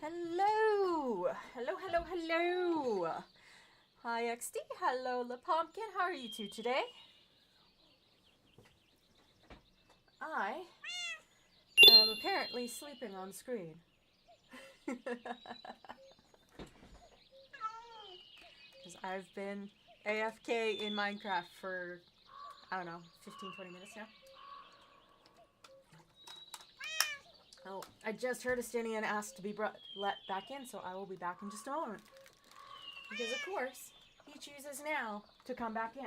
Hello! Hello, hello, hello! Hi, XD. Hello, La Pumpkin. How are you two today? I am apparently sleeping on screen. Because I've been AFK in Minecraft for, I don't know, 15-20 minutes now. Oh, I just heard Estinian ask to be let back in, so I will be back in just a moment. Because, of course, he chooses now to come back in.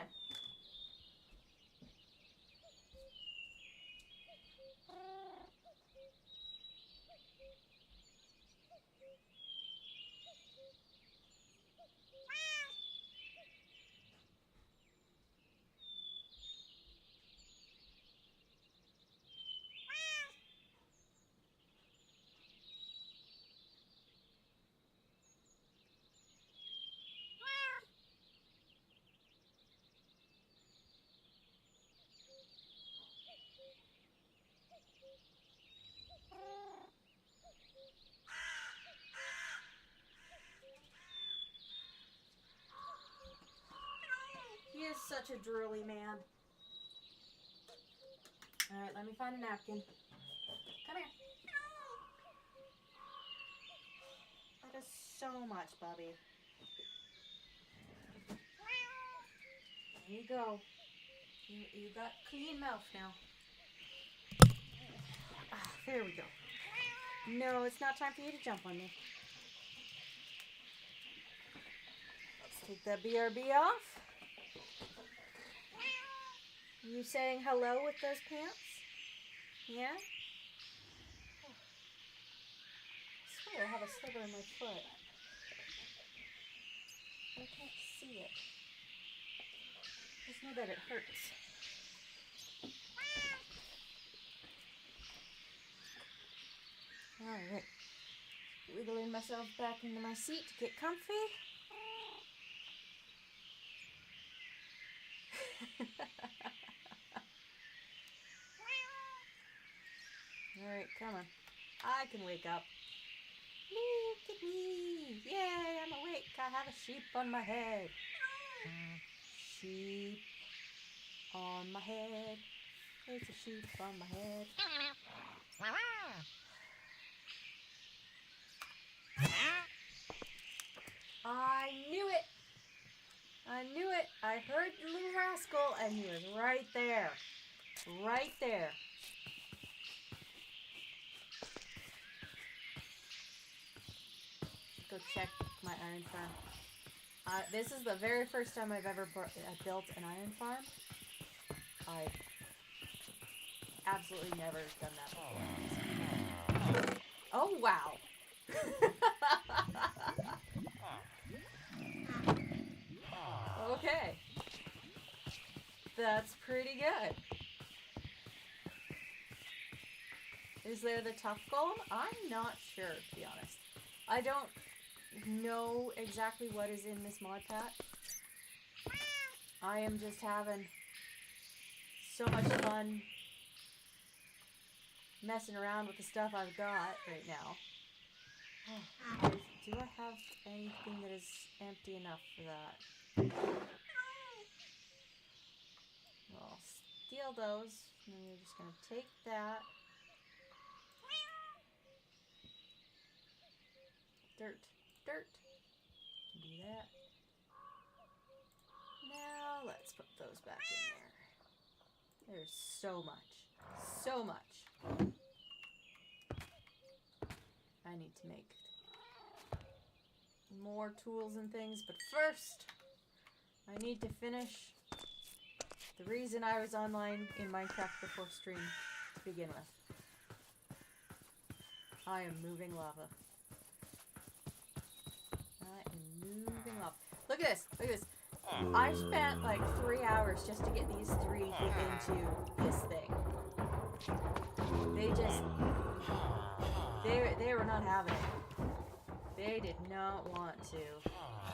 He is such a drooly man. Alright, let me find a napkin. Come here. That is so much, Bubby. There you go. You got clean mouth now. Ah, there we go. No, it's not time for you to jump on me. Let's take that BRB off. You saying hello with those pants? Yeah? Oh. I swear I have a sliver in my foot. But I can't see it. Just know that it hurts. Alright. Wiggling myself back into my seat to get comfy. Alright, come on. I can wake up. Look at me! Yay, I'm awake. I have a sheep on my head. Sheep on my head. There's a sheep on my head. I knew it! I knew it! I heard the little rascal and he was right there. Right there. Go check my iron farm. This is the very first time I've ever built an iron farm. I've absolutely never done that before. Oh, wow. Okay. That's pretty good. Is there the tough golem? I'm not sure, to be honest. I don't know exactly what is in this mod pack. I am just having so much fun messing around with the stuff I've got right now. Oh, do I have anything that is empty enough for that? Well, I'll steal those, and then we're just going to take that. Dirt. Dirt. Do that. Now let's put those back in there. There's so much. So much. I need to make more tools and things, but first I need to finish the reason I was online in Minecraft before stream to begin with. I am moving lava. I am moving lava. Look at this. Look at this. I spent like 3 hours just to get these three into this thing. They were not having it. They did not want to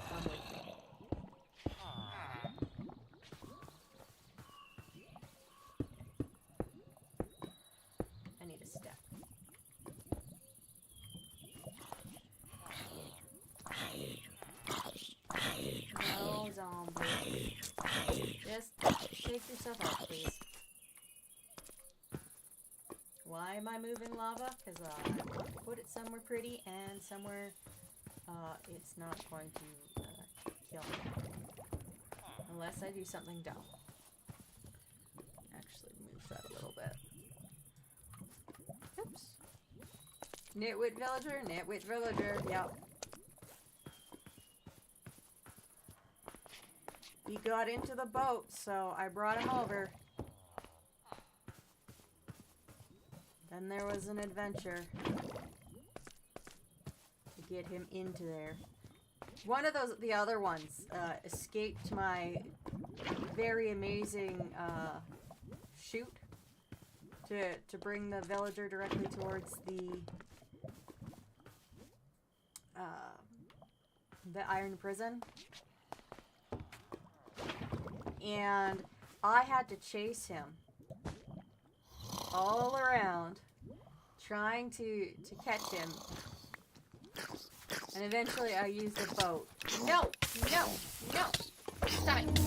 come with me. I need a step. my moving lava because I put it somewhere pretty and somewhere it's not going to kill me. Unless I do something dumb. Actually, move that a little bit. Oops. Nitwit villager, yep. He got into the boat, so I brought him over. Then there was an adventure to get him into there. One of the other ones, escaped my very amazing, chute to bring the villager directly towards the iron prison. And I had to chase him all around, trying to catch him. And eventually I used a boat. No! No! No! Stop it!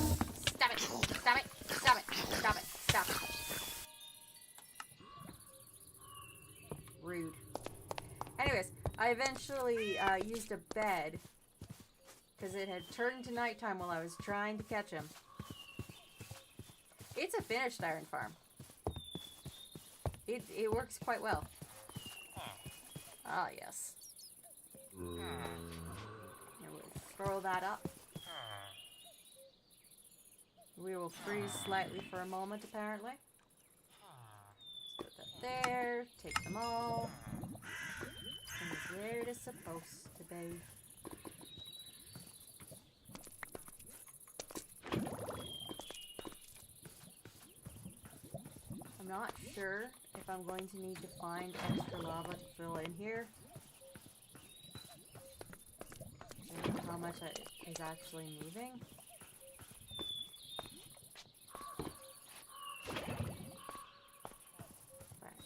Stop it! Stop it! Stop it! Stop it! Stop it! Rude. Anyways, I eventually used a bed because it had turned to nighttime while I was trying to catch him. It's a finished iron farm. It works quite well. Ah, yes. And we'll throw that up. We will freeze slightly for a moment, apparently. Let's put that there. Take them all. And it's where it is supposed to be. I'm not sure if I'm going to need to find extra lava to fill in here. I don't know how much is actually moving. Right.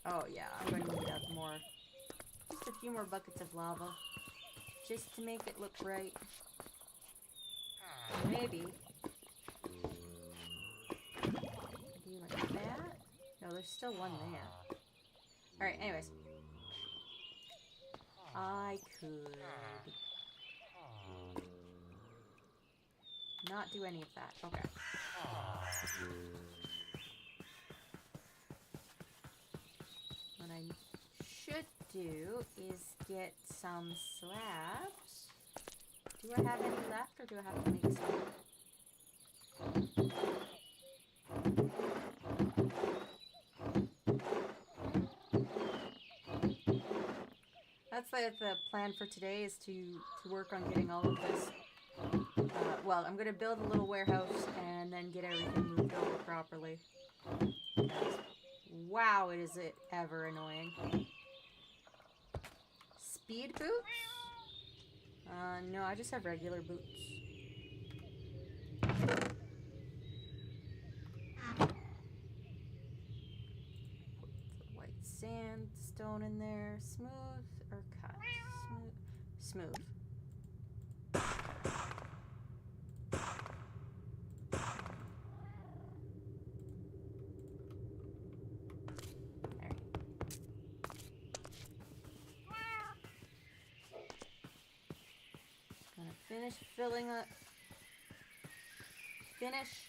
Oh yeah, I'm going to need up more. Just a few more buckets of lava. Just to make it look right. Maybe. Like that? No, there's still one there. Alright, anyways. I could not do any of that. Okay. What I should do is get some slabs. Do I have any left, or do I have to make some? That's the plan for today, is to work on getting all of this. Well, I'm going to build a little warehouse and then get everything moved over properly. Wow, is it ever annoying. Speed boots? No, I just have regular boots. White sandstone in there. Smooth or cut? Smooth. Finish filling up. Finish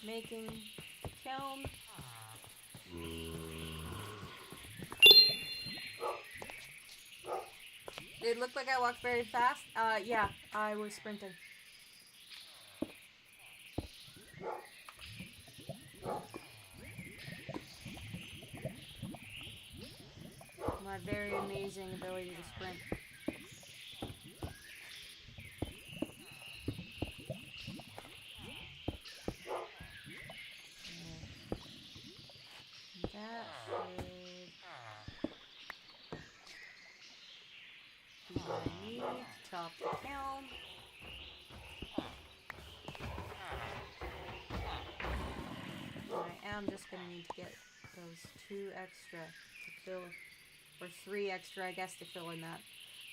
making the kiln. It looked like I walked very fast. Yeah, I was sprinting. My very amazing ability to sprint. Top the kiln. I am just going to need to get those 2 extra to fill, or 3 extra, I guess, to fill in that.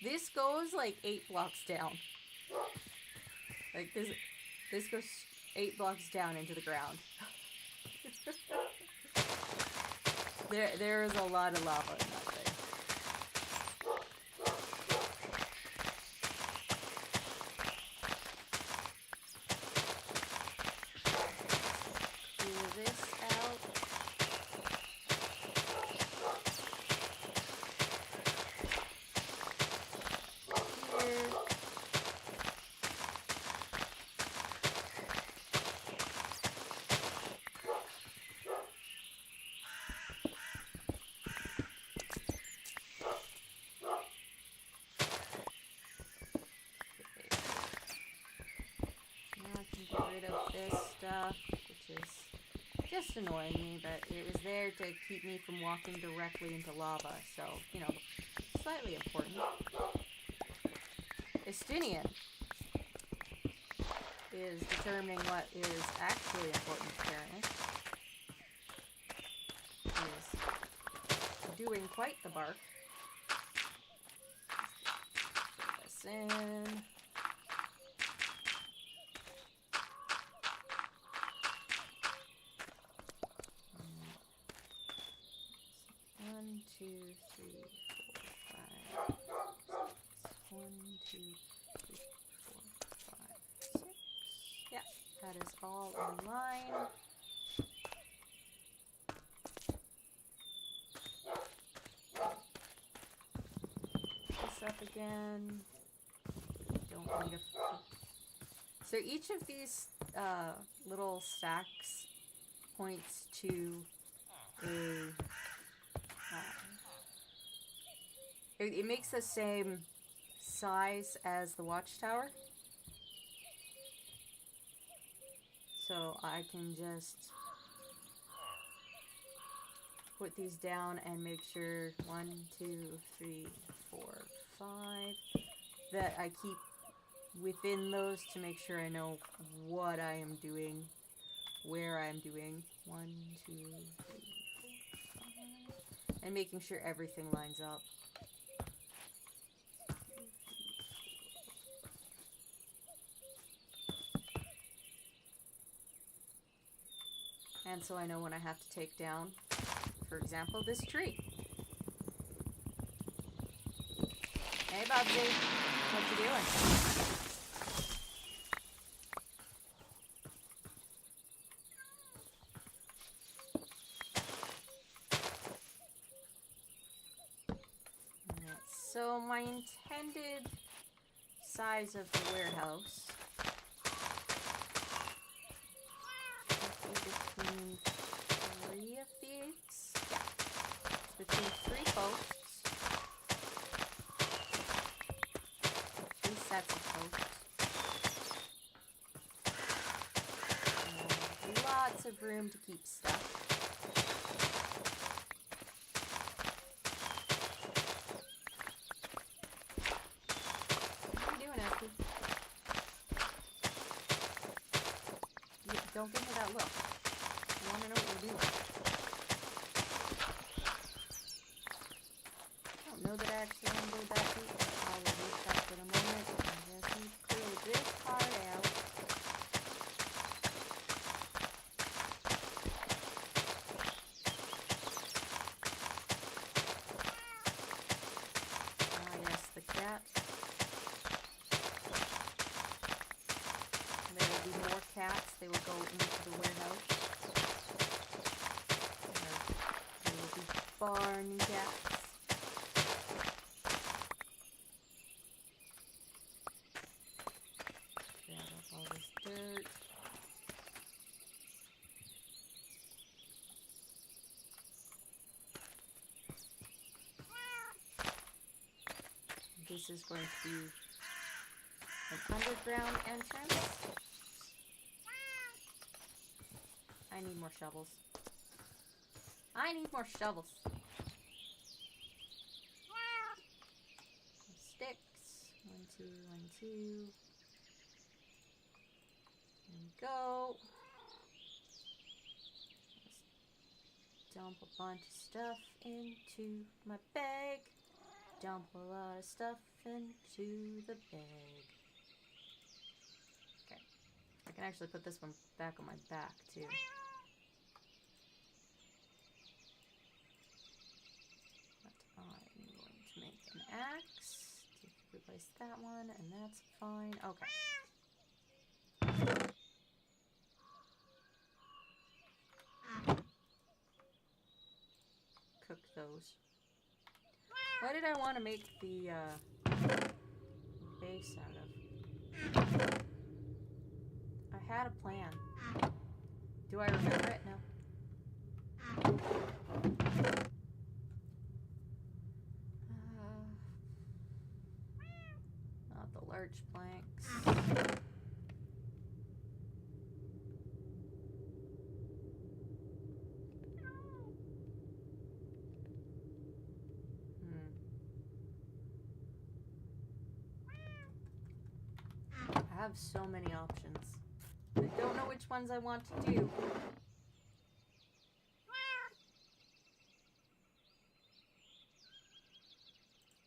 This goes like 8 blocks down. Like this goes 8 blocks down into the ground. There is a lot of lava in that thing. Clear this out. Here. Stuff, which is just annoying me, but it was there to keep me from walking directly into lava, so, you know, slightly important. Estinian is determining what is actually important, apparently. He is doing quite the bark. Put this in. One, two, three, four, 5, 6. 1, 2, 3, 4, 5, 6. Yeah, that is all in line. This up again. Don't need a. So each of these little stacks points to a. It makes the same size as the watchtower. So I can just put these down and make sure 1, 2, 3, 4, 5 that I keep within those to make sure I know what I am doing, where I am doing. 1, 2, 3, 4, 5, and making sure everything lines up. And so I know when I have to take down, for example, this tree. Hey, Bubsy. What you doing? Alright, so my intended size of the warehouse between 3 of these. Yeah. It's between 3 posts. 3 sets of posts. And lots of room to keep stuff. What are you doing, Esky? Don't give me that look. I want to know what you're doing. I don't know that I actually want to go that deep, but I will leave that for the moment. I just need to clear this part out. Ah, yes, the cat. There will be more cats. They will go into the warehouse. There will be barn cats. Grab up all this dirt. This is going to be an underground entrance. I need more shovels. I need more shovels. Sticks. 1, 2, 1, 2. There we go. Let's dump a bunch of stuff into my bag. Dump a lot of stuff into the bag. Okay. I can actually put this one back on my back too. make an axe to replace that one, and that's fine. Okay. Cook those. What did I want to make the base out of? I had a plan. Do I remember it? No. Not the large planks. I have so many options. I don't know which ones I want to do.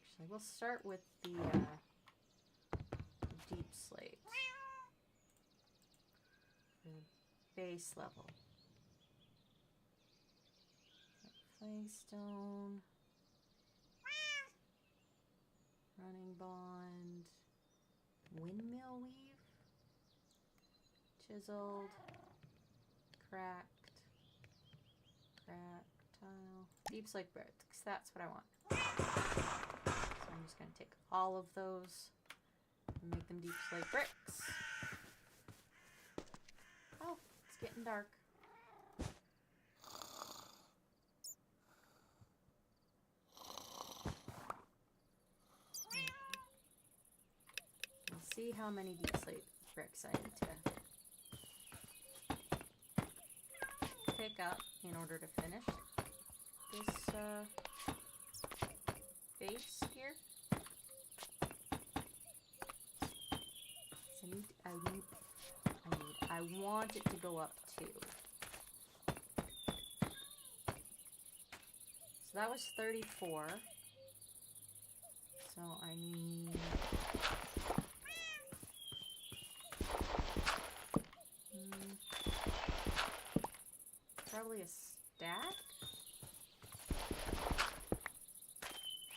Actually, we'll start with the deep slate. The base level. Flagstone. Running bond. Windmill weave. Chiseled. Cracked. Cracked tile. Deep slate bricks. That's what I want. So I'm just going to take all of those and make them deep slate bricks. Oh, it's getting dark. We'll see how many deep slate bricks I need to pick up in order to finish this base here. So I want it to go up too. So that was 34. So I need probably a stack.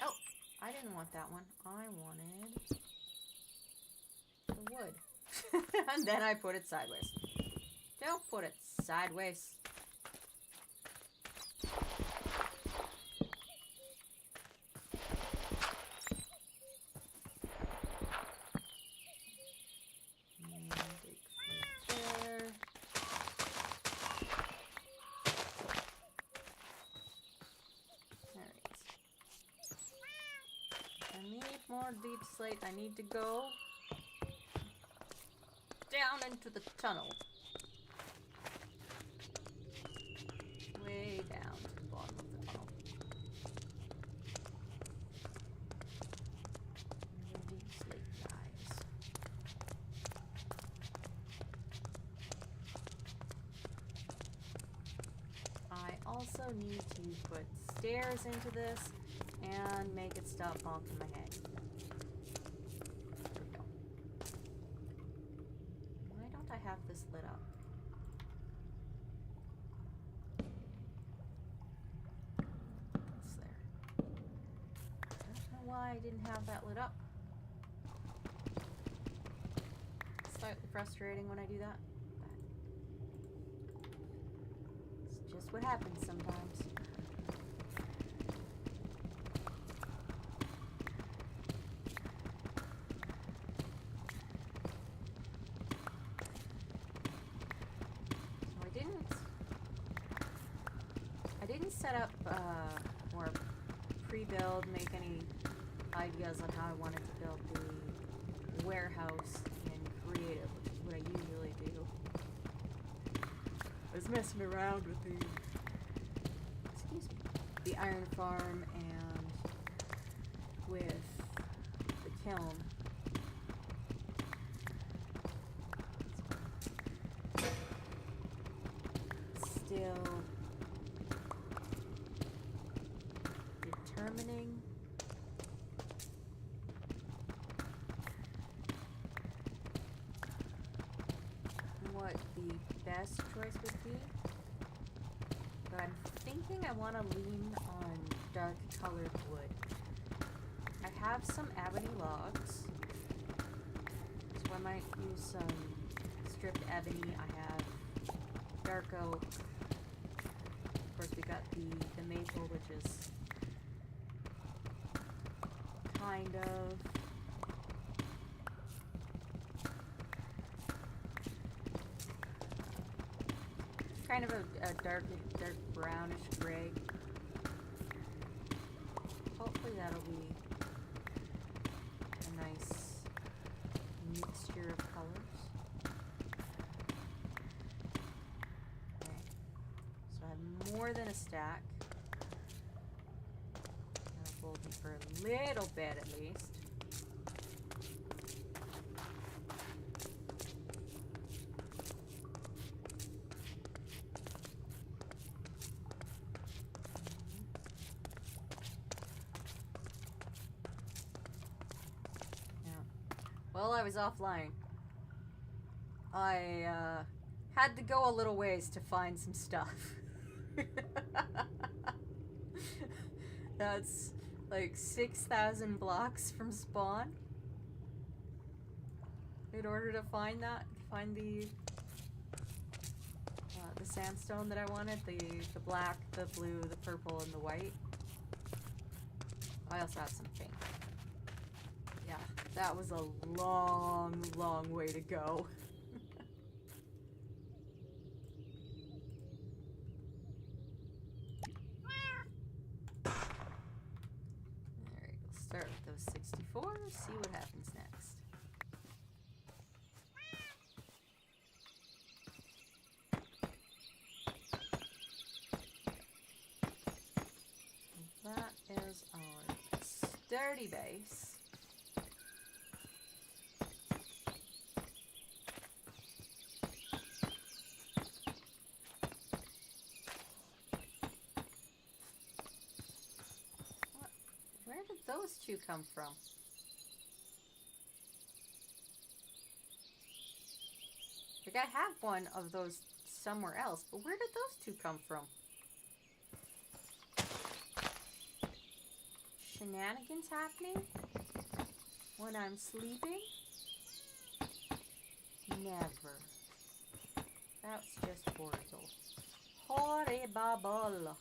Oh, I didn't want that one. I wanted the wood. And then I put it sideways. Don't put it sideways. More deep slate. I need to go down into the tunnel. Way down to the bottom of the tunnel. The deep slate guys. I also need to put stairs into this and make it stop bonking my head. There we go. Why don't I have this lit up? It's there. I don't know why I didn't have that lit up. It's slightly frustrating when I do that. But it's just what happens sometimes. Set up or pre-build, make any ideas on how I wanted to build the warehouse in creative, which is what I usually do. I was messing around with the iron farm and with the kiln. Still determining what the best choice would be, but I'm thinking I want to lean on dark colored wood have some ebony logs, so I might use some stripped ebony. I have dark oak. Of course, we got the maple, which is kind of a dark brownish gray. Hopefully that'll be a nice mixture of colors. Okay, so I have more than a stack. That'll hold me for a little bit at least. While I was offline, I had to go a little ways to find some stuff. That's like 6,000 blocks from spawn. In order to find the sandstone that I wanted, the black, the blue, the purple, and the white. I also have some pink. Yeah, that was a long, long way to go. Alright, we'll start with those 64, see what happens next. And that is our sturdy base. Where did those two come from? Like, I have one of those somewhere else, but where did those two come from? Shenanigans happening when I'm sleeping? Never. That's just horrible. Horrible.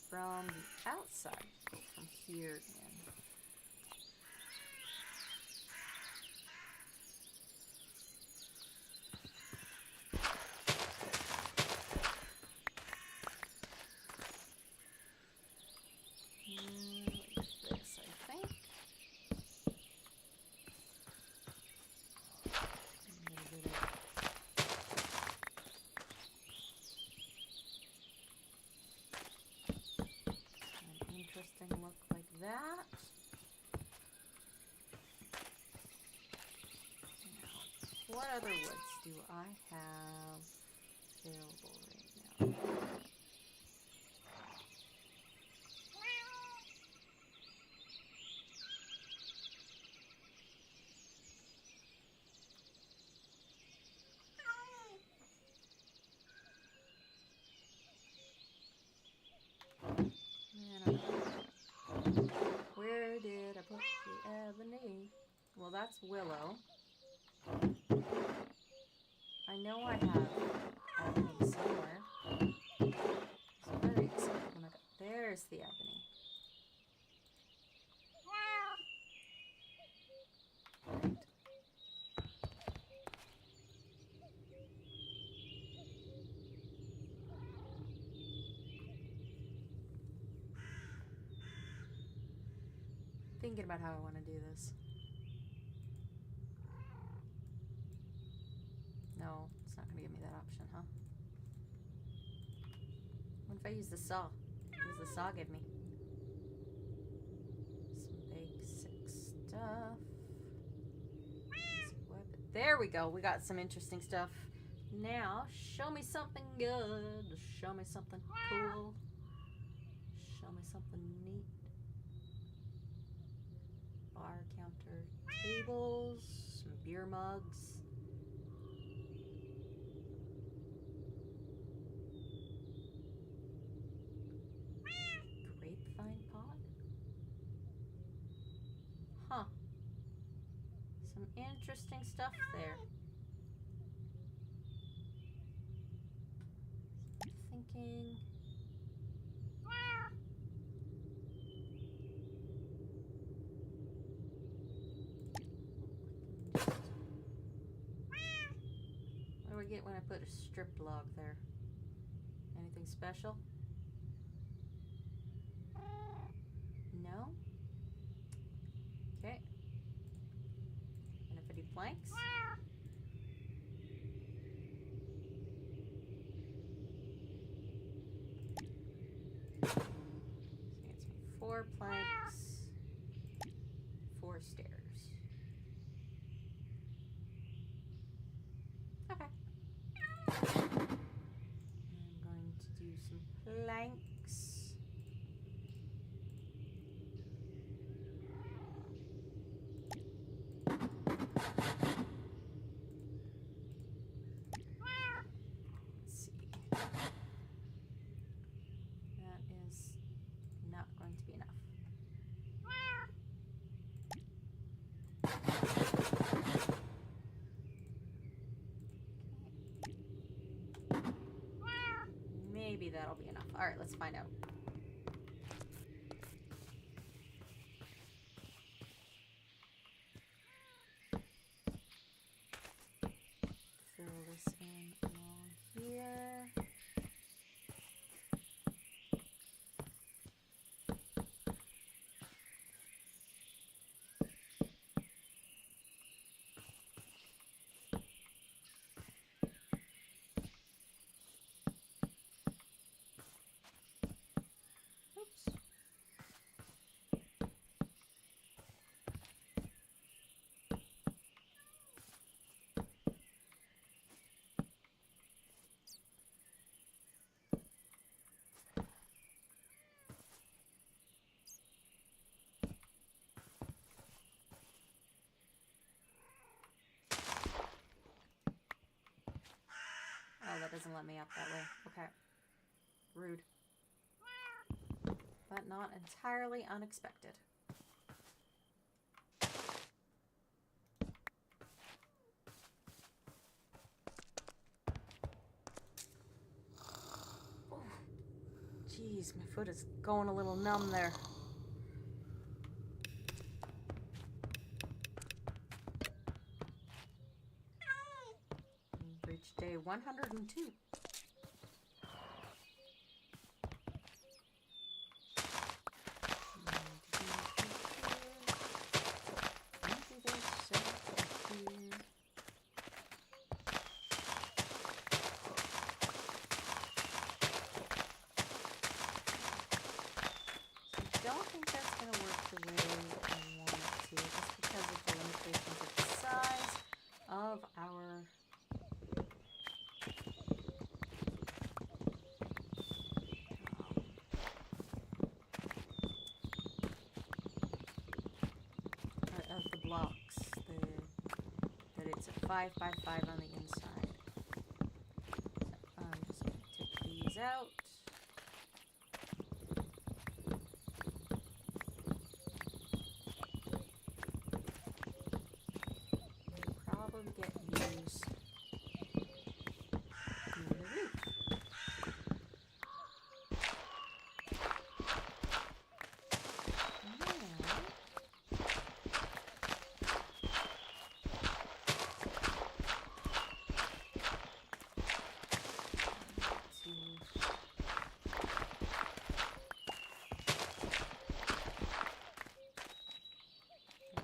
From the outside, go from here in. Like this, I think. A little bit of interesting look like that. Now, what other woods do I have available right now? Where did I put the ebony? Well, that's willow. I know I have ebony somewhere. So very excited when I got. There's the ebony. Right. Thinking about how I want to do this. No, it's not going to give me that option, huh? What if I use the saw? What does the saw give me? Some basic stuff. There we go. We got some interesting stuff. Now, show me something good. Show me something cool. Show me something neat. Bar counter tables, some beer mugs. interesting stuff there. Thinking. What do I get when I put a stripped log there? Anything special? No? Okay. And if I do planks? So it's 4 planks, 4 stairs. Okay. I'm going to do some planks. Let's see. That is not going to be enough. Maybe that'll be enough. All right, let's find out. Fill this in along here. Oops. Oh, that doesn't let me up that way. Okay. Rude. But not entirely unexpected. Jeez, my foot is going a little numb there. We've reached day 102. I don't think that's going to work the way I want it to, just because of the limitations of the size of our of the blocks. That it's a 5 by 5 on the inside. So I'm just going to take these out. Get used in the roof.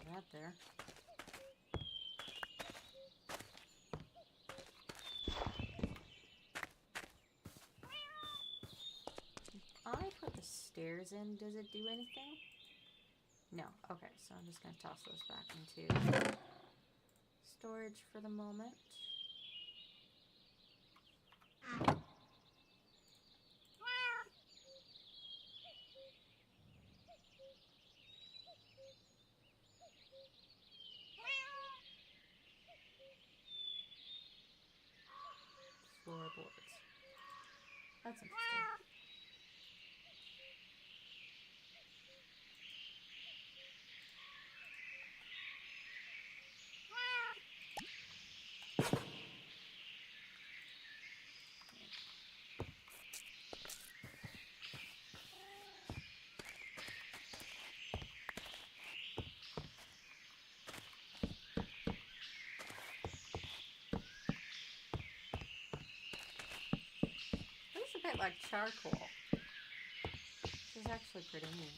That there. I put the stairs in, does it do anything? No. Okay, so I'm just going to toss those back into storage for the moment. Floorboards. That's interesting. look like charcoal. This is actually pretty neat.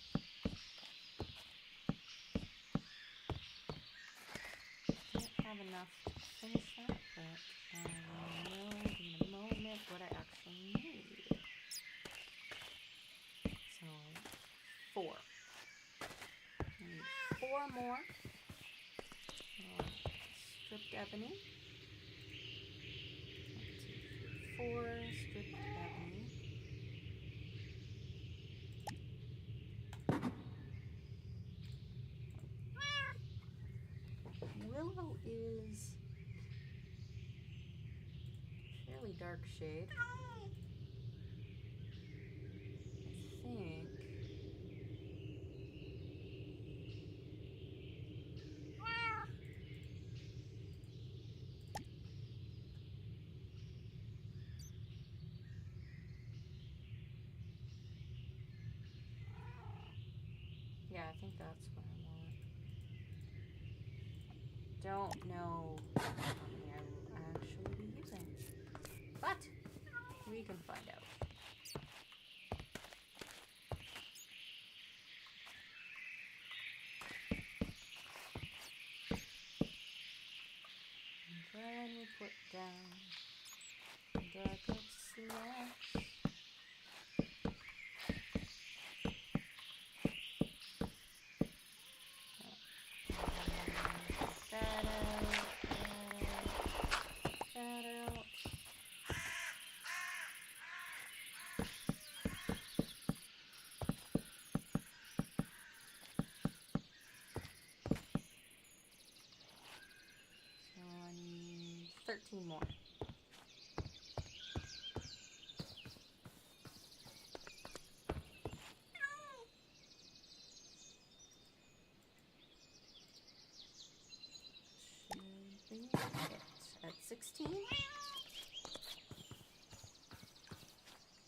Don't have enough to finish that, but I will know in a moment what I actually need. So, 4. I need 4 more. Stripped ebony. 1, 2, 3, 4. Stripped ebony. Willow is fairly dark shade. I think. Yeah, I think that's what I want. Don't know how many I will actually be using, but we can find out. And then we put down darker slabs. That out. So I need 13 more. Should be it at 16.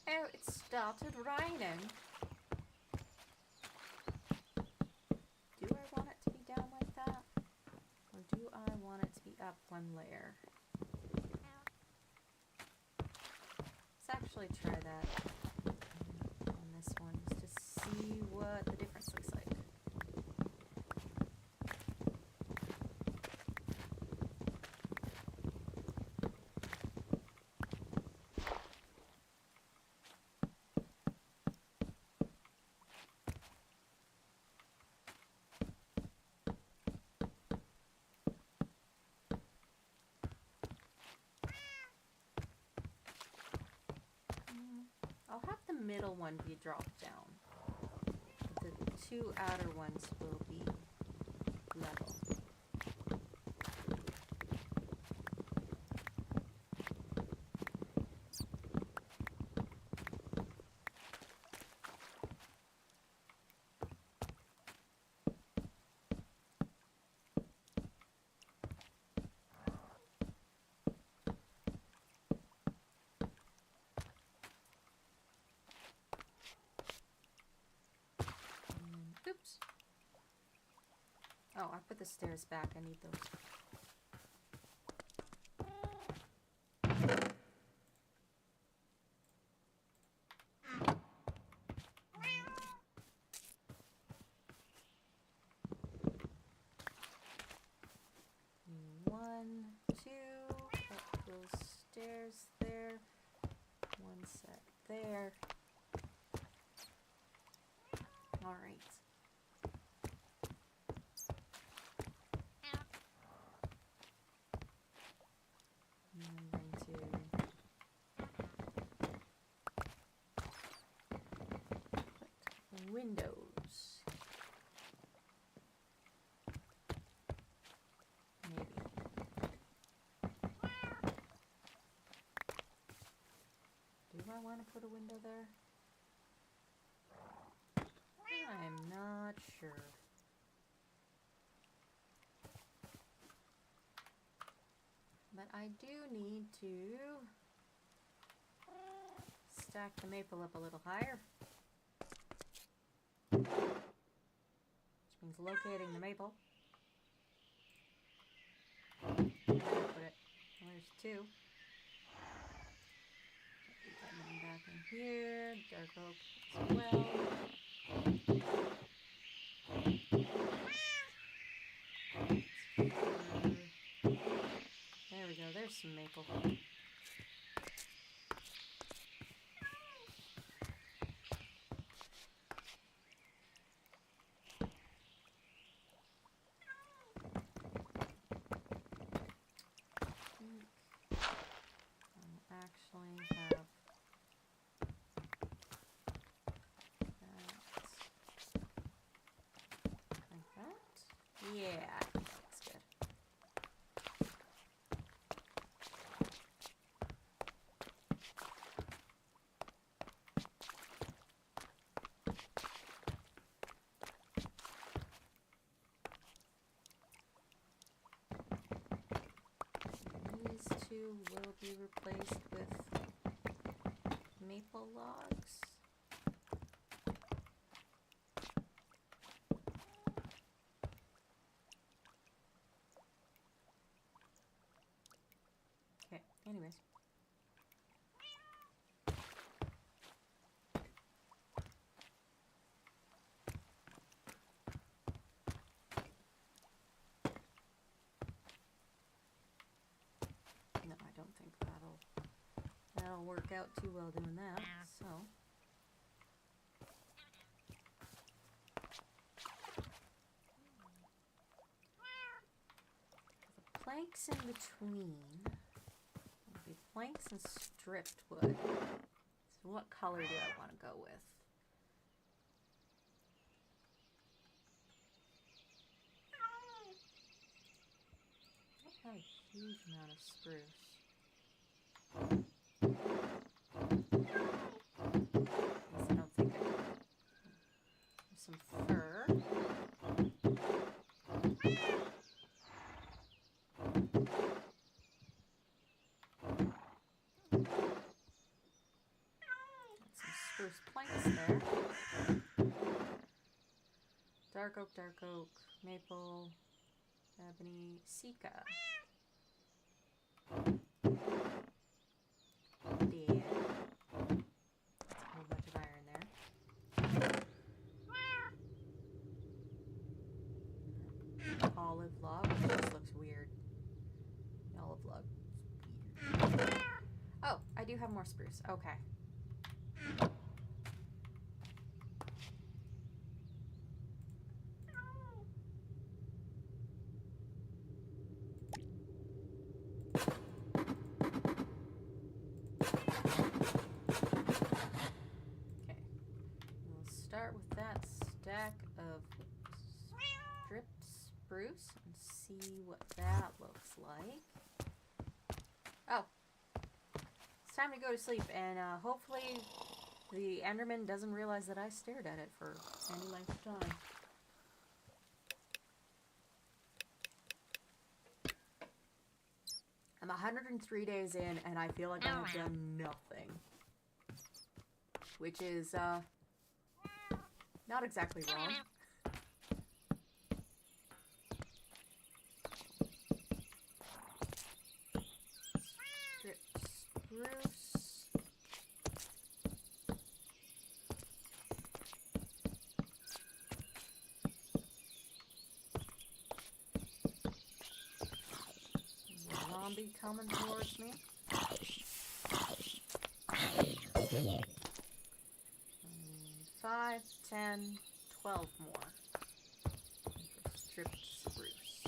Oh, it started raining. Do I want it to be down like that? Or do I want it to be up one layer? Let's actually try that on this one just to see what the difference looks like. I'll have the middle one be dropped down. But the 2 outer ones will be level. Oops. Oh, I put the stairs back. I need those. One, two, put those stairs there. One set there. All right. I'm going to put windows. Maybe. Do I want to put a window there? I'm not sure. But I do need to stack the maple up a little higher. Which means locating the maple. Put it. Well, there's 2. Put them back Nothing here. Dark oak as well. There we go. There's some maple. Actually have that like that. Yeah, I think that looks good. These two will be replaced with maple logs. Okay, anyways. No, I don't think that'll work out too well doing that, so. The planks in between will be planks and stripped wood. So what color do I want to go with? I don't have a huge amount of spruce. At least I don't think I do. There's some fir. Got some spruce planks there. Dark oak, maple, ebony, Sika. Dead. That's a whole bunch of iron there. Olive log, which just looks weird. The olive log is weird. Oh, I do have more spruce. Okay. Start with that stack of stripped spruce and see what that looks like. Oh, it's time to go to sleep, and hopefully the Enderman doesn't realize that I stared at it for any length of time. I'm 103 days in, and I feel like I have done nothing. Which is, not exactly wrong. Strip spruce. Zombie coming towards me. 5, 10, 12 more for stripped spruce.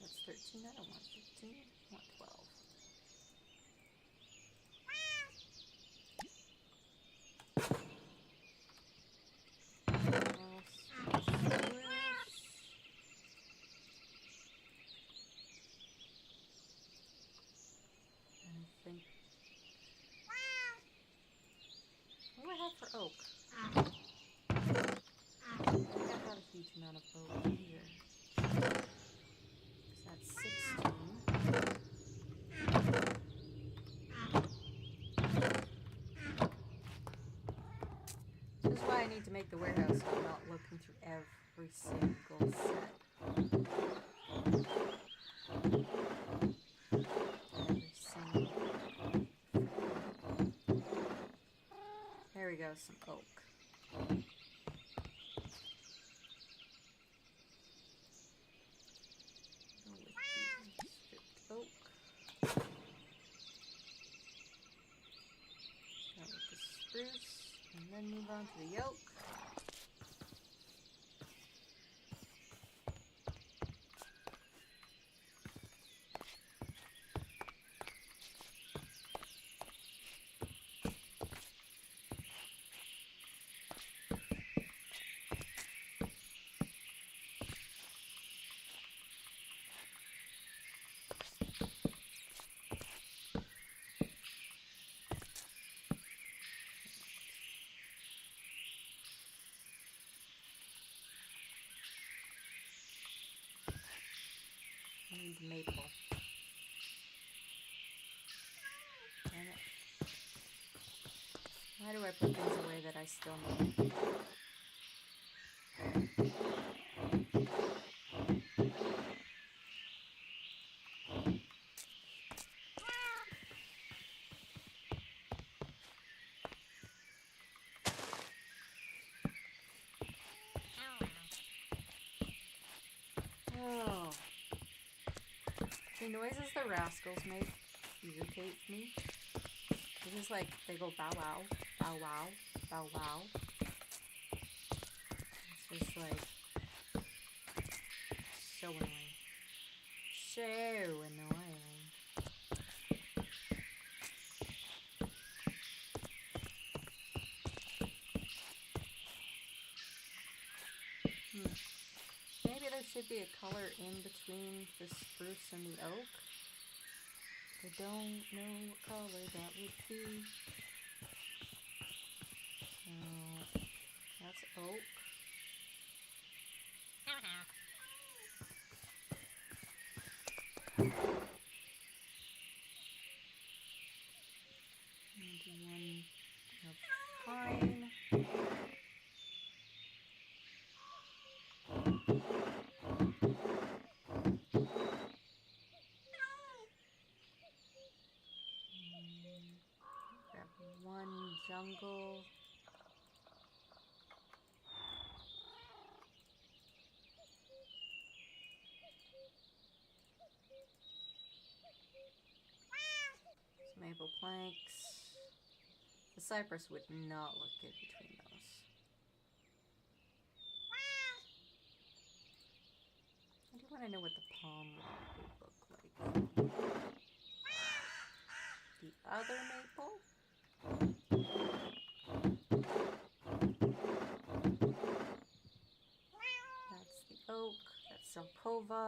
That's 13. I don't want 15. I want 12. What do I have for oak? I don't have a huge amount of oak either. So that's 16. So This is why I need to make the warehouse so I'm not looking through every single set. Every single. There we go, some oak. Stripped oak. Start with the spruce, and then move on to the oak. I need maple. Damn it. Why do I put things away that I still need? Oh. The noises the rascals make irritate me. It's just like they go bow wow, bow wow, bow wow. It's just like so annoying. So annoying. Maybe there should be a color in between the spruce and the oak. I don't know what color that would be. So that's oak. And one of pine. Grab one jungle. Some maple planks. The cypress would not look good between those. I do want to know what the palm would look like. The other maple. That's the oak. That's Zelkova.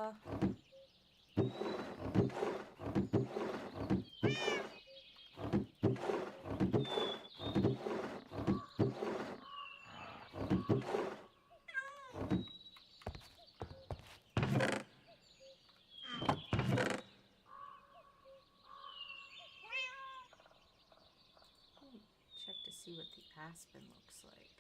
Check to see what the aspen looks like.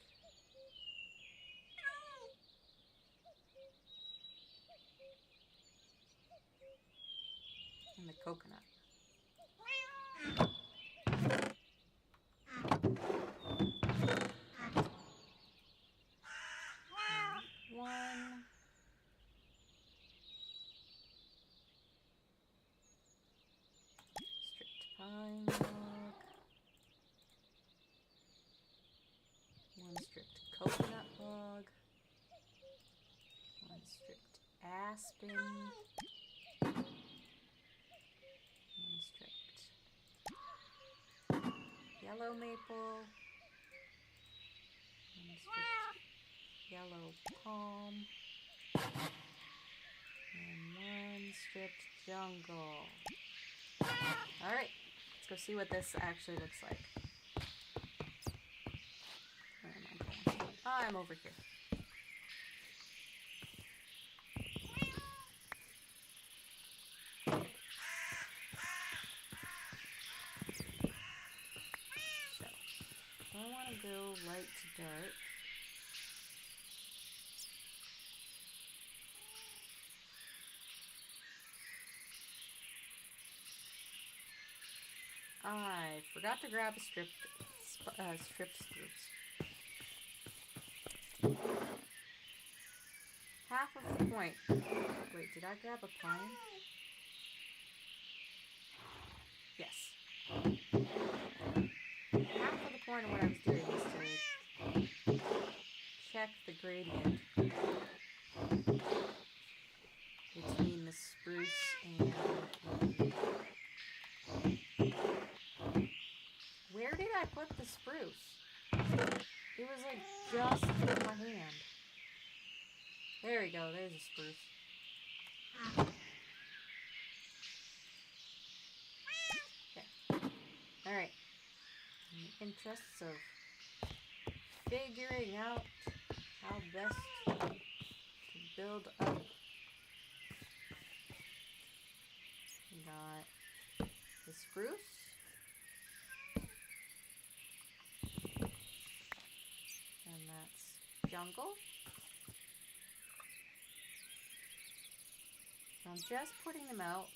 And the coconut. One. Stripped pine log. One stripped coconut log. One stripped aspen. One stripped yellow maple. One stripped yellow palm. And one stripped jungle. Alright, let's go see what this actually looks like. Where am I going? Oh, I'm over here. So, I want to go light to dark. I forgot to grab a stripped spruce. Half of the point. Wait, did I grab a pine? Yes. Half of the point of what I was doing was to check the gradient between the spruce and the... Where did I put the spruce? It was like just in my hand. There we go, there's a spruce. Okay. Alright. In the interests of figuring out how best to build up. We got the spruce. And that's jungle. I'm just putting them out.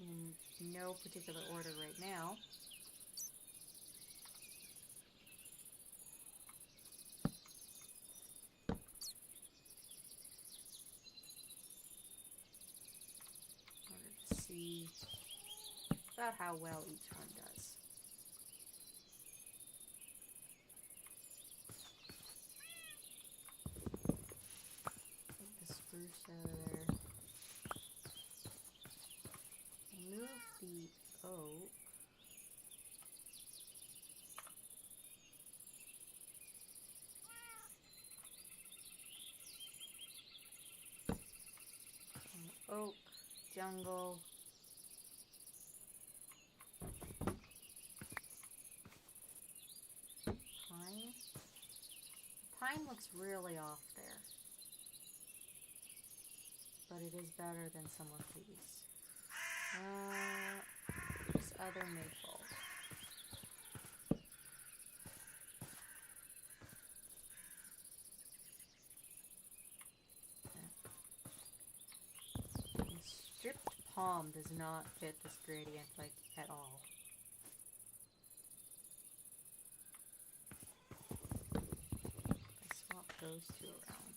In no particular order right now. In order to see about how well each one does. Take the spruce out of there. Move the oak. Oak, jungle. Pine. Pine looks really off there. But it is better than some of these. This other maple. Okay. The stripped palm does not fit this gradient like at all. I swap those two around.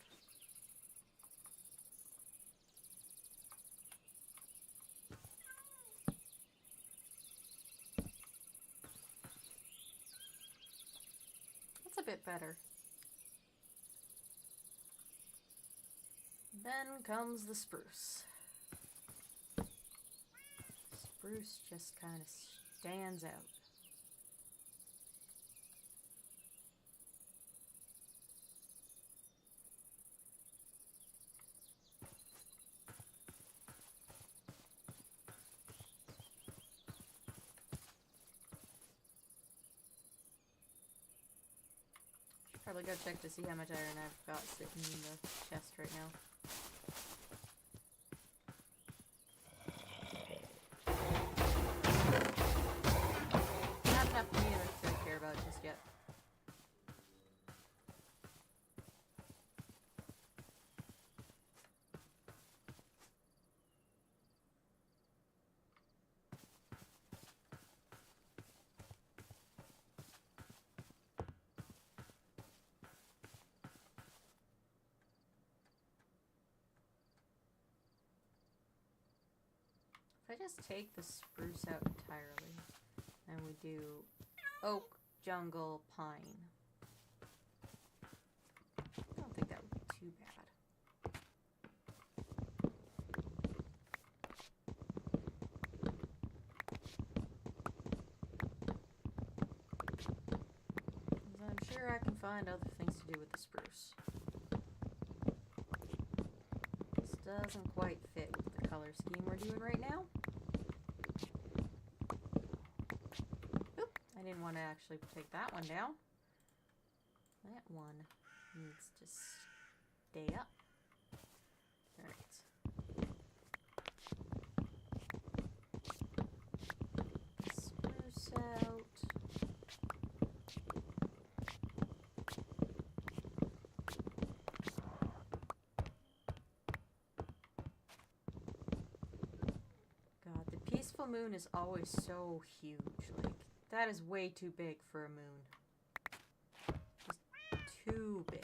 That's a bit better. Then comes the spruce. Spruce just kind of stands out. Probably go check to see how much iron I've got sitting in the chest right now. Not enough for me to care about just yet. If I just take the spruce out entirely, and we do oak, jungle, pine. I don't think that would be too bad. I'm sure I can find other things to do with the spruce. This doesn't quite fit with the color scheme we're doing right now. Oop, I didn't want to actually take that one down. That one needs to stay up. Alright. a moon is always so huge. Like, that is way too big for a moon. Just too big.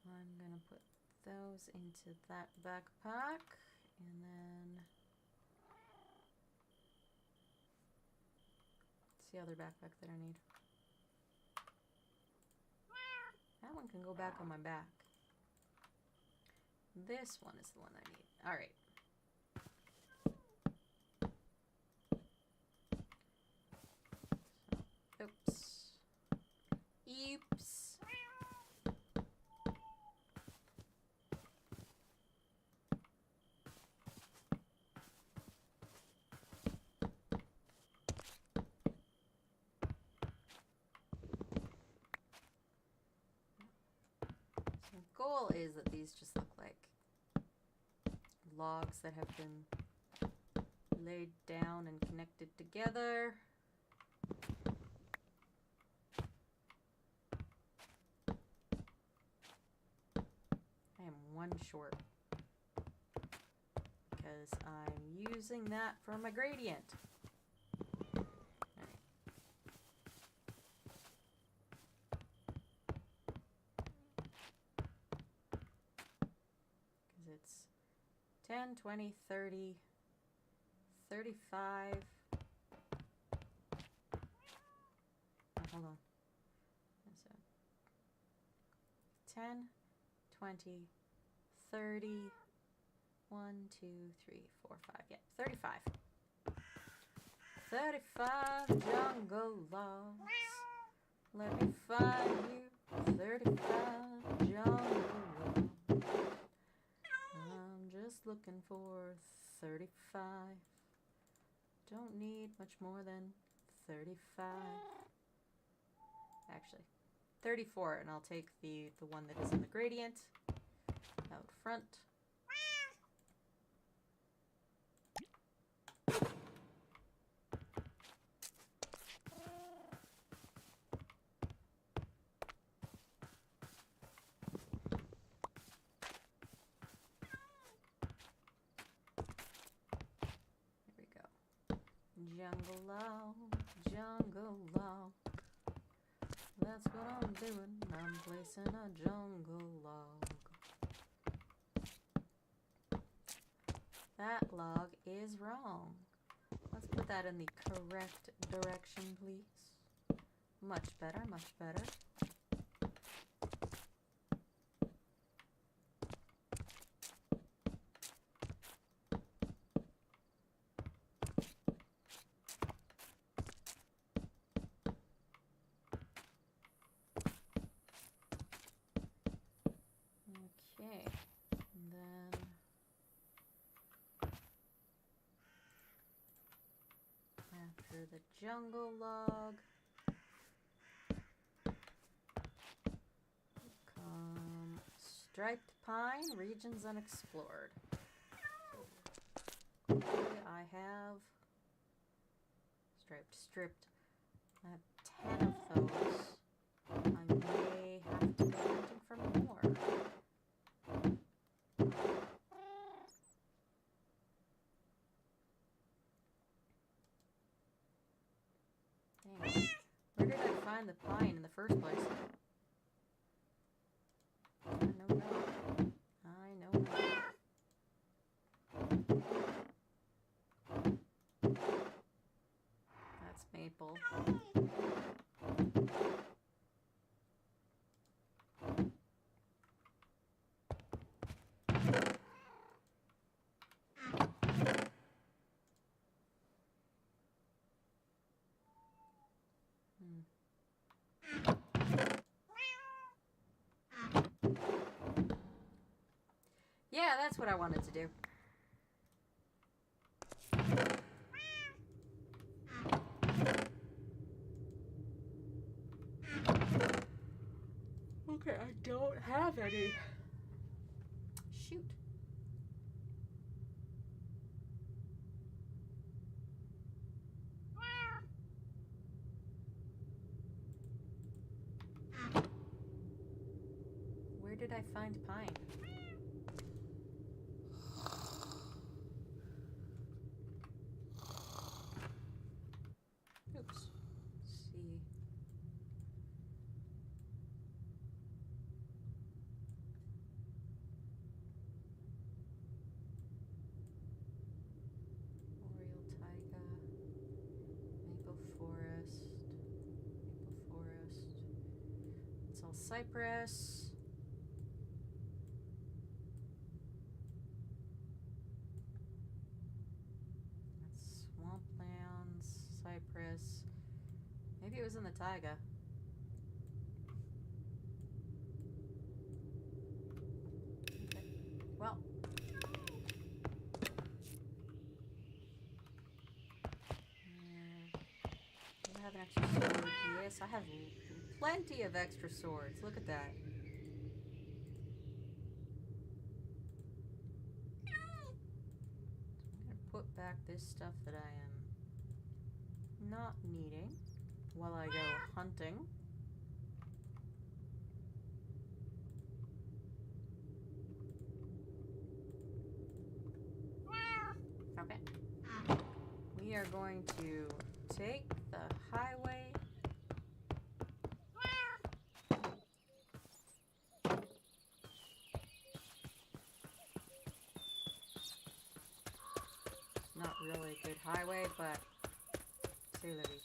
I'm gonna put those into that backpack, and then it's the other backpack that I need. That one can go back on my back. This one is the one I need. All right. Oops. Oops. Goal is that these just look like logs that have been laid down and connected together. I am one short because I'm using that for my gradient. It's 10, 20, 30, 35. Oh, hold on. 10, 20, 30, 1, 2, 3, 4, 5. Yeah, 35. 35 jungle logs. Let me find you. 35 jungle logs. I'm just looking for 35. Don't need much more than 35. Actually, 34, and I'll take the one that is in the gradient out front. Jungle log, jungle log. That's what I'm doing. I'm placing a jungle log. That log is wrong. Let's put that in the correct direction, please. Much better, much better. Okay, and then after the jungle log, come striped pine, regions unexplored. Okay, I have stripped. I have 10 of those. I may have to go hunting for more. Dang. Where did I find the pine in the first place? I know not. I know not. That's maple. Yeah, that's what I wanted to do. Okay, I don't have any. Shoot. I find pine? Oops. Let's see. Boreal taiga, maple forest, It's all cypress. That's swamplands, cypress. Maybe it was in the taiga. Okay. Well. Do I have an extra sword? Yes, I have plenty of extra swords. Look at that. I'm going to put back this stuff that I am not needing while I go hunting. Okay. We are going to take the highway. Not really a good highway, but c'est la vie.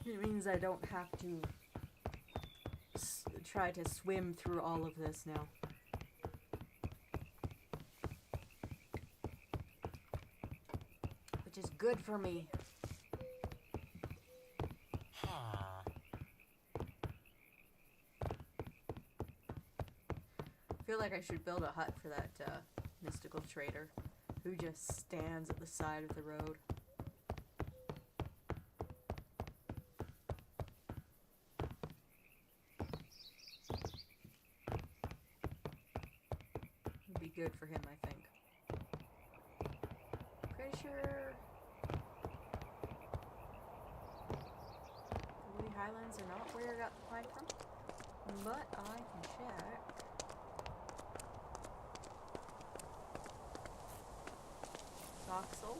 It means I don't have to try to swim through all of this now. Which is good for me. I feel like I should build a hut for that mystical trader who just stands at the side of the road. Would be good for him, I think. Pretty sure the Lee Highlands are not where I got the pine from, but I can check. Voxel.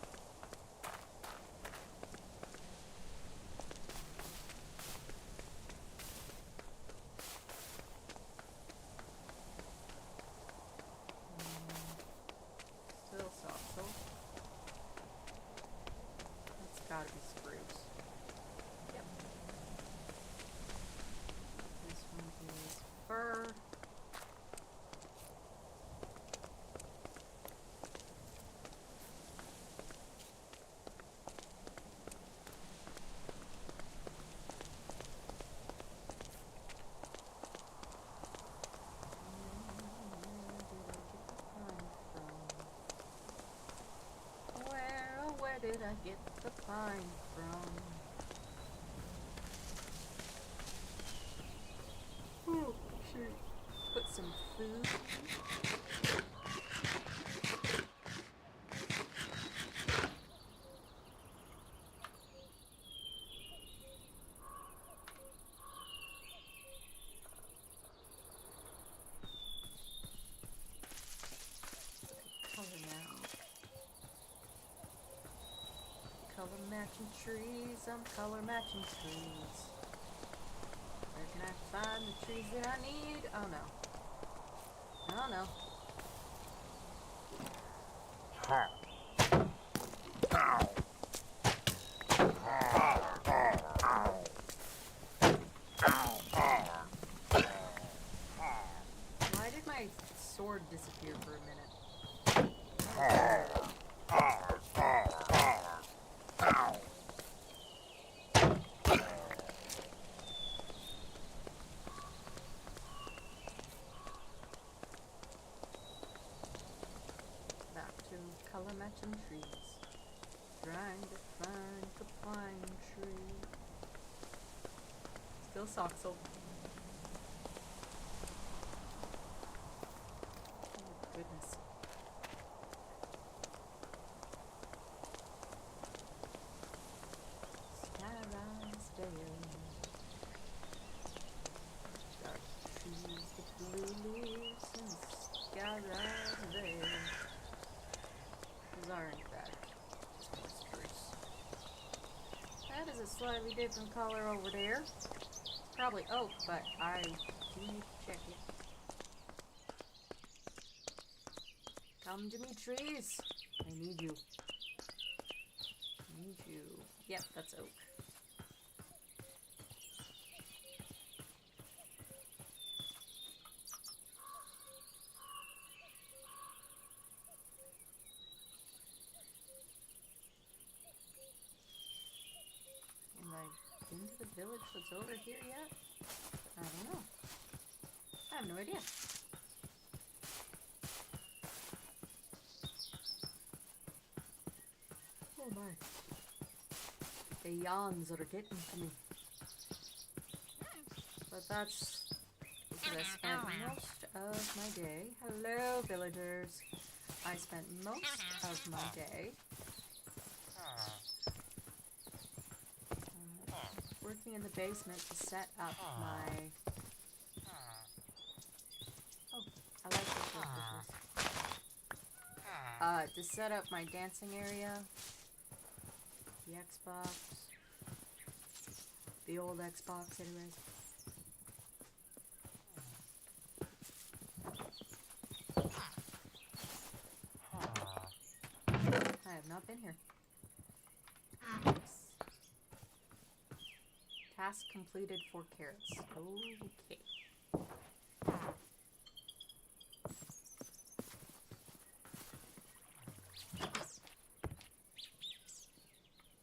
Still Soxel. That's gotta be spruce. Yep. This one is fir. Where did I get the pine from? Oh, shoot. Put some food. Color matching trees, I'm color matching trees. Where can I find the trees that I need? Oh no. Oh no. Why did my sword disappear for a minute? Back to color matching trees. Trying to find the pine tree. Still Soxel. Oh goodness. slightly different color over there. Probably oak, but I do need to check it. Come to me, trees. I need you. I need you. Yep, that's oak. Have I been to the village that's over here yet? I don't know. I have no idea. Oh my. The yawns are getting to me. But that's because I spent most of my day. Hello, villagers. I spent most of my day working in the basement to set up my... Oh, I like this. To set up my dancing area, the Xbox, the old Xbox anyways. I have not been here. Task completed for carrots. Okay.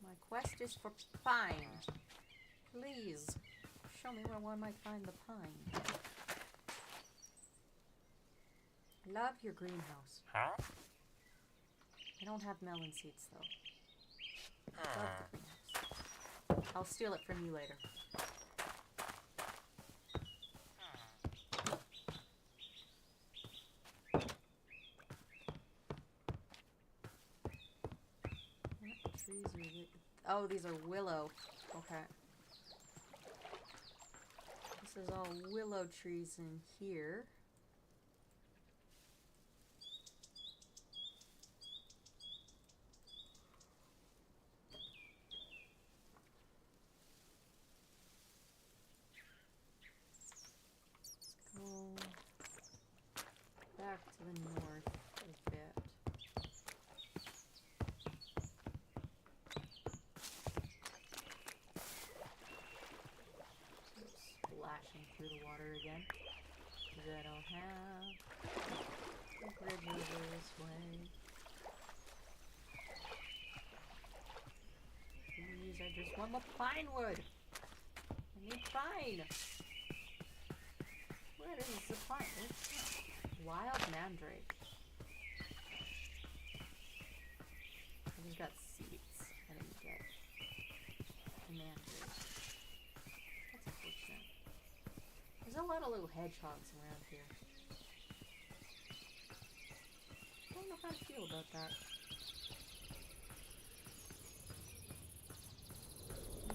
My quest is for pine. Please, show me where one might find the pine. Love your greenhouse. Huh? I don't have melon seeds though. Love the greenhouse. I'll steal it from you later. What trees are these? Oh, these are willow. Okay. This is all willow trees in here. Back to the north a bit. Splashing through the water again. Because I don't have a bridge over this way. Please, I just want the pine wood. I need pine. Where is the pine? Wild mandrake. I just got seeds. I didn't get a mandrake. That's unfortunate. There's a lot of little hedgehogs around here. I don't know how to feel about that.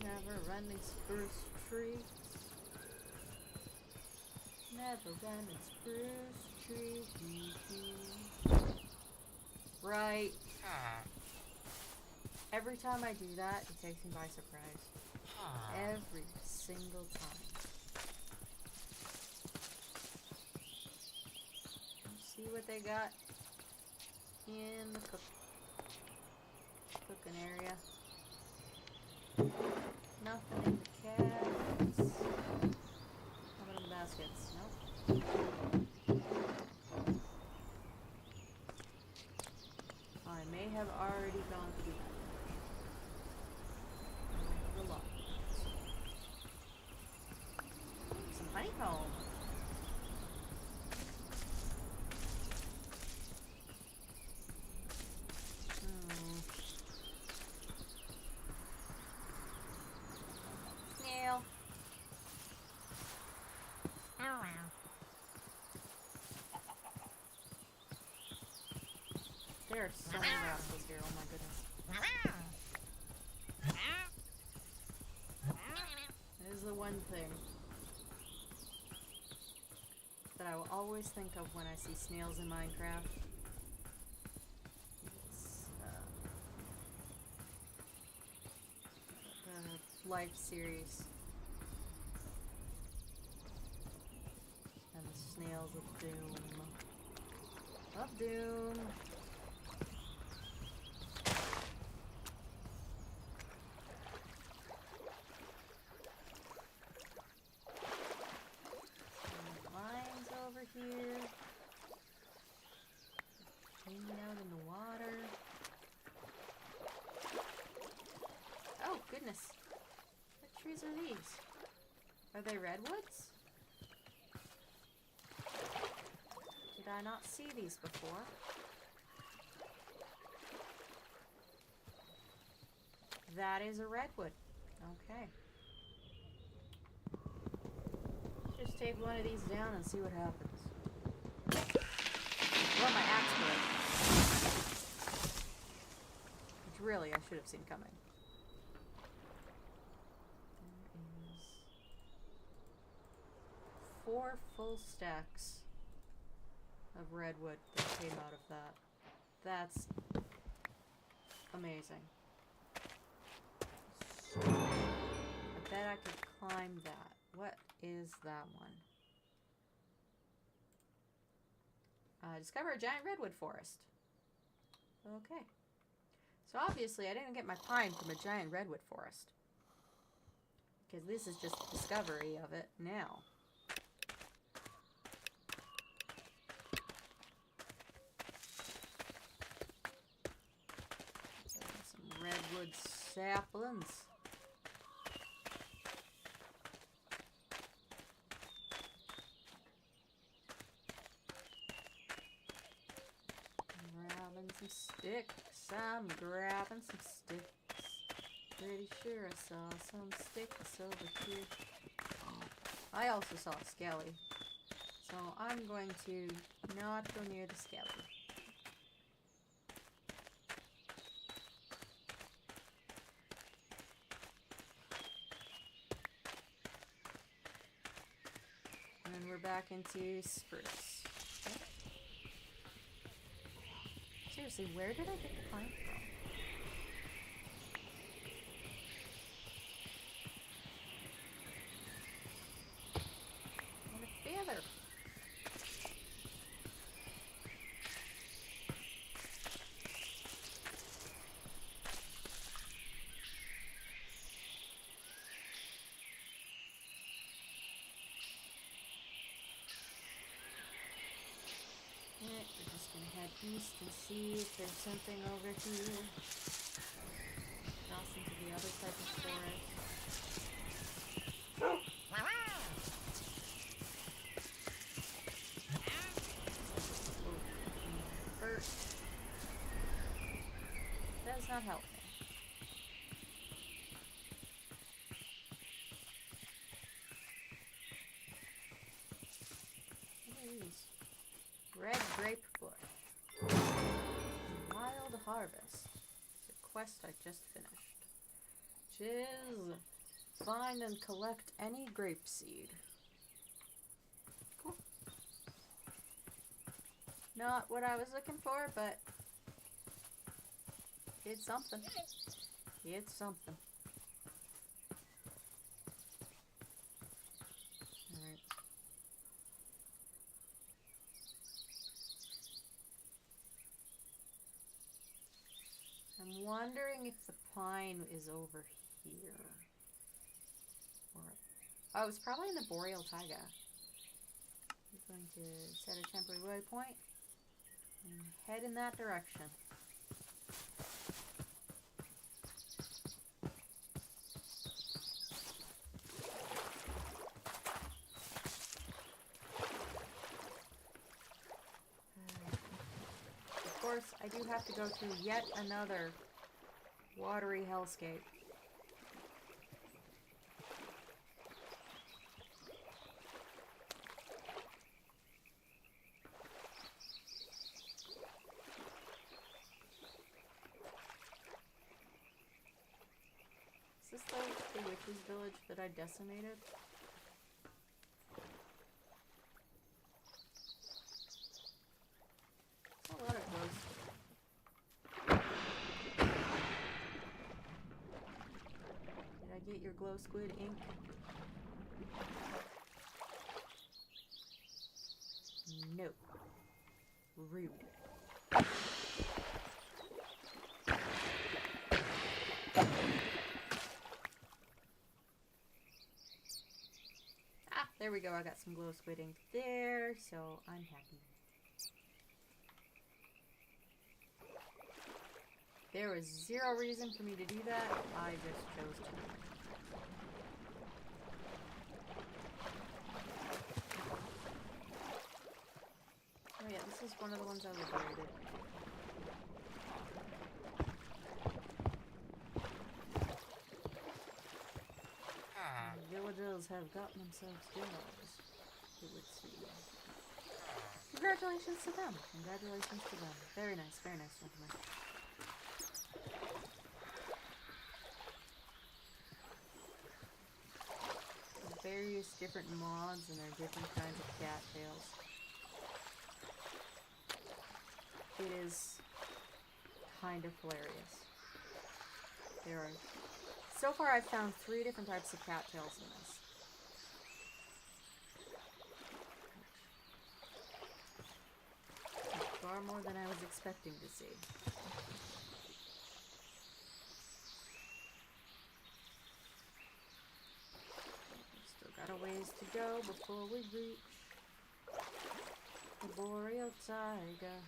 Never running spruce tree. Never running spruce tree. Right. Every time I do that, it takes me by surprise. Every single time. See what they got in the cooking area. Nothing in the cabinets. How about in the baskets? Nope. I may have already gone through that. A lot. Some honeycomb. Snail. There are so many rascals here, oh my goodness. That is the one thing that I will always think of when I see snails in Minecraft. It's the Life series. And the Snails of Doom. Of Doom. Some lines over here. Hanging out in the water. Oh, goodness. What trees are these? Are they redwoods? Did I not see these before? That is a redwood. Okay. Just take one of these down and see what happens. Or my axe break. Which really I should have seen coming. There is 4 full stacks of redwood that came out of that. That's amazing. So, I bet I could climb that. What is that one? Discover a giant redwood forest. Okay. So obviously I didn't get my pine from a giant redwood forest. Because this is just a discovery of it now. Some redwood saplings. Some sticks. I'm grabbing some sticks. Pretty sure I saw some sticks over here. I also saw a skelly. So I'm going to not go near the skelly. And then we're back into spruce. Seriously, where did I get the pine from? And a feather. We're just gonna head east and see if there's something over here. Cross into the other type of forest. First. Does not help me. What are these? Red grape bush. Wild harvest. It's a quest I just finished. Which is find and collect any grape seed. Cool. Not what I was looking for, but it's something. It's something. Alright. I'm wondering if the pine is over here. Or, oh, it's probably in the boreal taiga. I'm going to set a temporary waypoint and head in that direction. Of course, I do have to go through yet another watery hellscape. Is this the witch's village that I decimated? That's a lot of ghosts. Did I get your glow squid ink? No. Rude. Ah, there we go. I got some glow squid ink there, so I'm happy. There was zero reason for me to do that. I just chose to. Oh yeah, this is one of the ones I liberated. Villagers have gotten themselves jobs, it would seem. Congratulations to them. Congratulations to them. Very nice, gentlemen. Various different mods and their different kinds of cattails. It is kind of hilarious. There are... So far I've found 3 different types of cattails in this. Far more than I was expecting to see. Still got a ways to go before we reach the boreal taiga.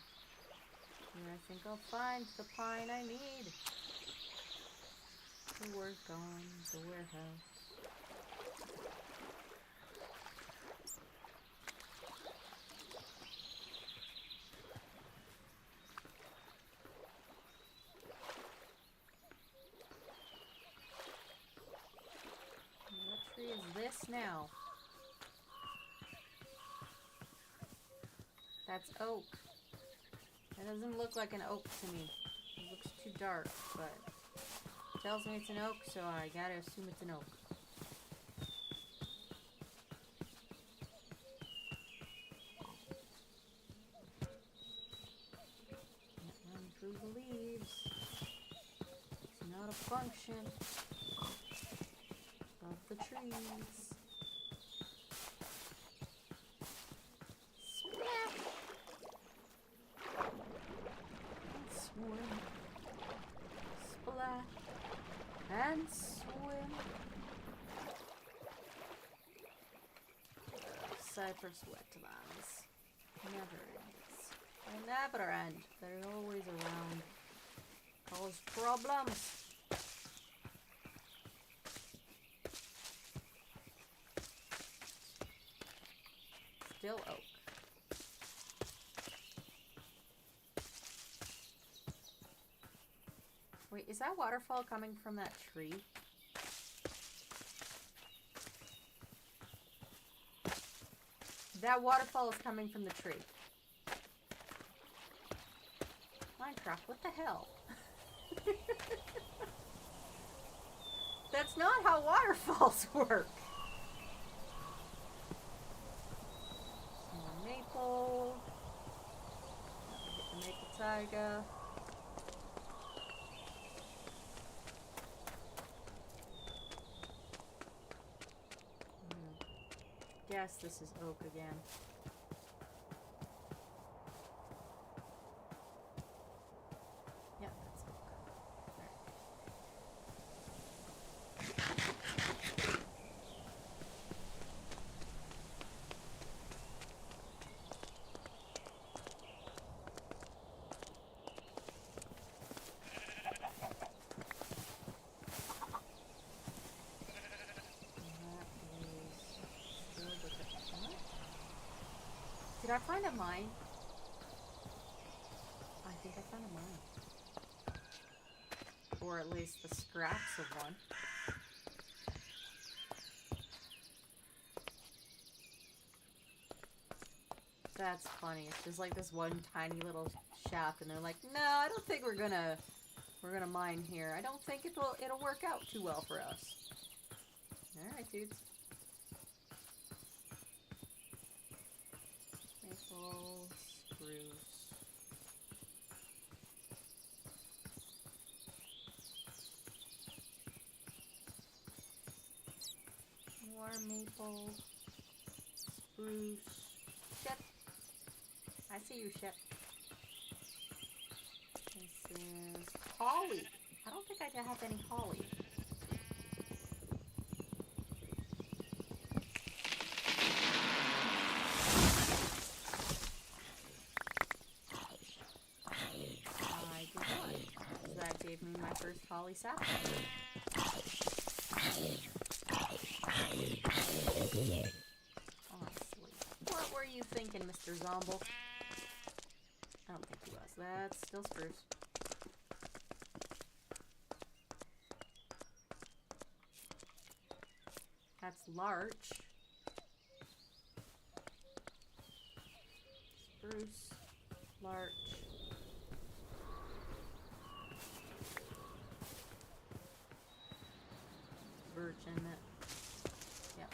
Here I think I'll find the pine I need to work on the warehouse. What tree is this now? That's oak. It doesn't look like an oak to me. It looks too dark, but it tells me it's an oak, so I gotta assume it's an oak. Can't run through the leaves. It's not a function of the trees. And swim. Cypress wetlands. Never ends. They never end. They're always around. Cause problems. Still oak. Wait, is that waterfall coming from that tree? That waterfall is coming from the tree. Minecraft, what the hell? That's not how waterfalls work. More maple. Get the maple taiga. Yes, this is oak again. Yeah, that's oak. Did I find a mine? I think I found a mine. Or at least the scraps of one. That's funny. It's just like this one tiny little shaft and they're like, no, I don't think we're gonna mine here. I don't think it'll work out too well for us. Alright, dudes. Maple, spruce. maple, spruce, ship. I see you, ship. This is holly. I don't think I have any holly. I did not. So that gave me my first holly sapling. Honestly, what were you thinking, Mr. Zomble? I don't think he was. That's still spruce. That's larch. Spruce, larch. Birch in it. Yep.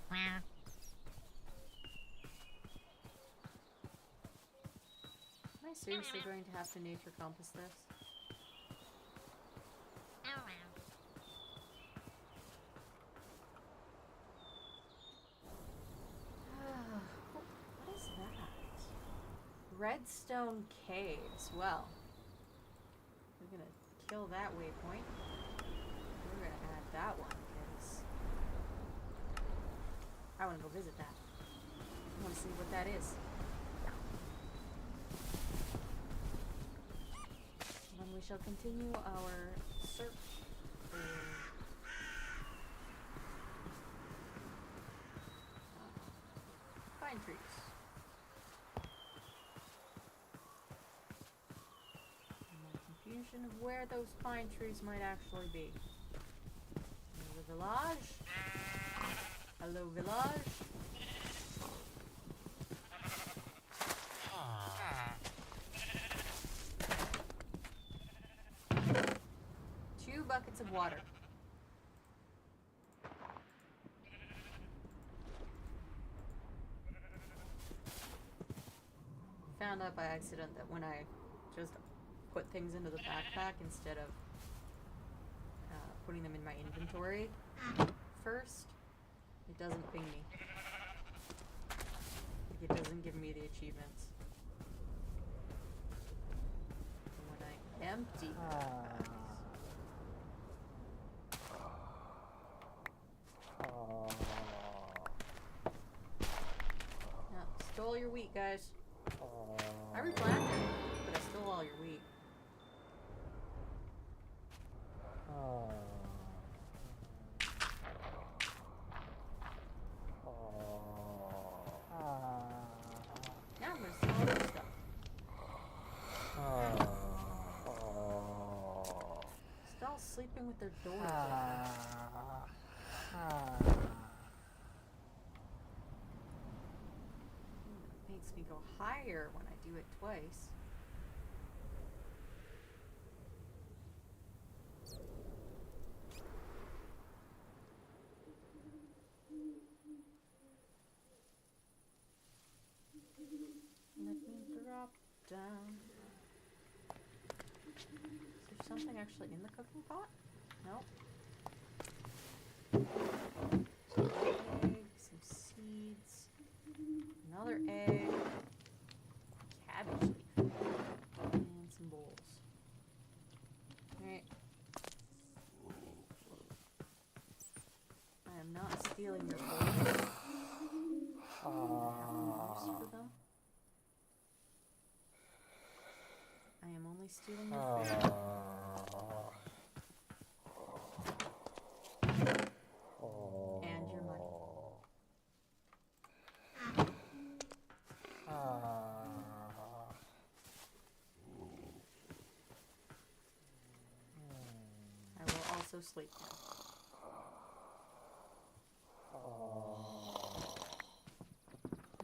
Am I seriously going to have to nature compass this? What is that? Redstone caves. Well, we're gonna kill that waypoint. We're gonna add that one because I want to go visit that. I want to see what that is. And then we shall continue our search for pine trees. And my confusion of where those pine trees might actually be. The village. Hello, village. Two buckets of water. Found out by accident that when I just put things into the backpack instead of putting them in my inventory first, it doesn't ping me. Like, it doesn't give me the achievements. And when I empty stole your wheat, guys. I replanted it, but I stole all your wheat. Now I'm gonna steal all this stuff. Still sleeping with their doors open. Makes me go higher when I do it twice. Let me drop down. Is there something actually in the cooking pot? Nope. Some eggs, some seeds, another egg, cabbage leaf, and some bowls. Alright. I am not stealing your bowls. I have no use for them. I am only stealing your food. And your money. I will also sleep now.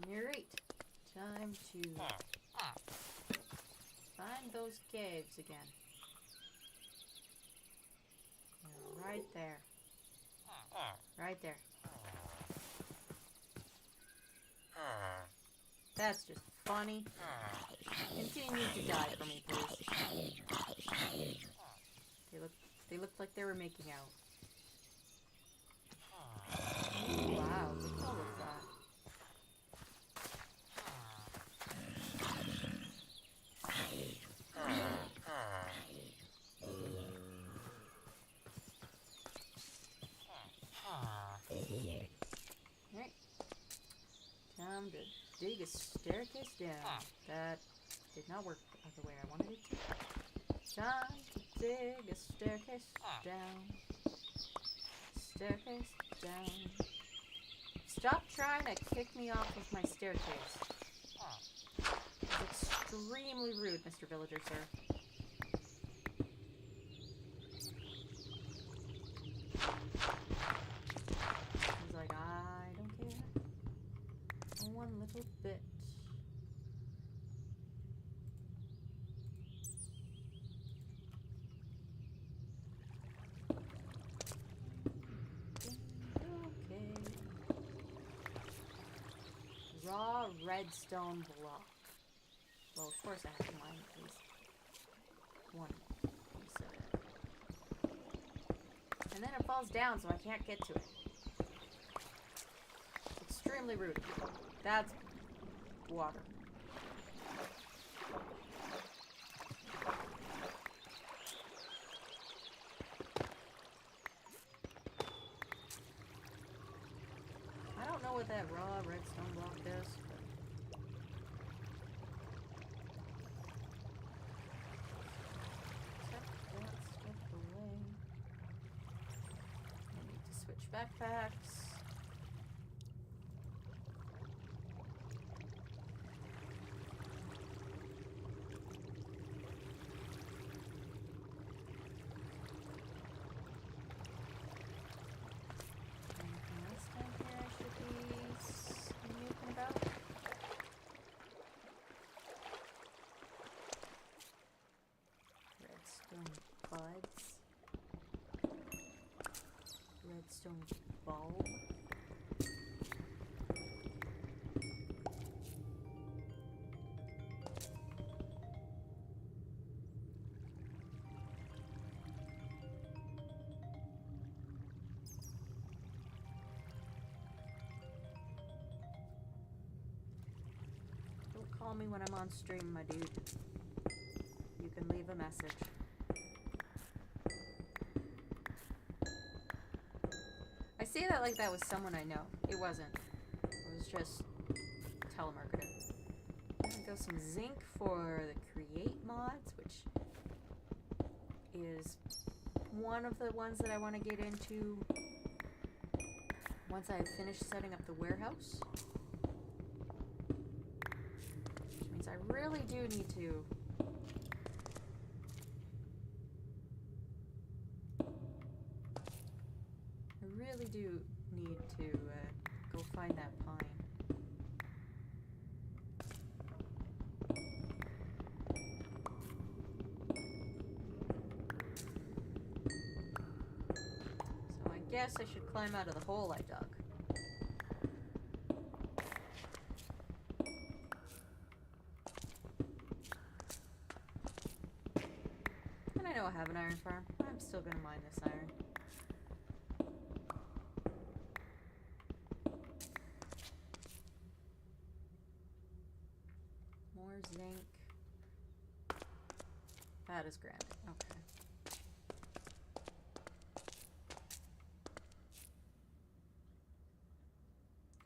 Alright, time to find those caves again. They're right there. Right there. That's just funny? Continue to die for me, please. They looked like they were making out. Wow, look at all of that. Alright. Time to dig a staircase down. That did not work the way I wanted it to. Time to dig a staircase down. Staircase down. Stop trying to kick me off of my staircase. It's extremely rude, Mr. Villager, sir. He's like, I don't care. One little bit. Raw redstone block. Well, of course I have to mine at least one piece of it. And then it falls down, so I can't get to it. It's extremely rude. That's water. I don't know what that raw redstone block does, but set that stuff away. I need to switch backpacks. Buds. Redstone bulb. Don't call me when I'm on stream, my dude. You can leave a message. I say that like that was someone I know. It wasn't. It was just telemarketer. I'm gonna go some zinc for the create mods, which is one of the ones that I want to get into once I have finished setting up the warehouse. Which means I really do need to do need to go find that pine. So I guess I should climb out of the hole I dug. And I know I have an iron farm. I'm still gonna mine this iron. Zinc. That is granite. Okay.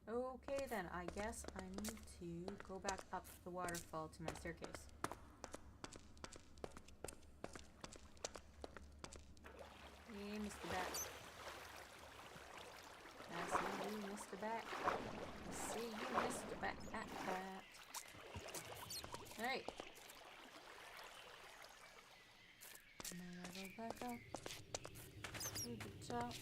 Okay then, I guess I need to go back up the waterfall to my staircase. Hey, Mr. Bat. I see you, Mr. Bat. I see you, Mr. Bat. Alright. I'm gonna go back up to the top.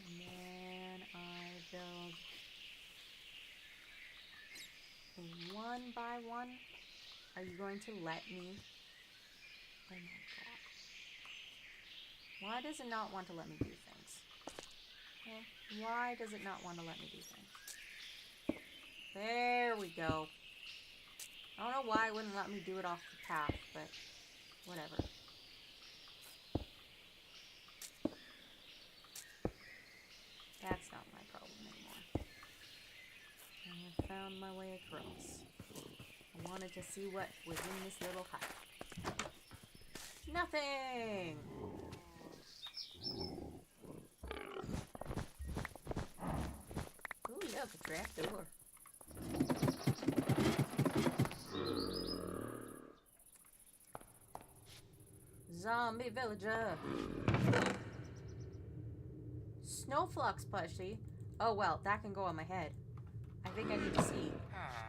And then I build a one by one. Are you going to let me? Oh my god. Why does it not want to let me do things? Well, why does it not want to let me do things? There we go. I don't know why it wouldn't let me do it off the path, but whatever. That's not my problem anymore. I have found my way across. I wanted to see what was in this little hut. Nothing! Ooh, look, a trapdoor. Zombie villager. Snowflux plushie. Oh well, that can go on my head. I think I need to see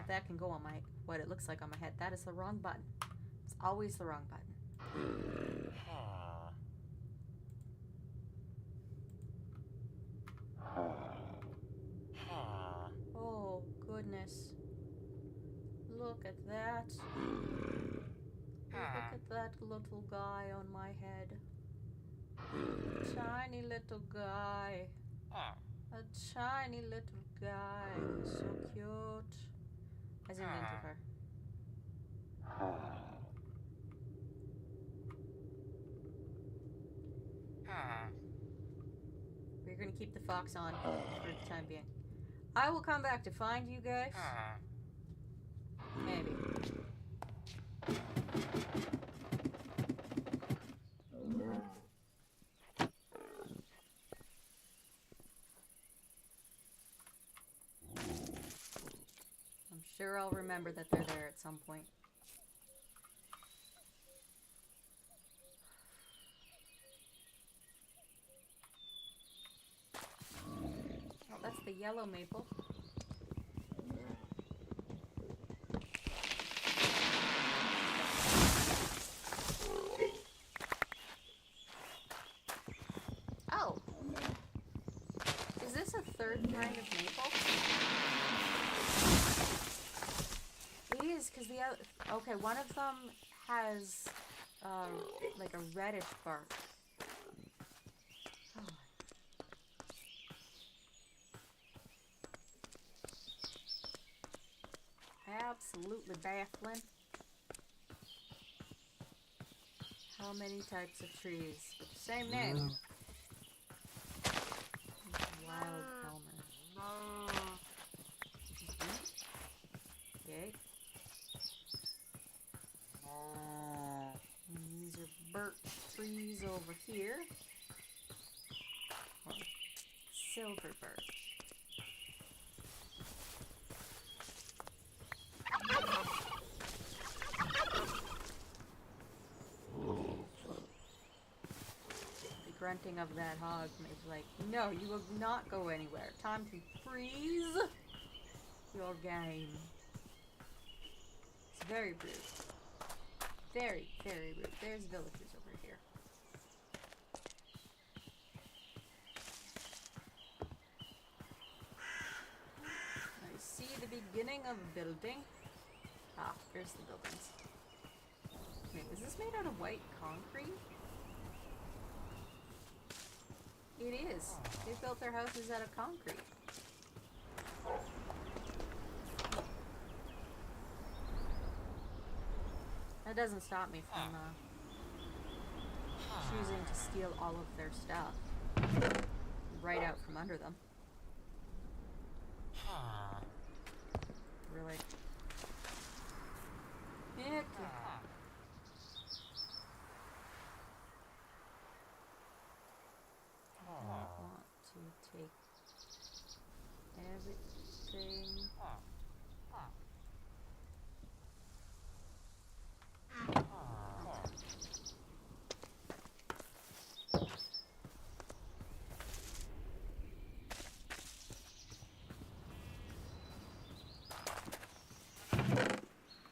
if that can go on my what it looks like on my head. That is the wrong button. It's always the wrong button. Oh goodness. Look at that. Look at that little guy on my head. Tiny little guy. A tiny little guy. So cute. I zoomed in too far. We're gonna keep the fox on for the time being. I will come back to find you guys. Maybe. I'm sure I'll remember that they're there at some point. Oh, that's the yellow maple. Oh! Is this a third kind of maple? It is, because the other... Okay, one of them has, like a reddish bark. Oh. Absolutely baffling. How many types of trees with the same name? Wild Elmer. Okay. And these are birch trees over here. Or silver birch. The grunting of that hog is like, no, you will not go anywhere. Time to freeze your game. It's very rude. Very, very rude. There's villagers over here. I see the beginning of a building. Ah, there's the buildings. Wait, is this made out of white concrete? It is. They built their houses out of concrete. That doesn't stop me from choosing to steal all of their stuff right out from under them. Really? Yeah. I want to take everything.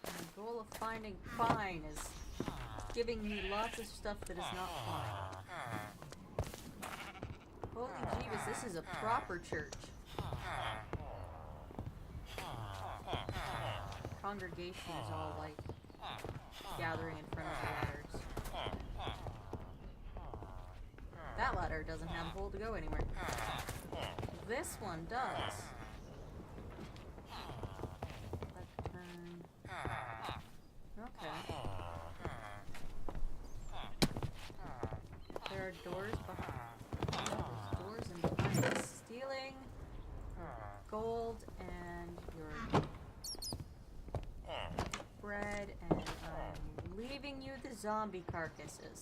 The goal of finding fine is giving me lots of stuff that is not fine. Holy Jeebus, this is a proper church. Congregation is all like gathering in front of the ladders. That ladder doesn't have a hole to go anywhere. this one does. Left turn. Okay. There are doors behind. There's doors and behind. Stealing gold and your bread, and I'm leaving you the zombie carcasses.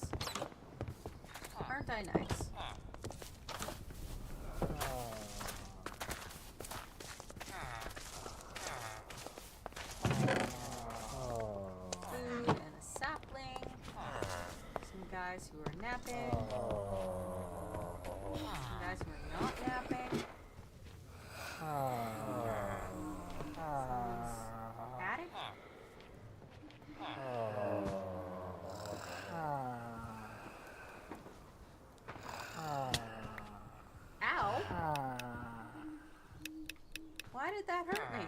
Aren't I nice? Food and a sapling. Some guys who are napping. Some guys who are not napping. Someone's attic. Ow! Why did that hurt me?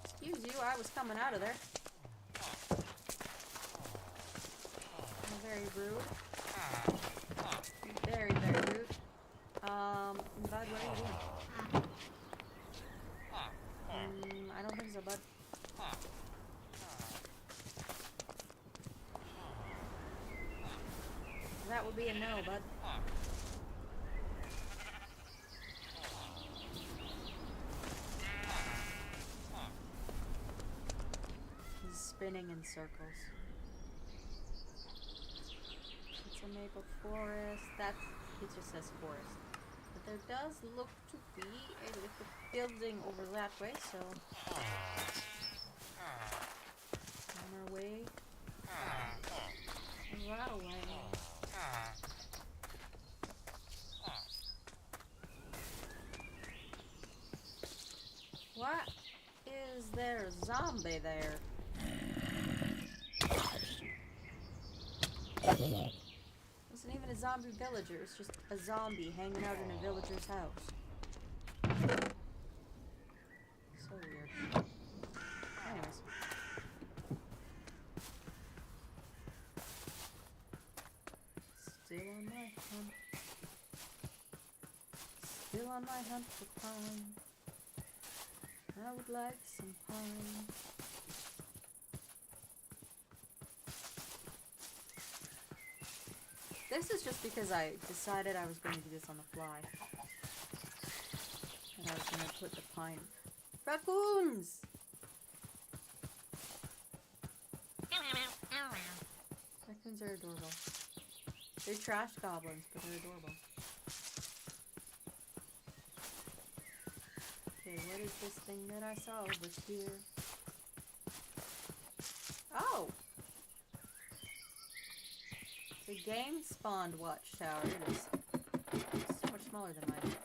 Excuse you, I was coming out of there. Very rude. Very, very rude. Bud, what are you doing? I don't think so, bud. That would be a no, bud. He's spinning in circles. It's a maple forest. It just says forest. But there does look to be a little building over that way, so on our way that way. What is there? A zombie there? Wasn't even a zombie villager, it's just a zombie hanging out in a villager's house. So weird. Anyways. Still on my hunt. Still on my hunt for pine. I would like some pine. This is just because I decided I was going to do this on the fly. And I was going to put the pine. Raccoons! Raccoons are adorable. They're trash goblins, but they're adorable. Okay, what is this thing that I saw over here? Oh! The game spawned watchtower. It is so much smaller than mine.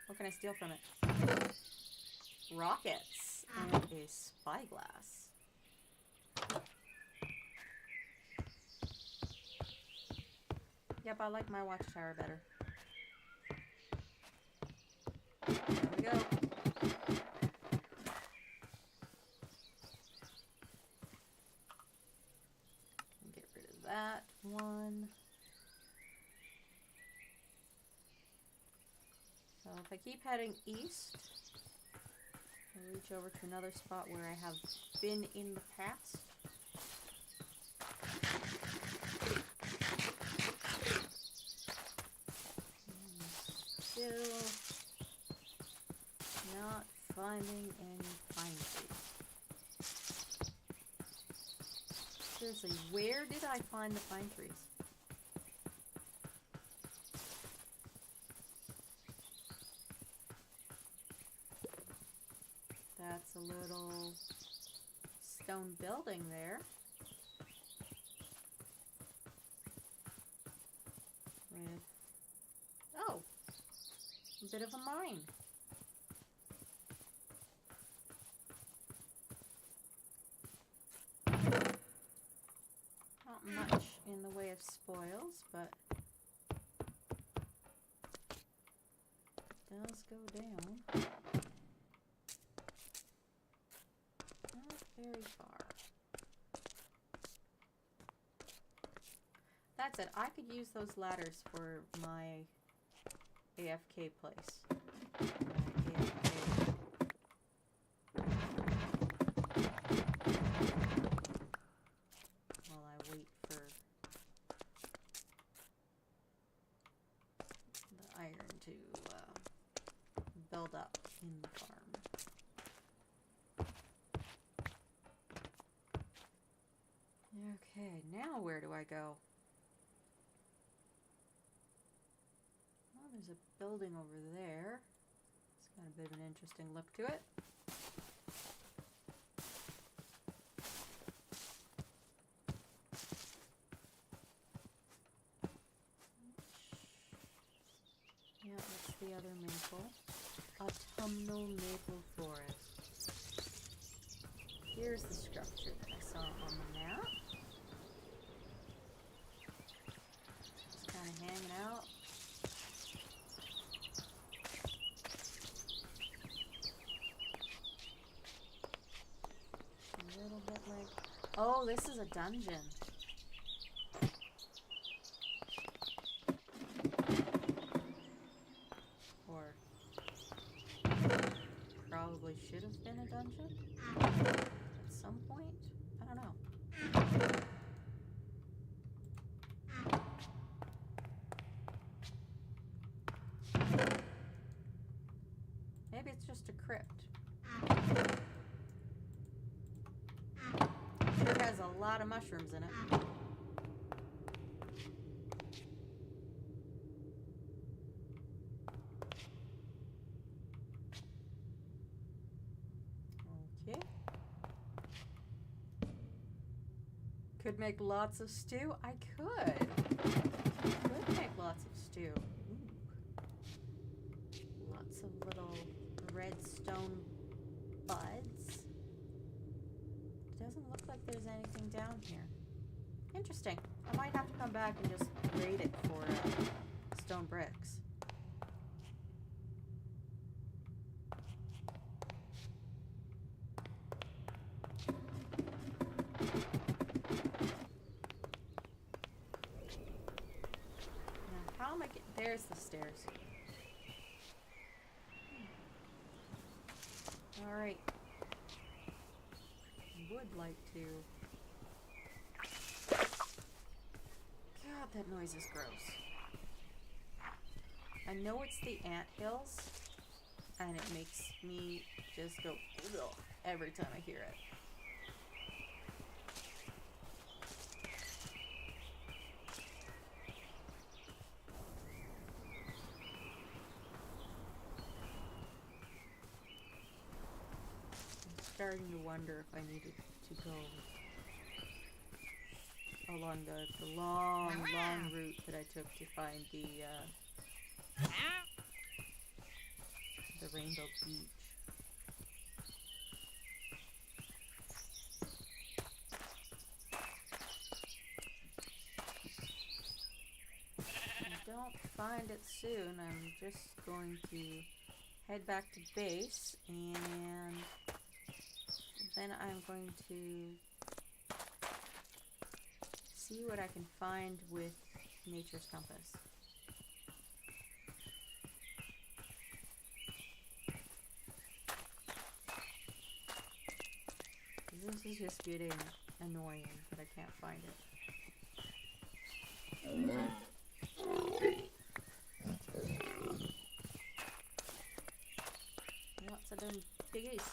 What can I steal from it? Rockets and a spyglass. Yep, I like my watchtower better. There we go. Get rid of that one. So if I keep heading east, I'll reach over to another spot where I have been in the past. Still not finding any pine trees. Seriously, where did I find the pine trees? That's a little stone building there. With, oh, a bit of a mine. Not much in the way of spoils, but it does go down. Not very far. That said, I could use those ladders for my AFK place. AFK. While I wait for the iron to build up in the farm. Okay, now where do I go? Well, there's a building over there. It's got a bit of an interesting look to it. Yeah, that's the other maple. Autumnal maple forest. Here's the structure that I saw on the map. Just kind of hanging out. A little bit like... Oh, this is a dungeon. Or... probably should have been a dungeon? At some point? I don't know. Maybe it's just a crypt. Sure has a lot of mushrooms in it. Okay. Could make lots of stew? I could. Could make lots of stew. Ooh. Lots of little redstone buds. Doesn't look like there's anything down here. Interesting. I might have to come back and just raid it for stone bricks. How am I getting... There's the stairs. Alright. Would like to... God, that noise is gross. I know it's the anthills, and it makes me just go ugh every time I hear it. Starting to wonder if I needed to go along the long route that I took to find the Rainbow Beach. If I don't find it soon, I'm just going to head back to base, and then I'm going to see what I can find with Nature's Compass. This is just getting annoying that I can't find it. Lots of them piggies.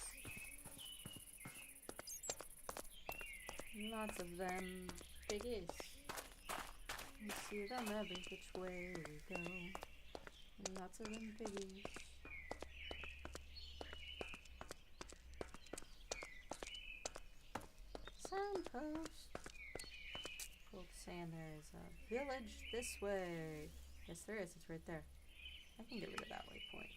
Lots of them piggies. You see them every which way we go. Lots of them piggies. Signpost. Folks saying there is a village this way. Yes, there is. It's right there. I can get rid of that waypoint.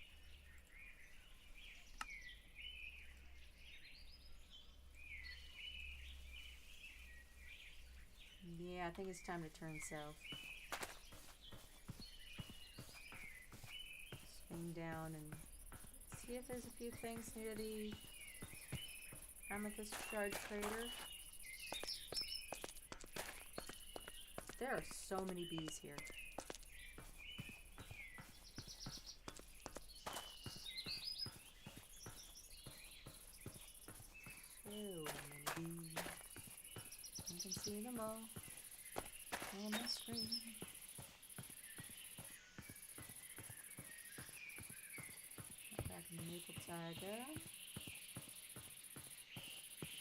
Yeah, I think it's time to turn south. Swing down and see if there's a few things near the Amethyst Shard Crater. There are so many bees here. So many bees. You can see them all on the screen. Back in the maple taiga.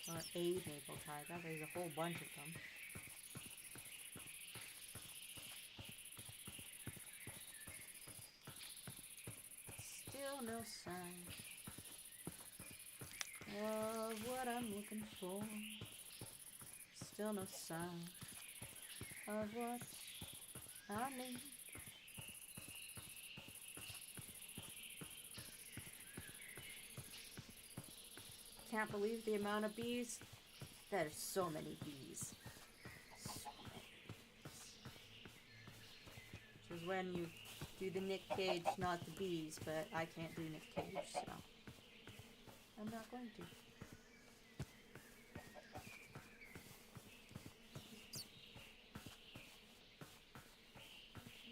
Or a maple taiga. There's a whole bunch of them. Still no sign of what I'm looking for. Still no sign of what I need. Can't believe the amount of bees. There's so many bees. So many bees. Which is when you do the Nick Cage, not the bees, but I can't do Nick Cage, so I'm not going to.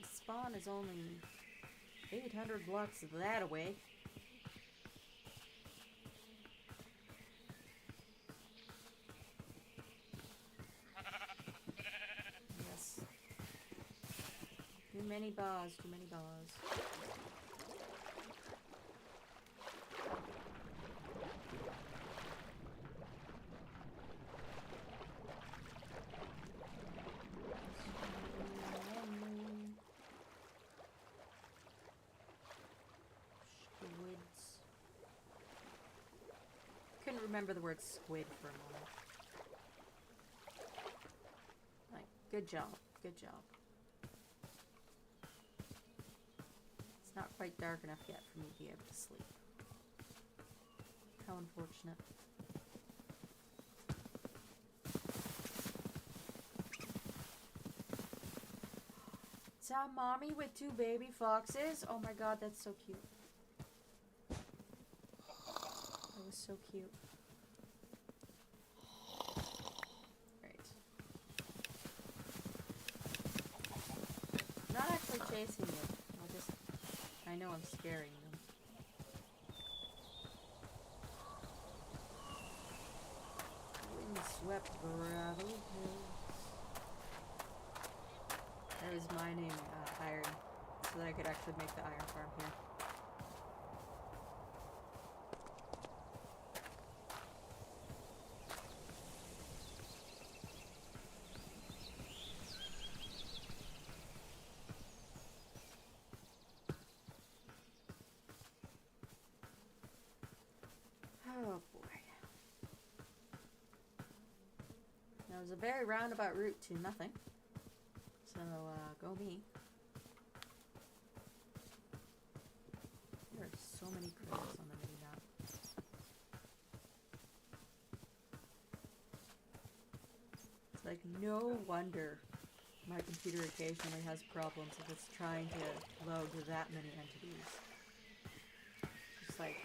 The spawn is only 800 blocks that away. Yes. Too many bars, too many bars. Couldn't remember the word squid for a moment. Like, good job, good job. It's not quite dark enough yet for me to be able to sleep. How unfortunate. It's our mommy with 2 baby foxes. Oh my god, that's so cute. That was so cute. Right. I'm not actually chasing you. I know I'm scaring them. Windswept gravel hills. I was mining iron so that I could actually make the iron farm here. Oh boy. That was a very roundabout route to nothing. So, go me. There are so many critters on the mini-map. It's like, no wonder my computer occasionally has problems if it's trying to load that many entities. Just like,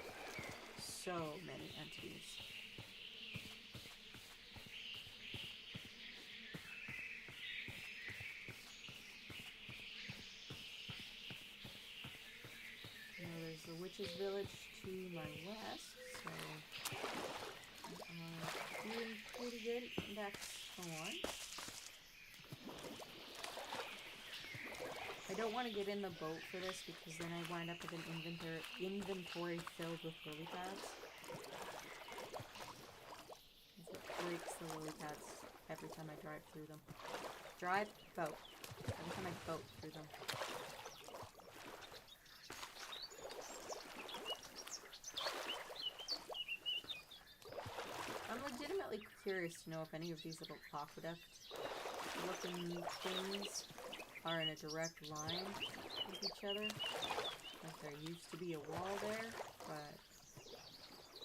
so many entities. Now there's the witch's village to my west, so doing pretty good in that spawn. I don't want to get in the boat for this because then I wind up with an inventory filled with lily pads. It breaks the lily pads every time I drive through them. Boat. Every time I boat through them. I'm legitimately curious to know if any of these little aqueduct looking things are in a direct line with each other. Like there used to be a wall there, but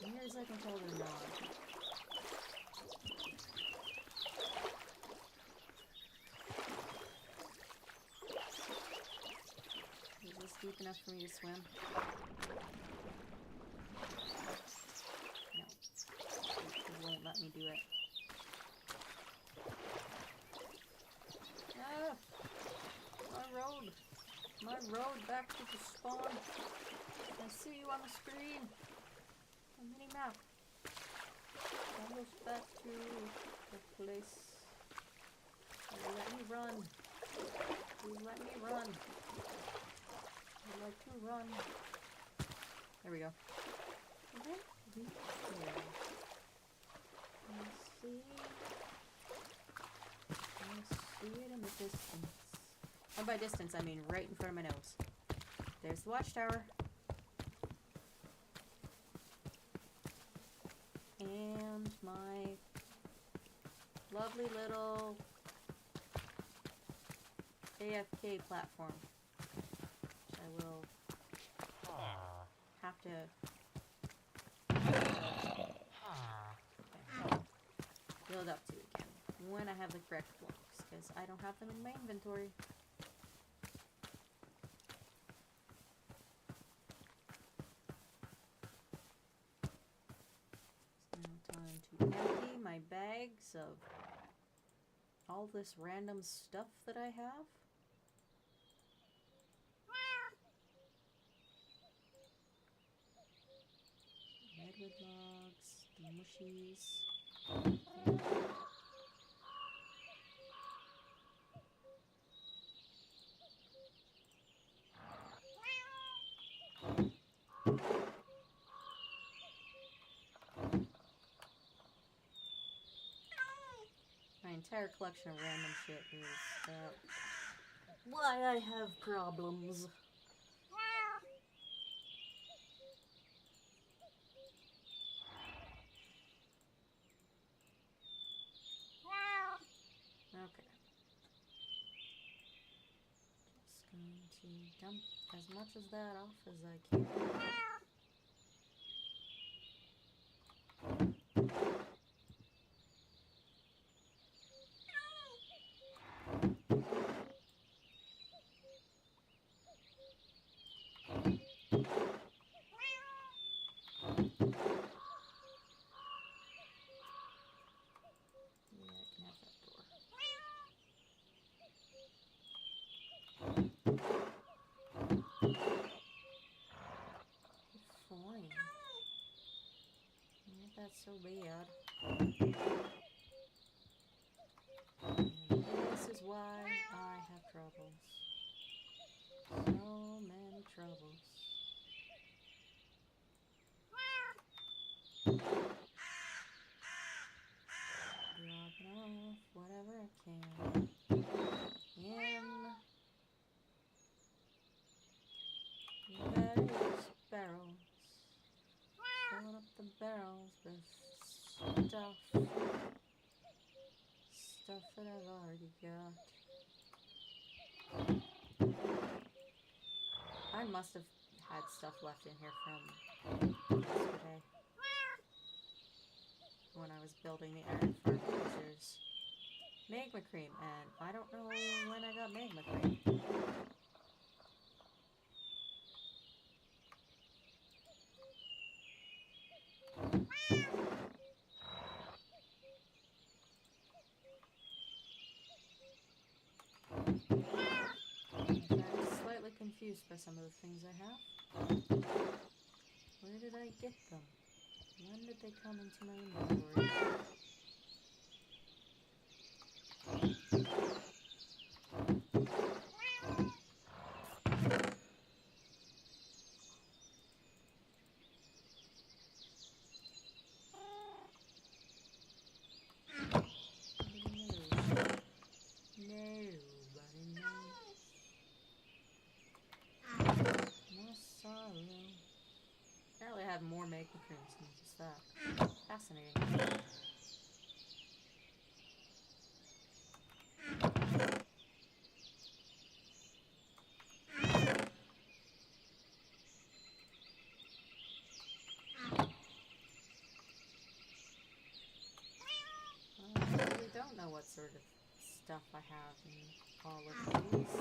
near as I can tell they're not. Is this deep enough for me to swim? No. It won't let me do it. Oh! road back to the spawn. I see you on the screen. A mini map. Almost back to the place. Let me run. Please let me run. I'd like to run. There we go. Okay. Let's see. I see it in the distance. And by distance, I mean right in front of my nose. There's the watchtower. And my lovely little AFK platform, which I will have to build up to again when I have the correct blocks, because I don't have them in my inventory. It's now time to empty my bags of all this random stuff that I have. Redwood logs, the mushies. My entire collection of random shit is why I have problems. Okay. Just going to dump as much of that off as I can. That's so bad. And this is why I have troubles. So many troubles. Dropping off whatever I can. In various barrels. Filling up the barrels with stuff that I've already got. I must have had stuff left in here from yesterday when I was building the iron farm, because there's magma cream, and I don't know when I got magma cream. Confused by some of the things I have. Where did I get them? When did they come into my inventory? Apparently I have more magma creams than just that. Fascinating. I really don't know what sort of stuff I have in all of these.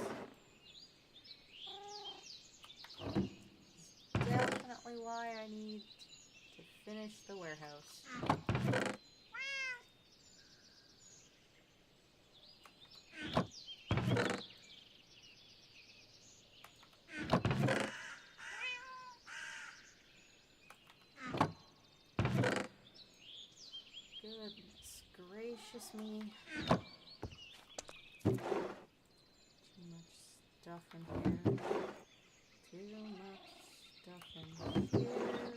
Definitely why I need to finish the warehouse. gracious me. Too much stuff in here. Too much stuff in here.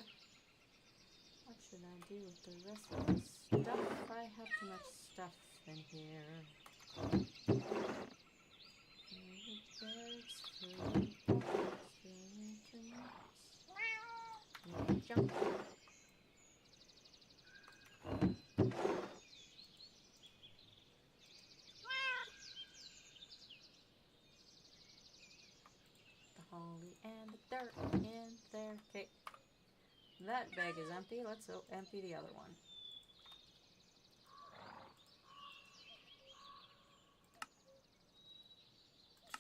What should I do with the rest of this stuff? I have too much stuff in here. Jump. The holly and the dirt in there. Okay. That bag is empty. Let's empty the other one.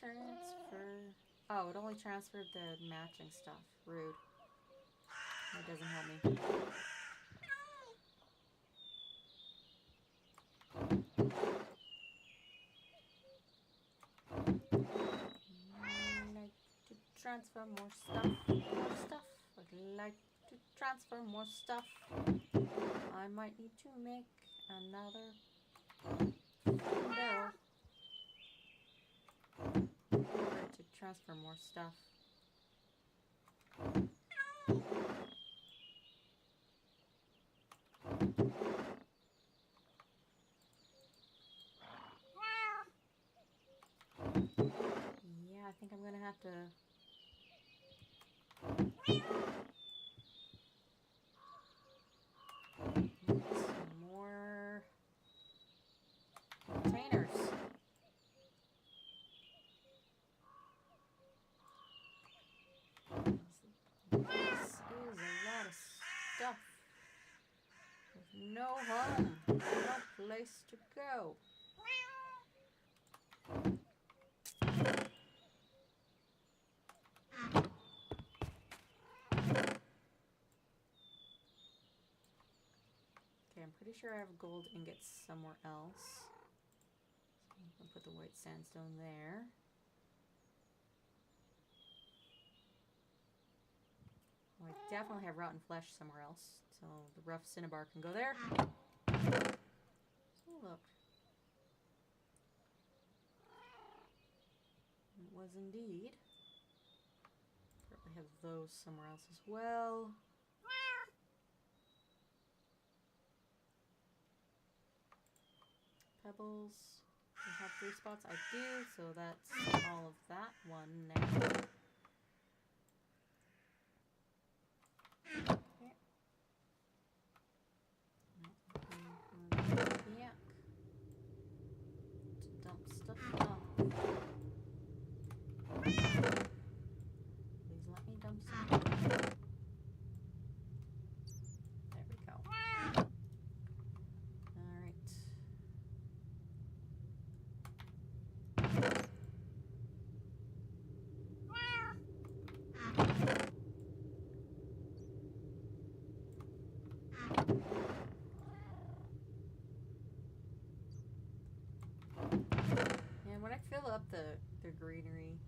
Transfer. Oh, it only transferred the matching stuff. Rude. That doesn't help me. I'd like to transfer more stuff. More stuff. I'd like to transfer more stuff. I might need to make another barrel in order to transfer more stuff. Yeah, I think I'm gonna have to make some more containers. This is a lot of stuff with no home, no place to go. Okay, I'm pretty sure I have gold ingots somewhere else. So I'm gonna put the white sandstone there. Oh, I definitely have rotten flesh somewhere else, so the rough cinnabar can go there. So look. It was indeed. Probably have those somewhere else as well. Pebbles. I have 3 spots. I do, so that's all of that one now. Okay. Yeah. To dump stuff off. Please let me dump some. There we go. Alright. And when I fill up the greenery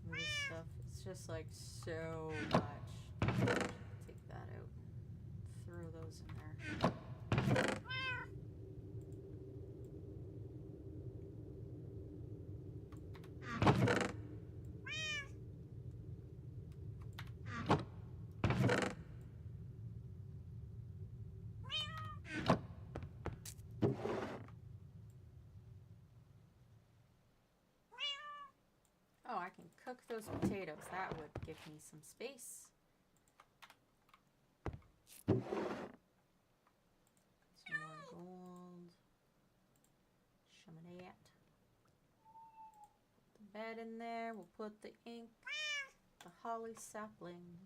with this stuff, it's just like so much. Take that out and throw those in there. Oh, I can cook those potatoes. That would give me some space. Some more gold. Chaminade. Put the bed in there. We'll put the ink, the holly sapling.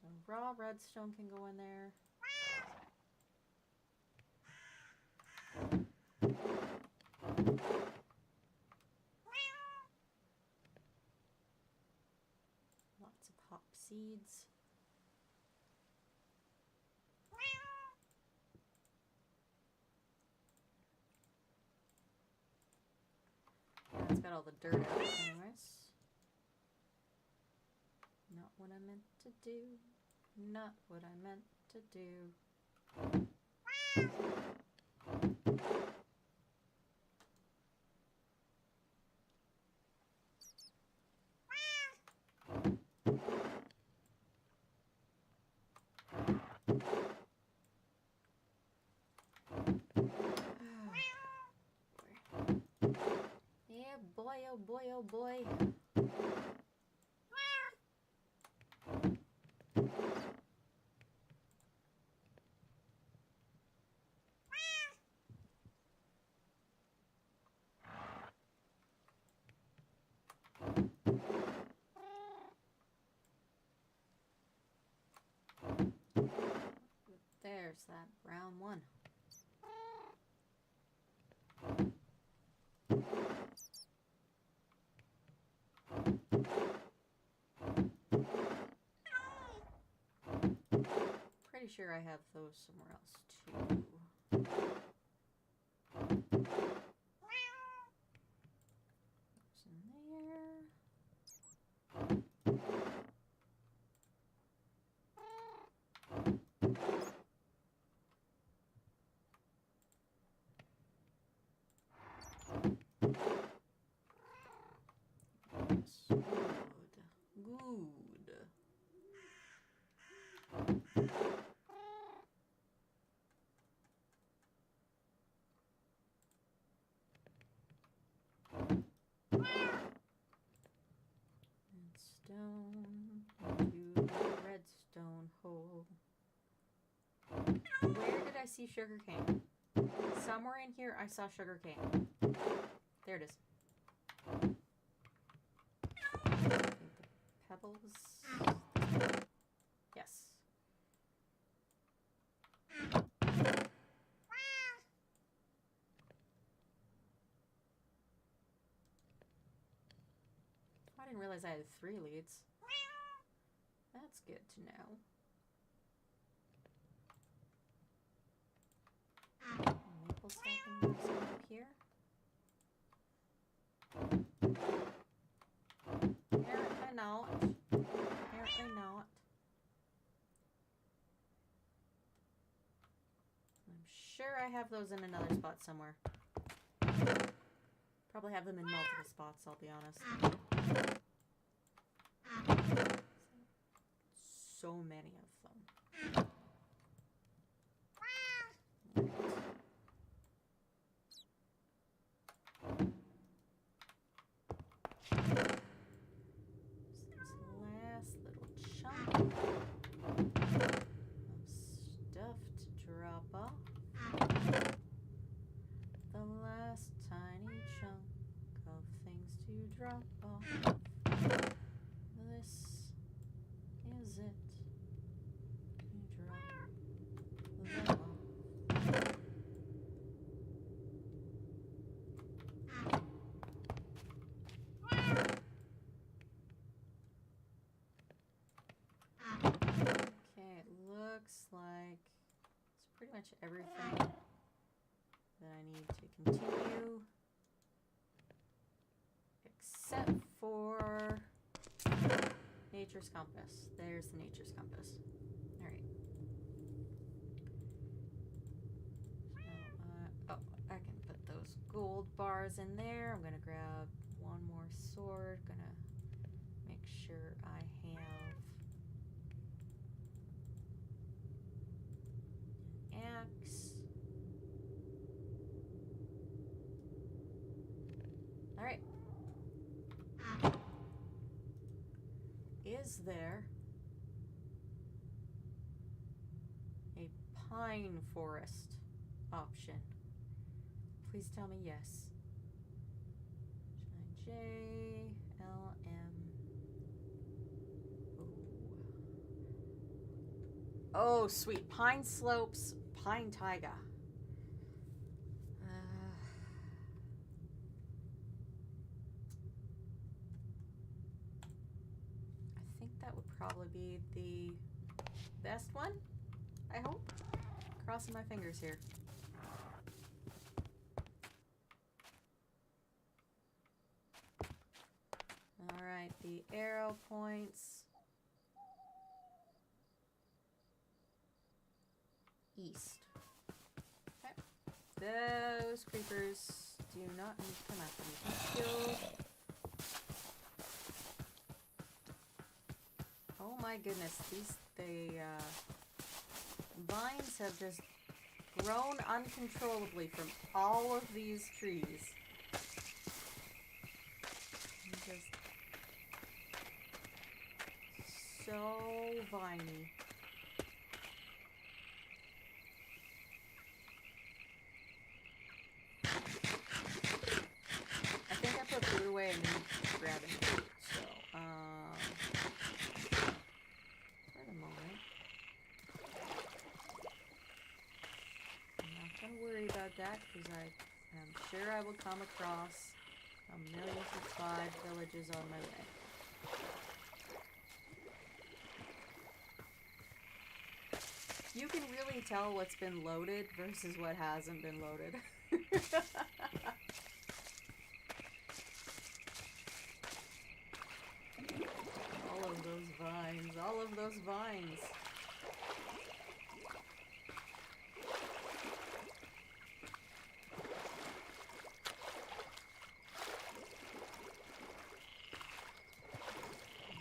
So raw redstone can go in there. Lots of hop seeds. Yeah, it's got all the dirt out anyways. Not what I meant to do. Not what I meant to do. Yeah, boy, oh boy, oh boy. There's that brown one. Pretty sure I have those somewhere else too. Those in there. Yes. Good. Good. Stone into the redstone hole. Where did I see sugarcane? Somewhere in here I saw sugarcane. There it is. The pebbles. Yes. I didn't realize I had 3 leads. That's good to know. Maple stepping up here. Apparently not. Apparently not. I'm sure I have those in another spot somewhere. Probably have them in multiple spots, I'll be honest. So many of them. Last little chunk of stuff to drop off. The last tiny chunk of things to drop off. This is it. You drop them off. Okay, it looks like it's pretty much everything that I need to continue, except for nature's compass. There's the nature's compass. All right. So, oh, I can put those gold bars in there. I'm gonna grab one more sword. Gonna make sure I have an axe. All right. Is there a pine forest option? Please tell me yes. J L M. Oh, sweet. Pine slopes, pine taiga. I think that would probably be the best one, I hope. Crossing my fingers here. All right, the arrow points east. Okay. Those creepers do not need to come after me. Kill. Oh my goodness, the vines have just grown uncontrollably from all of these trees. Just so viney. I think I put food away and need to grab it. So, for the moment, I'm not going to worry about that because I am sure I will come across 1,000,005 villages on my way. You can really tell what's been loaded versus what hasn't been loaded. All of those vines, all of those vines.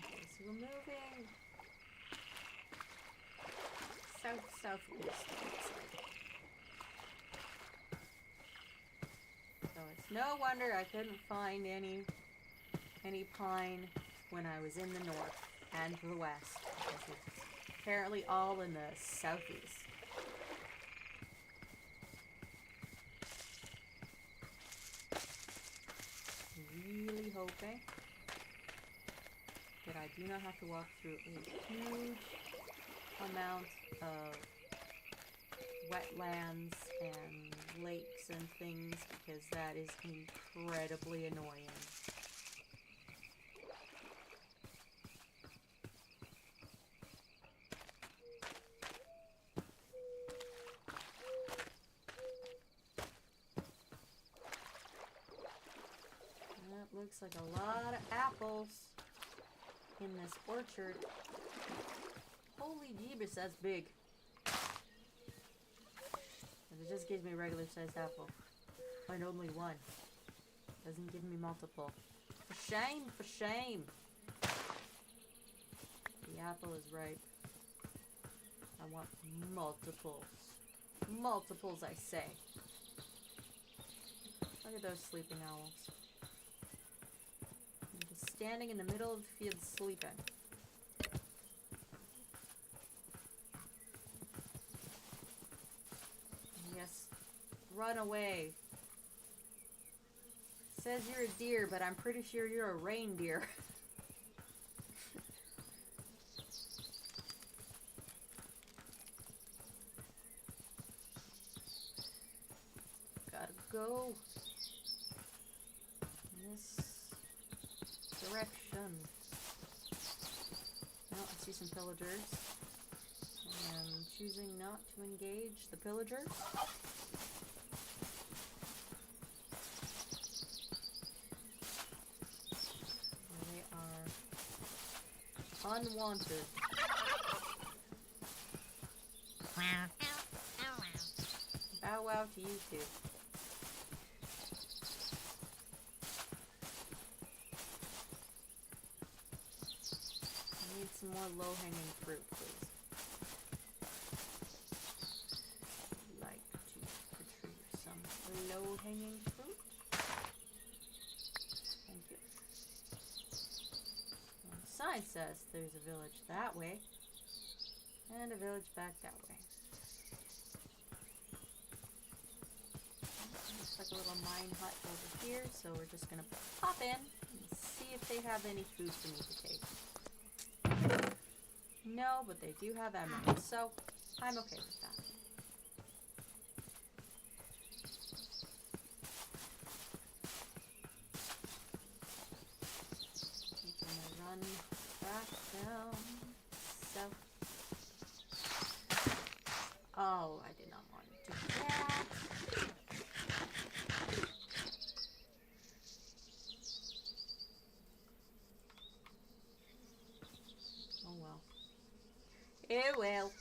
Okay, so we're moving southeast, looks like. So it's no wonder I couldn't find any pine when I was in the north and the west, because it's apparently all in the southeast. Really hoping that I do not have to walk through a huge amount of wetlands and lakes and things, because that is incredibly annoying. That looks like a lot of apples in this orchard. Holy jeebus, that's big. And it just gives me a regular sized apple. And only one. Doesn't give me multiple. For shame, for shame. The apple is ripe. I want multiples. Multiples, I say. Look at those sleeping owls. I'm just standing in the middle of the field sleeping. Yes, run away. Says you're a deer, but I'm pretty sure you're a reindeer. Gotta go in this direction. Oh, I see some pillagers. I'm choosing not to engage the pillagers. They are unwanted. Bow wow to you too. I need some more low-hanging fruit, please. I'd like to retrieve some low-hanging fruit. Thank you. Well, the sign says there's a village that way, and a village back that way. Looks like a little mine hut over here, so we're just gonna pop in and see if they have any food for me to take. No, but they do have emeralds, so I'm okay with that. I'm gonna run back down south. Oh, I did not want to do that. Oh well. It will.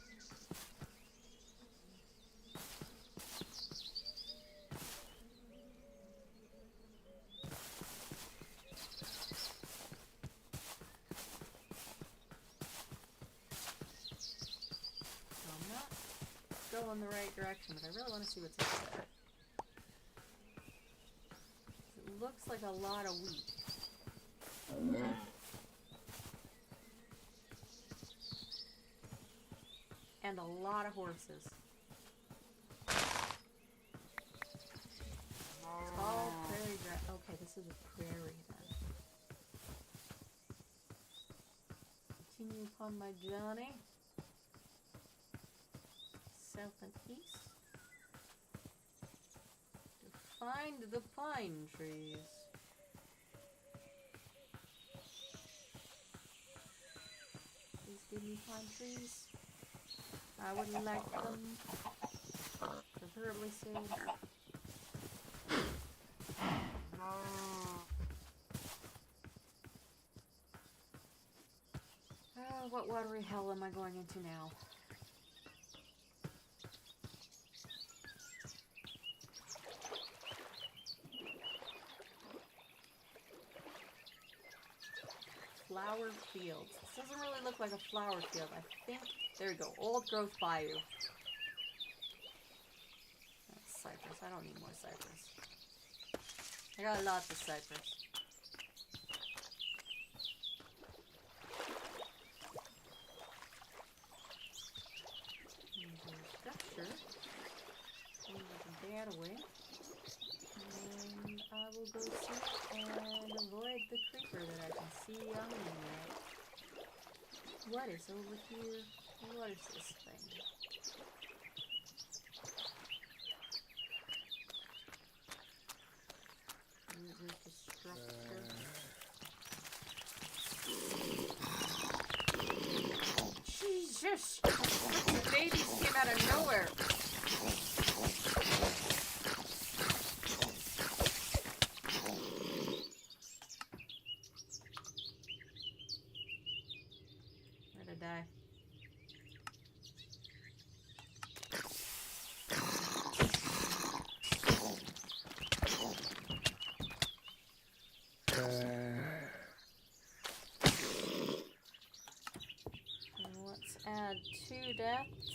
still in the right direction, but I really want to see what's up there. It looks like a lot of wheat. And a lot of horses. Tall prairie grass. Okay, this is a prairie then. Continue upon my journey. South and east. To find the pine trees. Please give me pine trees. I would like them. Preferably soon. What watery hell am I going into now? Flower fields. This doesn't really look like a flower field. I think... There we go. Old growth bayou. That's cypress. I don't need more cypress. I got lots of cypress. Structure. Move that away. And I will go see and avoid the creeper that I can see on the map. What is over here? What is this thing? There's the structure. Jesus! The babies came out of nowhere. Where'd I die? Let's add 2 deaths.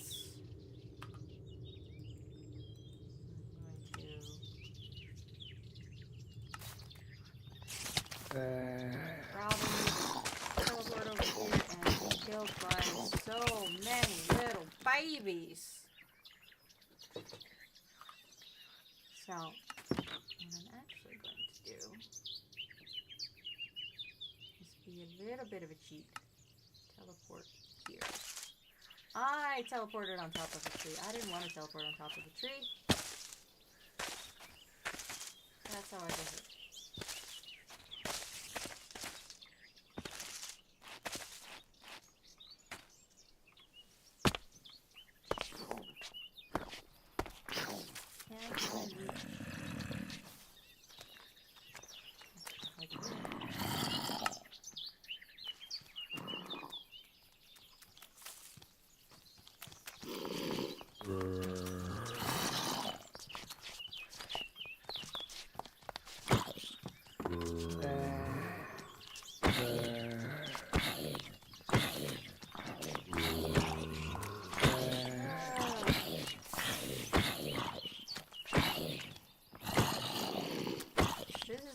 Probably teleport over here and be killed by so many little babies. So, what I'm actually going to do is be a little bit of a cheat. Teleport here. I teleported on top of a tree. I didn't want to teleport on top of a tree. That's how I did it.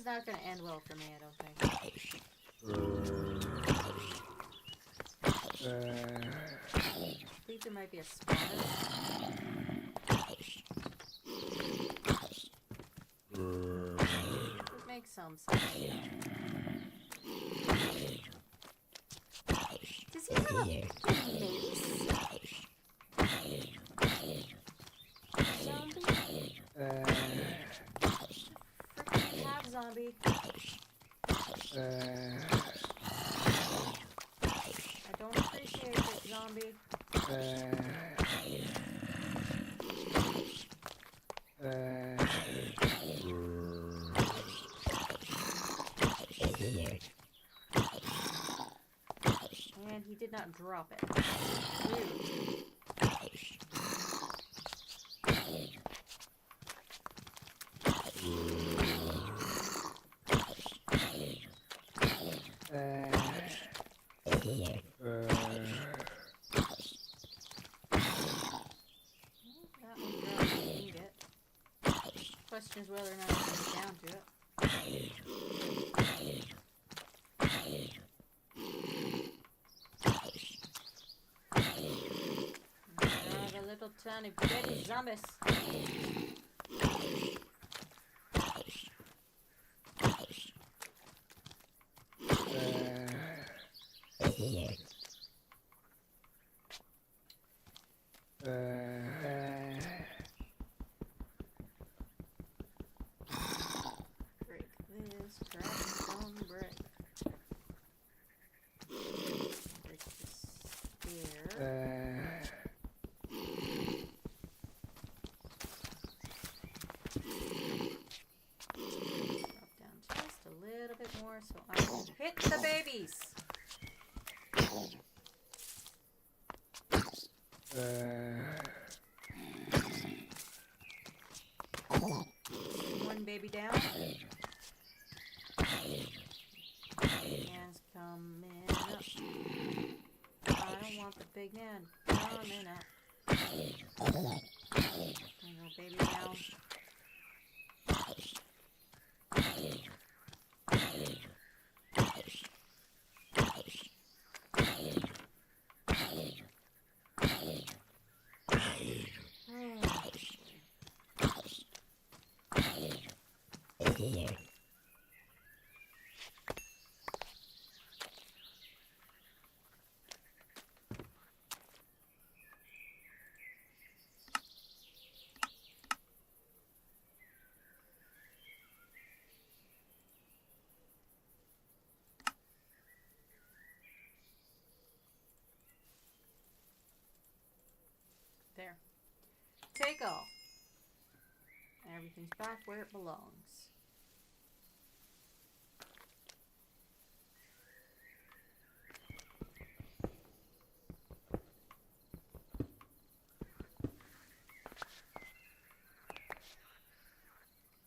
Not going to end well for me, I don't think. I think there might be a spawner. It makes some sense. Does he have a base? Zombie? Zombie. I don't appreciate it, zombie. And he did not drop it. Rude. question is whether or not it comes down to it. Oh, the little tiny baby zombies. Break this crackstone brick. Break this spear. Drop down just a little bit more so I can hit the babies. One baby down. Man's coming up. I don't want the big man coming up. There you go, baby down. There. Take all. Everything's back where it belongs.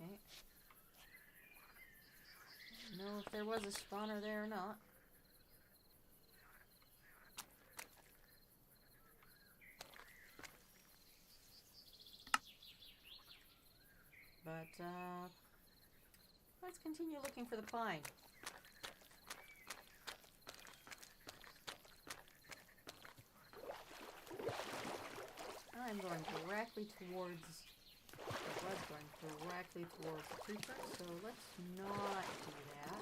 Okay. Don't know if there was a spawner there or not. But, let's continue looking for the pine. I'm going directly towards, it was going directly towards the creeper, so let's not do that.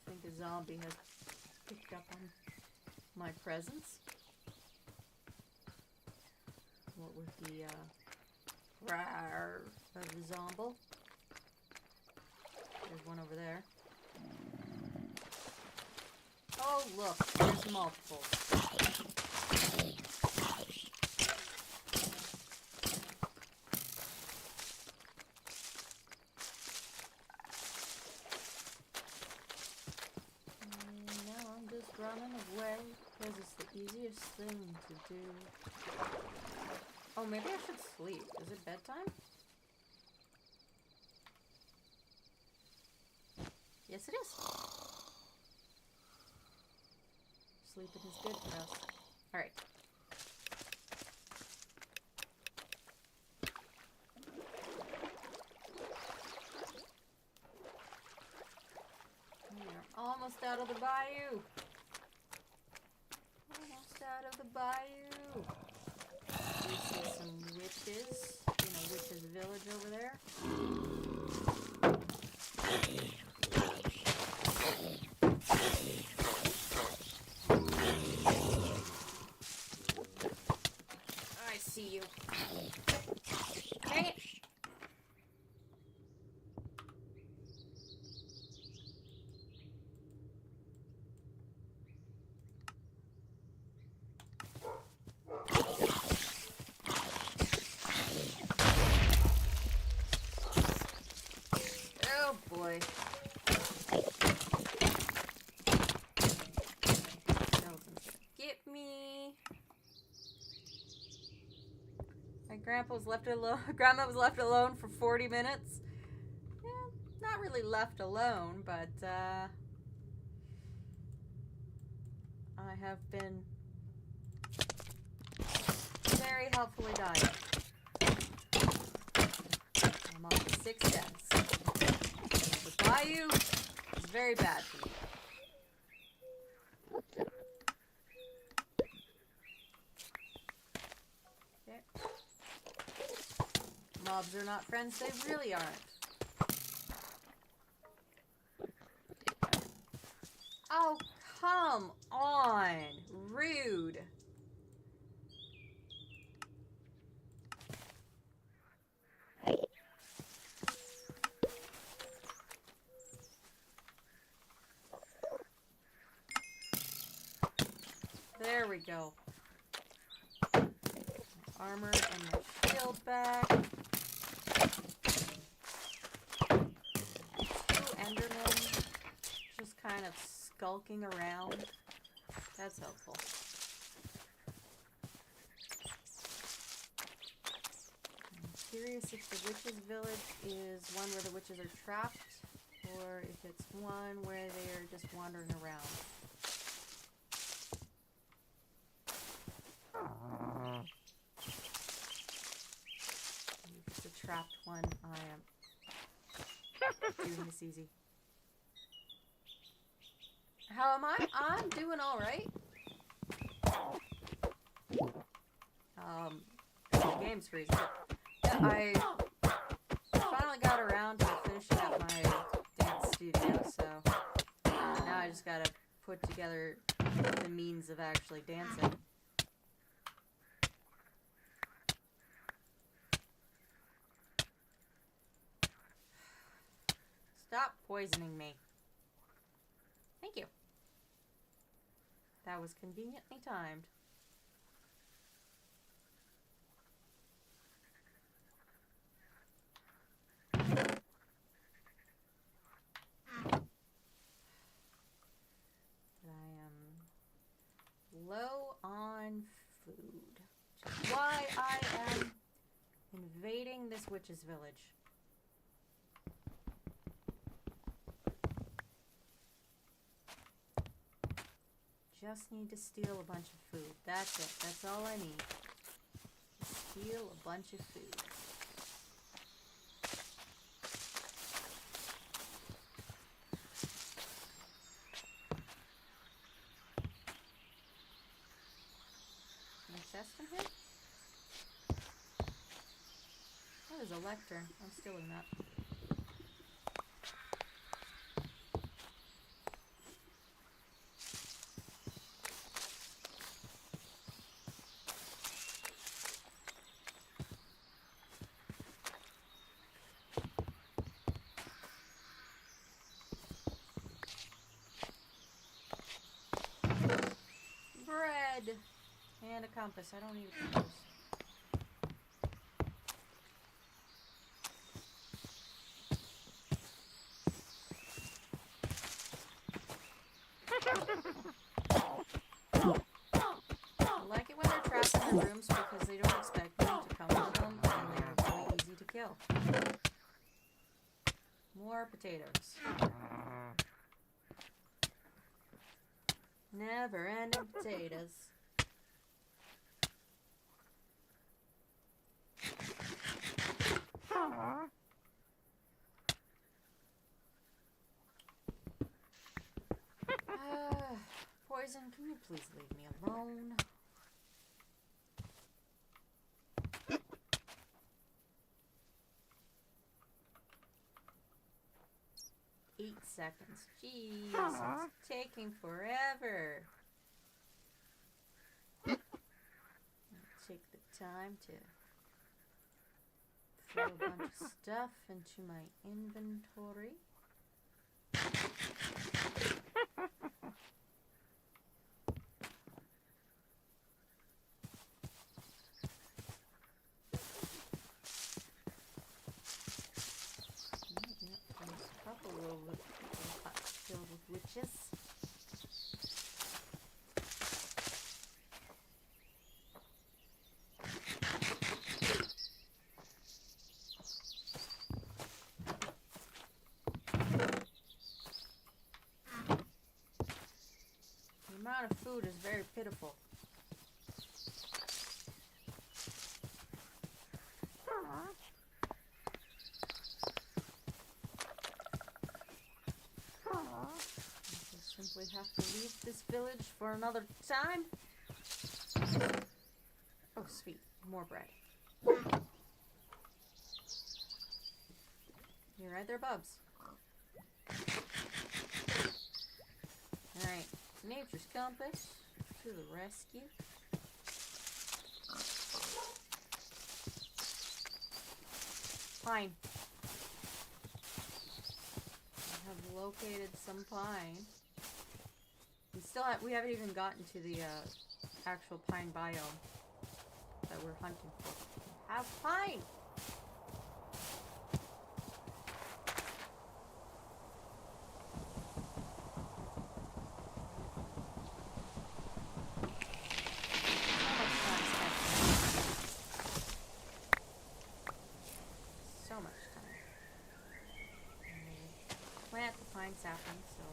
I think a zombie has picked up on my presence. What with the rawr of the zombie. There's one over there. Oh look, there's multiple. Now I'm just running away because it's the easiest thing to do. Oh, maybe I should sleep. Is it bedtime? Yes, it is. Sleeping is good for us. Alright. We are almost out of the bayou. Almost out of the bayou. We see some witches in a witch's village over there. I see you. Dang it! Oh boy. Skeleton's gonna get me. My grandpa was left alone. Grandma was left alone for 40 minutes. Yeah, not really left alone, but I have been very very helpfully dying. I'm on 6 deaths. The bayou is very bad for me. Okay. Mobs are not friends, they really aren't. Oh, come on! Rude. There we go. Armor and my shield back. 2 Endermen just kind of skulking around. That's helpful. I'm curious if the witches' village is one where the witches are trapped, or if it's one where they are just wandering around. If it's a trapped one, I am doing this easy. How am I? I'm doing alright. The game's freezing. Yeah, I finally got around to finishing up my dance studio, so now I just gotta put together the means of actually dancing. Stop poisoning me. Thank you. That was conveniently timed. I am low on food. Which is why I am invading this witch's village. Just need to steal a bunch of food. That's it. That's all I need. Steal a bunch of food. Any chest in here? Oh, there's a lectern. I'm stealing that. Bread and a compass. I don't need a compass. I like it when they're trapped in their rooms because they don't expect me to come to them and they're really easy to kill. More potatoes. Never ending potatoes. Poison, can you please leave me alone? Eight seconds. Jeez, it's taking forever. Take the time to throw a bunch of stuff into my inventory. There's a couple little pots filled with witches. The amount of food is very pitiful. leave this village for another time. Oh, sweet. More bread. You're right there, Bubs. Alright. Nature's compass to the rescue. Pine. I have located some pine. We haven't even gotten to the actual pine biome that we're hunting for. Have pine! So much time. Plant the pine sapling so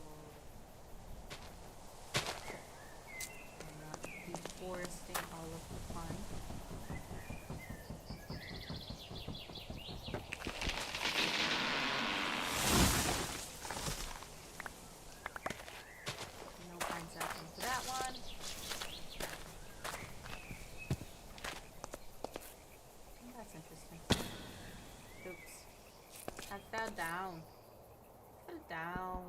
I'm not deforesting all of the pine. No pine sapling for that one. Oh, that's interesting. Oops. I fell down. Fell down.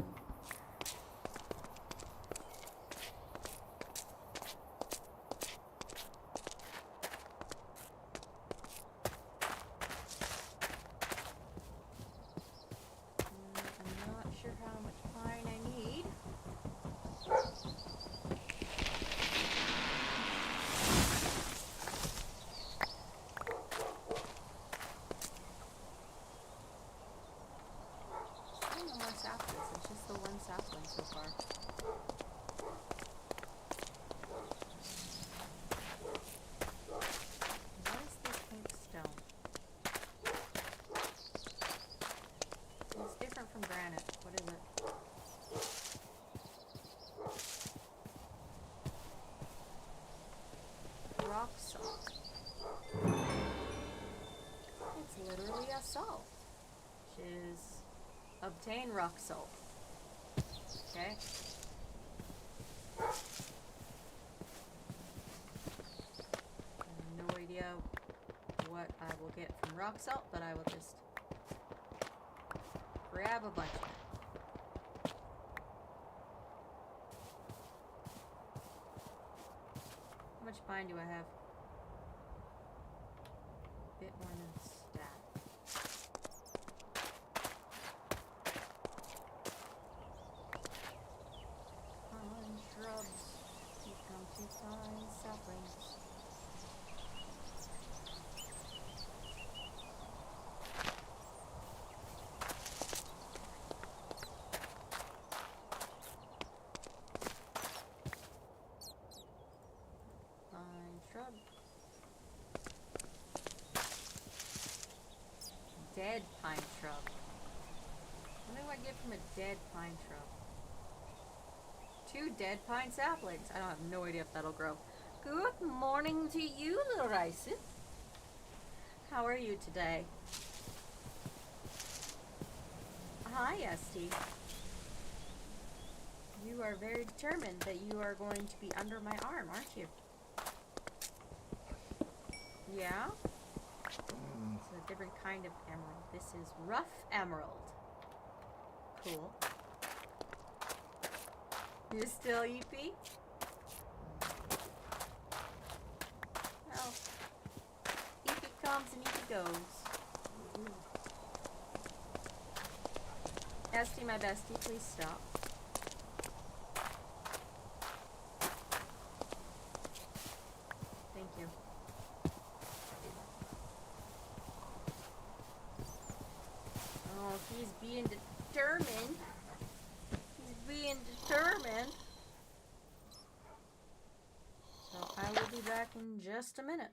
I'm not sure how much pine I need. Still no more saplings. It's just the one sapling so far. What is this pink stone? It's different from granite. What is it? Rock salt. It's literally a salt. Which is obtain rock salt. Okay. I have no idea what I will get from rock salt, but I will just grab a bunch of it. How much pine do I have? Bit more than stack. Pine shrubs become two pine saplings. Pine shrub. Dead pine shrub. What do I get from a dead pine shrub? 2 dead pine saplings. I don't have no idea if that'll grow. Good morning to you, little Ryson. How are you today? Hi, Esty. You are very determined that you are going to be under my arm, aren't you? Yeah? It's a different kind of emerald. This is rough emerald. Cool. You still EP? Well, EP comes and EP goes. Esty, my bestie, please stop. Thank you. Oh, he's being determined. He's being determined. So I will be back in just a minute.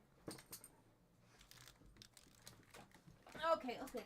Okay, okay.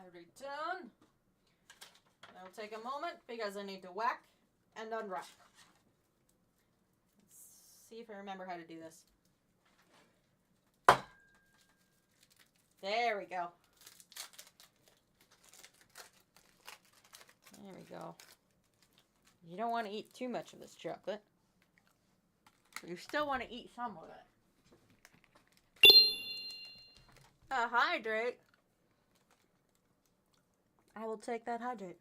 Already done. It'll take a moment because I need to whack and unwrap. Let's see if I remember how to do this. There we go. There we go. You don't want to eat too much of this chocolate. You still want to eat some of it. Hydrate. I will take that hydrate.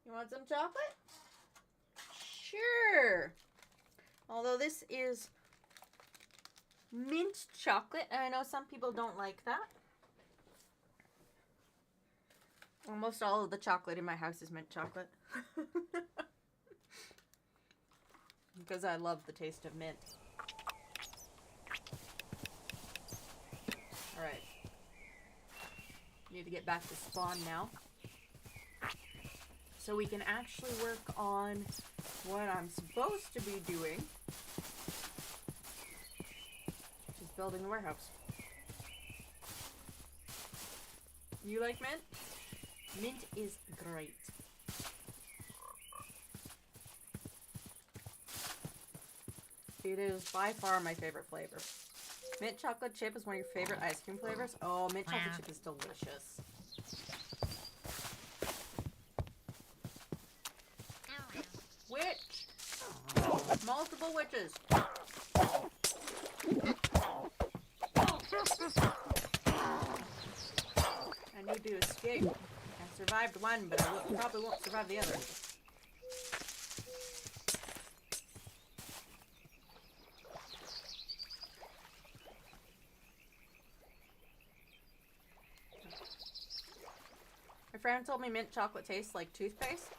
You want some chocolate? Sure. Although this is mint chocolate, and I know some people don't like that. Almost all of the chocolate in my house is mint chocolate. Because I love the taste of mint. Alright. Need to get back to spawn now. So we can actually work on what I'm supposed to be doing. Which is building a warehouse. You like mint? Mint is great. It is by far my favorite flavor. Mint chocolate chip is one of your favorite ice cream flavors. Oh, mint chocolate chip is delicious. Witch! Multiple witches. I need to escape. I survived one, but I probably won't survive the other. My friend told me mint chocolate tastes like toothpaste.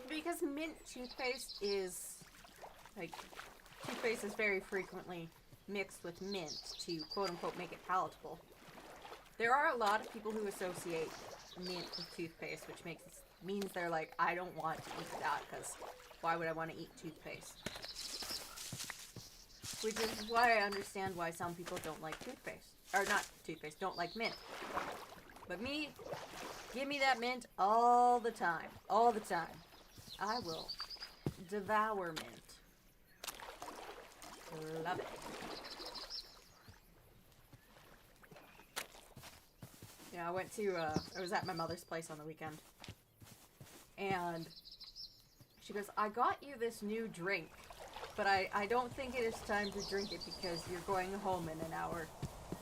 Because mint toothpaste is, toothpaste is very frequently mixed with mint to quote-unquote make it palatable. There are a lot of people who associate mint with toothpaste, which means they're like, I don't want to eat that, because why would I want to eat toothpaste? Which is why I understand why some people don't like toothpaste. Or not toothpaste, don't like mint. But me, give me that mint all the time. All the time. I will devour mint. Love it. Yeah, I was at my mother's place on the weekend. And she goes, I got you this new drink, but I don't think it is time to drink it because you're going home in an hour.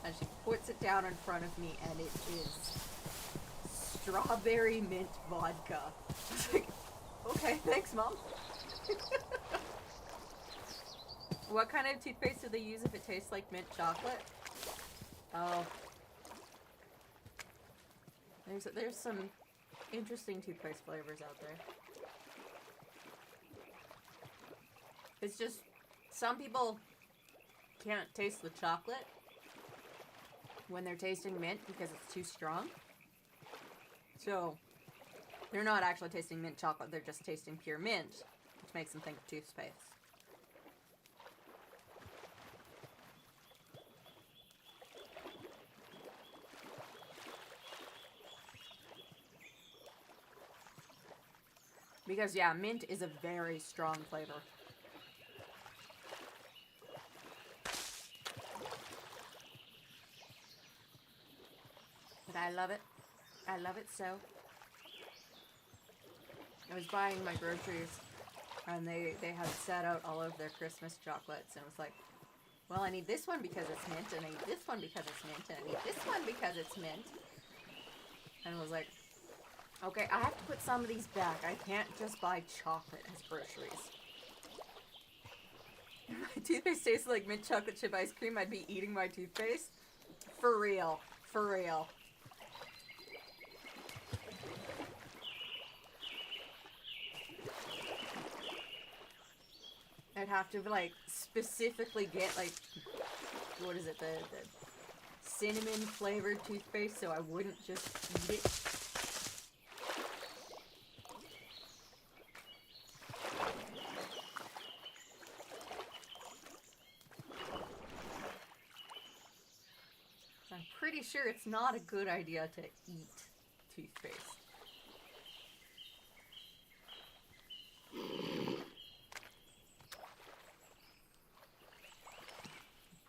And she puts it down in front of me, and it is strawberry mint vodka. I was like, okay, thanks, Mom. What kind of toothpaste do they use if it tastes like mint chocolate? Oh. There's some interesting toothpaste flavors out there. It's just, some people can't taste the chocolate when they're tasting mint because it's too strong. So, they're not actually tasting mint chocolate, they're just tasting pure mint, which makes them think of toothpaste. Because, yeah, mint is a very strong flavor. But I love it. I love it so. I was buying my groceries, and they had set out all of their Christmas chocolates, and it was like, well, I need this one because it's mint, and I need this one because it's mint, and I need this one because it's mint. And I was like, okay, I have to put some of these back. I can't just buy chocolate as groceries. If my toothpaste tasted like mint chocolate chip ice cream, I'd be eating my toothpaste. For real. For real. have to like specifically get like, what is it, the cinnamon flavored toothpaste so I wouldn't just eat it. I'm pretty sure it's not a good idea to eat toothpaste.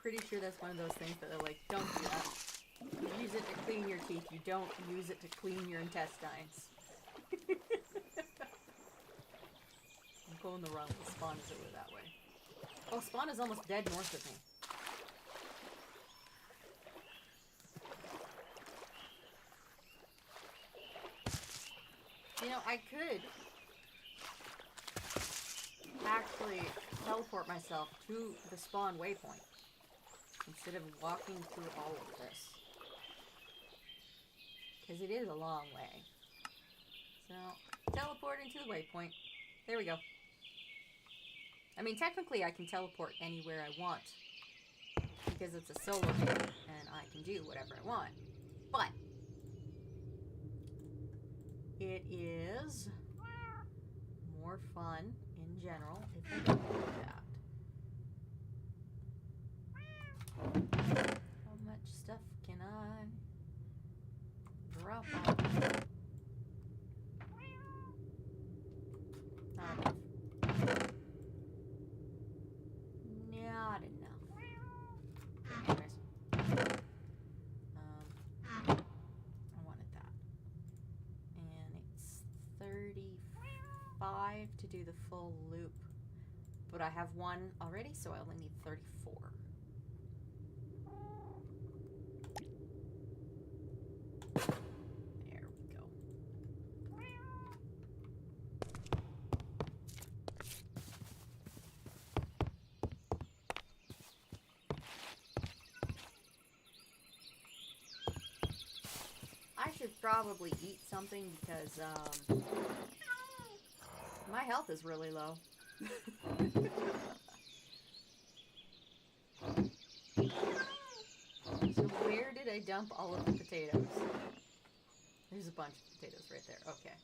Pretty sure that's one of those things that are like, don't do that. You use it to clean your teeth. You don't use it to clean your intestines. I'm going the wrong way. Spawn is over that way. Oh, Spawn is almost dead north of me. You know, I could actually teleport myself to the spawn waypoint instead of walking through all of this. Because it is a long way. So, teleport into the waypoint. There we go. I mean, technically I can teleport anywhere I want. Because it's a solo game, and I can do whatever I want. But it is more fun in general if I don't do that. How much stuff can I drop on? Not enough. Not enough. Anyways. I wanted that. And it's 35 to do the full loop. But I have one already, so I only need 34. There we go. I should probably eat something because my health is really low. So where did I dump all of the potatoes? There's a bunch of potatoes right there. Okay.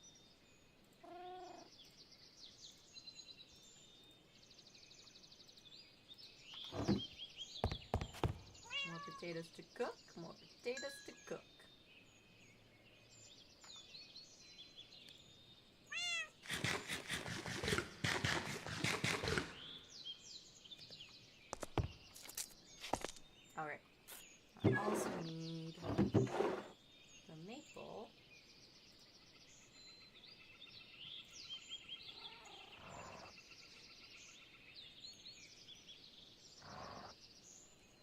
More potatoes to cook. More potatoes to cook. Alright. I also need the maple.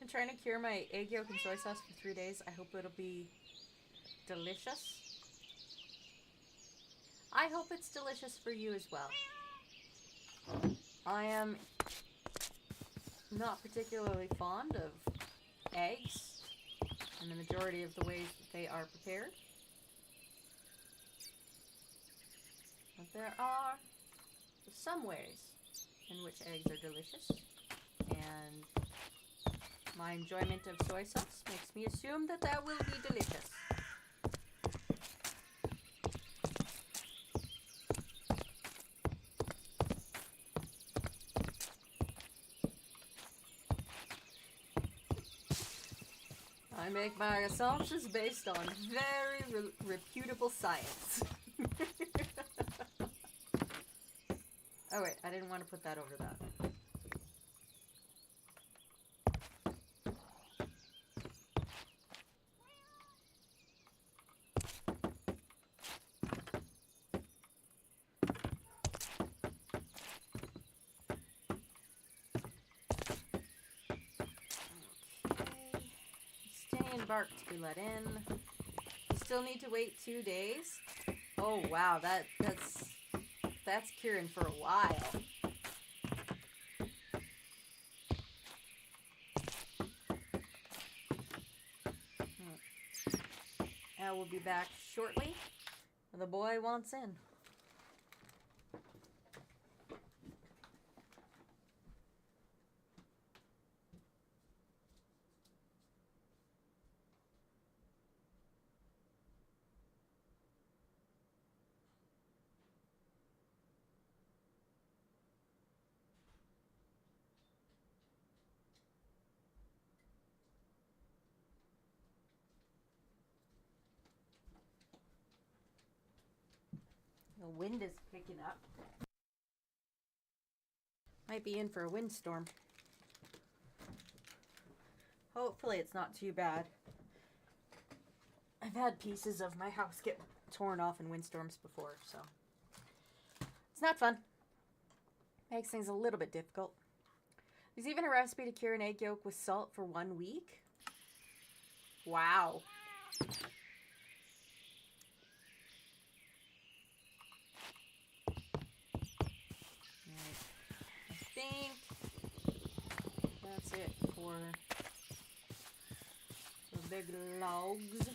I'm trying to cure my egg yolk and soy sauce for 3 days. I hope it'll be delicious. I hope it's delicious for you as well. I am not particularly fond of eggs in the majority of the ways that they are prepared. But there are some ways in which eggs are delicious, and my enjoyment of soy sauce makes me assume that that will be delicious. I make my assumptions based on very reputable science. Oh wait, I didn't want to put that over that. Bark to be let in. You still need to wait 2 days. Oh wow, that's curing for a while. I will be back shortly. The boy wants in. The wind is picking up. Might be in for a windstorm. Hopefully it's not too bad. I've had pieces of my house get torn off in windstorms before, so it's not fun. Makes things a little bit difficult. There's even a recipe to cure an egg yolk with salt for 1 week. Wow. Right. I think that's it for the big logs.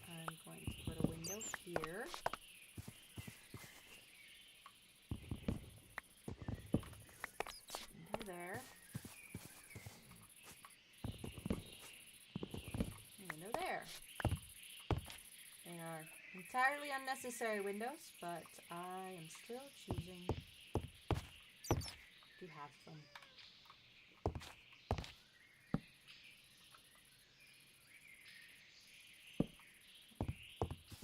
I'm going to put a window here. Window there. Window there. They are entirely unnecessary windows, but I am still choosing to have them.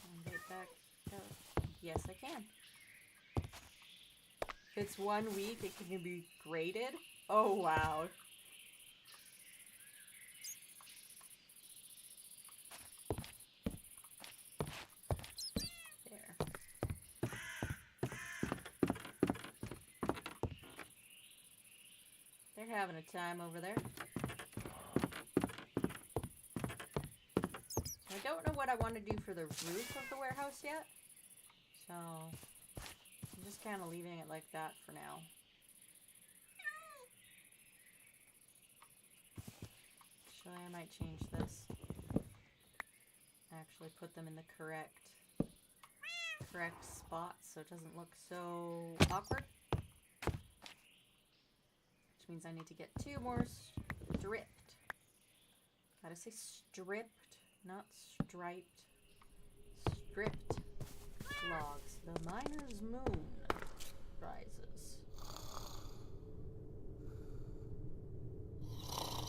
And right back. Oh, yes, I can. If it's 1 week, it can be graded. Oh, wow. There. They're having a time over there. I don't know what I want to do for the roof of the warehouse yet. So, I'm just kind of leaving it like that for now. Actually, I might change this. Actually put them in the correct spots so it doesn't look so awkward. Which means I need to get 2 more stripped. Gotta say stripped, not striped. Stripped logs. The miner's moon rises.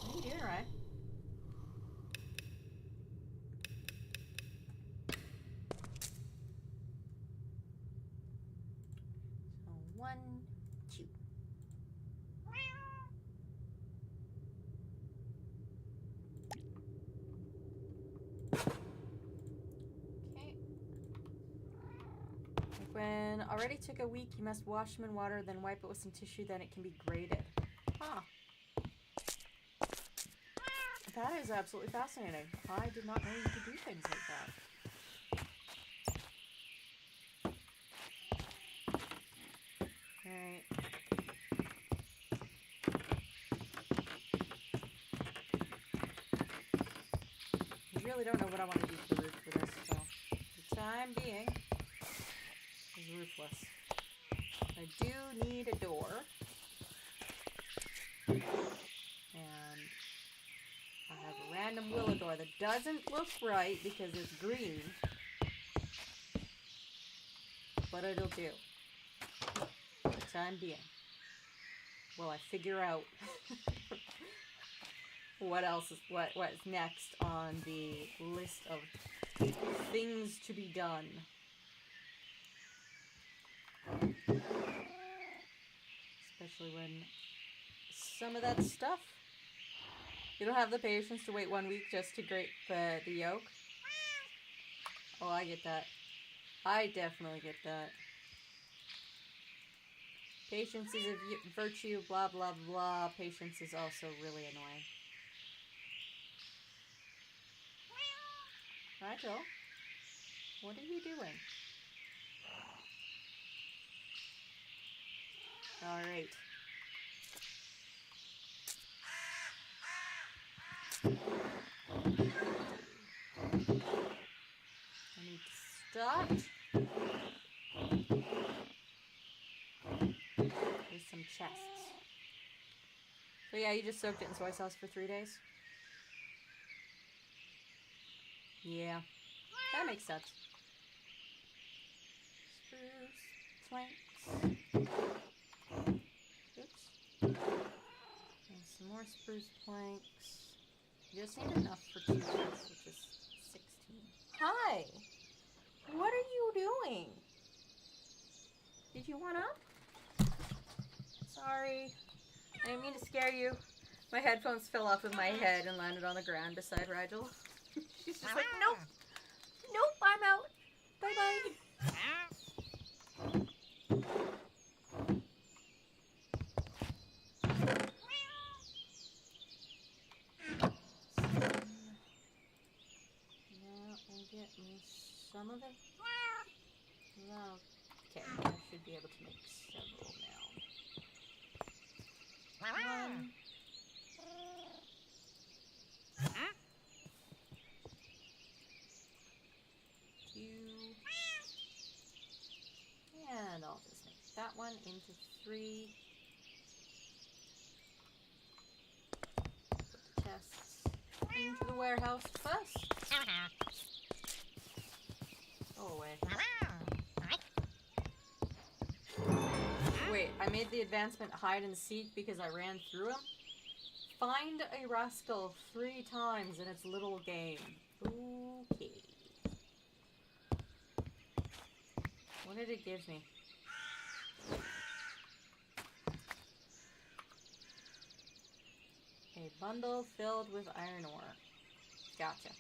What are you doing, Ryan? So 1, 2. When already took a week, you must wash them in water, then wipe it with some tissue, then it can be graded. Huh. That is absolutely fascinating. I did not know you could do things like that. Alright. I really don't know what I want to do for the roof for this, so for the time being is roofless. I do need a door. And I have a random willow door that doesn't look right because it's green. But it'll do. For the time being. While I figure out what else is what's next on the list of things to be done. Especially when some of that stuff, you don't have the patience to wait 1 week just to grate the yolk. Oh, I get that. I definitely get that. Patience is a virtue, blah, blah, blah. Patience is also really annoying. Hi, Joe. What are you doing? Alright. I need to start with some chests. So yeah, you just soaked it in soy sauce for 3 days? Yeah, that makes sense. Spruce planks. Oops. And some more spruce planks. You just need enough for 2 days, which is 16. Hi! What are you doing? Did you want up? Sorry. I didn't mean to scare you. My headphones fell off of my head and landed on the ground beside Rigel. She's just like, nope. Nope, I'm out. Bye-bye. Now I'll get me some of it. No. Okay, I should be able to make several now. One. Two. And I'll just make that one into 3. Put the chests into the warehouse first. Go away. Wait, I made the advancement hide and seek because I ran through him. Find a rascal 3 times in its little game. Okay. What did it give me? A bundle filled with iron ore. Gotcha.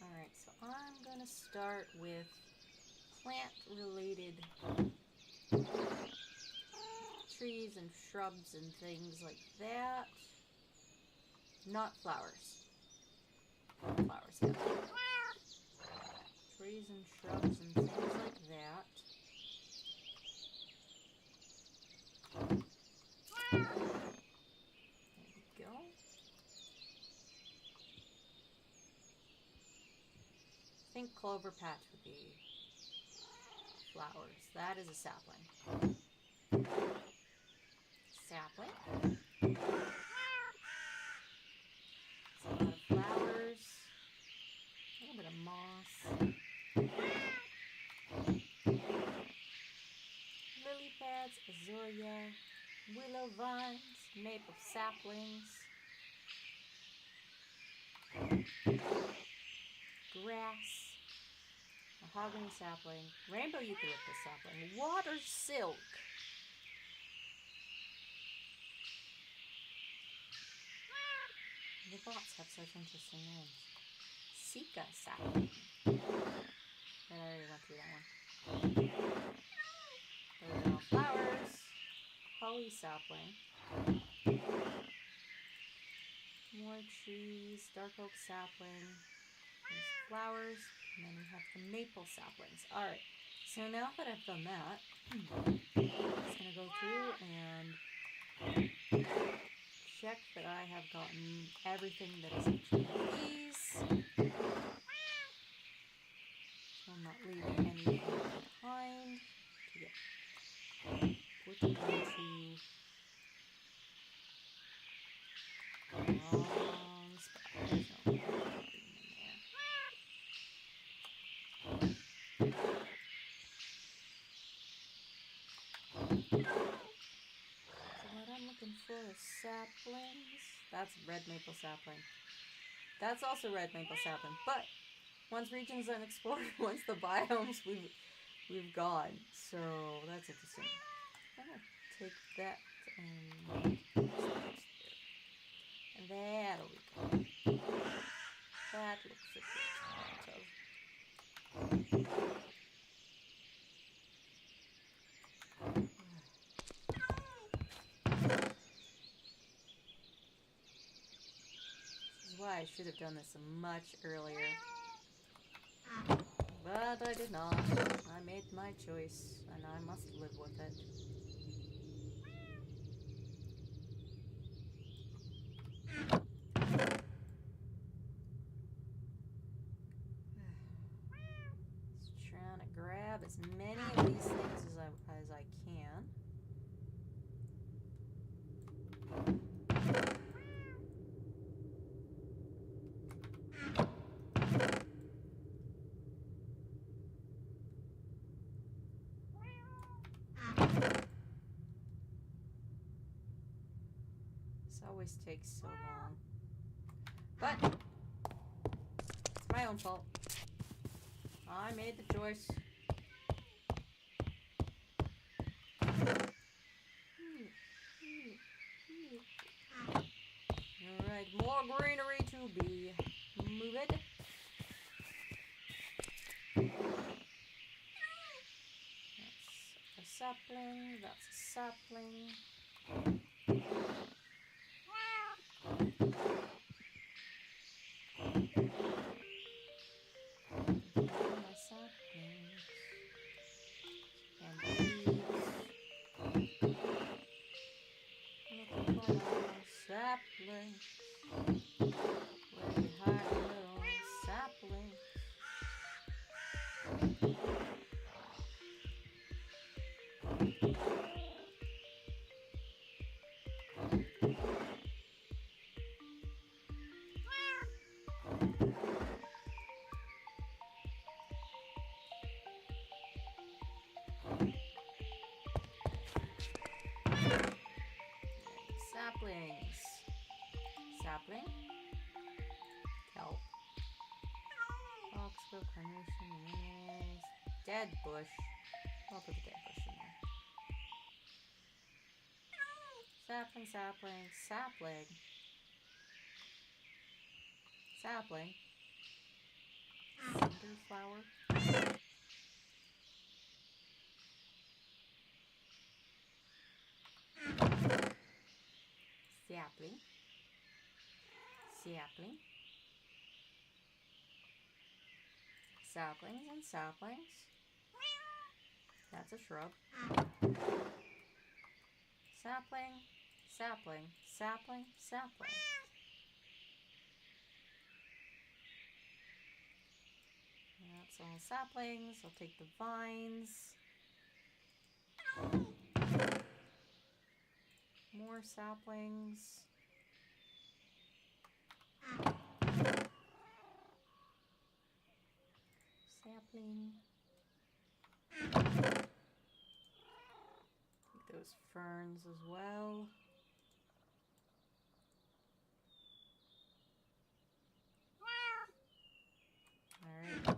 Alright, so I'm gonna start with plant-related trees and shrubs and things like that. Not flowers. Flowers, yeah. Trees and shrubs and things like that. There we go. I think clover patch would be flowers. That is a sapling. Sapling. It's a lot of flowers. A little bit of moss. Lily pads, azalea, willow vines, maple saplings, grass, mahogany sapling, rainbow eucalyptus sapling, water silk. The bots have such interesting names. Sika sapling. I already went through that one. Those are all flowers. Holly sapling. More trees. Dark oak sapling. There's flowers. And then we have the maple saplings. Alright. So now that I've done that, I'm just going to go through and check that I have gotten everything that is each one of these. So I'm not leaving anything behind to get put into long spot. There's no green in there. So what I'm looking for is saplings. That's red maple sapling. That's also red maple sapling, but once regions unexplored, once the biomes we've gone, so that's interesting. I'm gonna take that and that'll be good. That looks a bit This is why I should have done this much earlier. But I did not. I made my choice, and I must live with it. Just trying to grab as many of these things as I can. always takes so long. But it's my own fault. I made the choice. Alright, more greenery to be moved. That's a sapling, that's a sapling. My saplings. And leaves. Looking for my saplings. Where you hide, little sapling? Saplings. Sapling. Kelp. Oxbow, carnation, mayonnaise. Dead bush. I'll put the dead bush in there. Sapling, sapling, sapling. Sapling. Cinder flower. Sapling. Sapling. Saplings and saplings. That's a shrub. Sapling, sapling, sapling, sapling. That's all saplings. I'll take the vines. More saplings. Sapling. Take those ferns as well. Alright.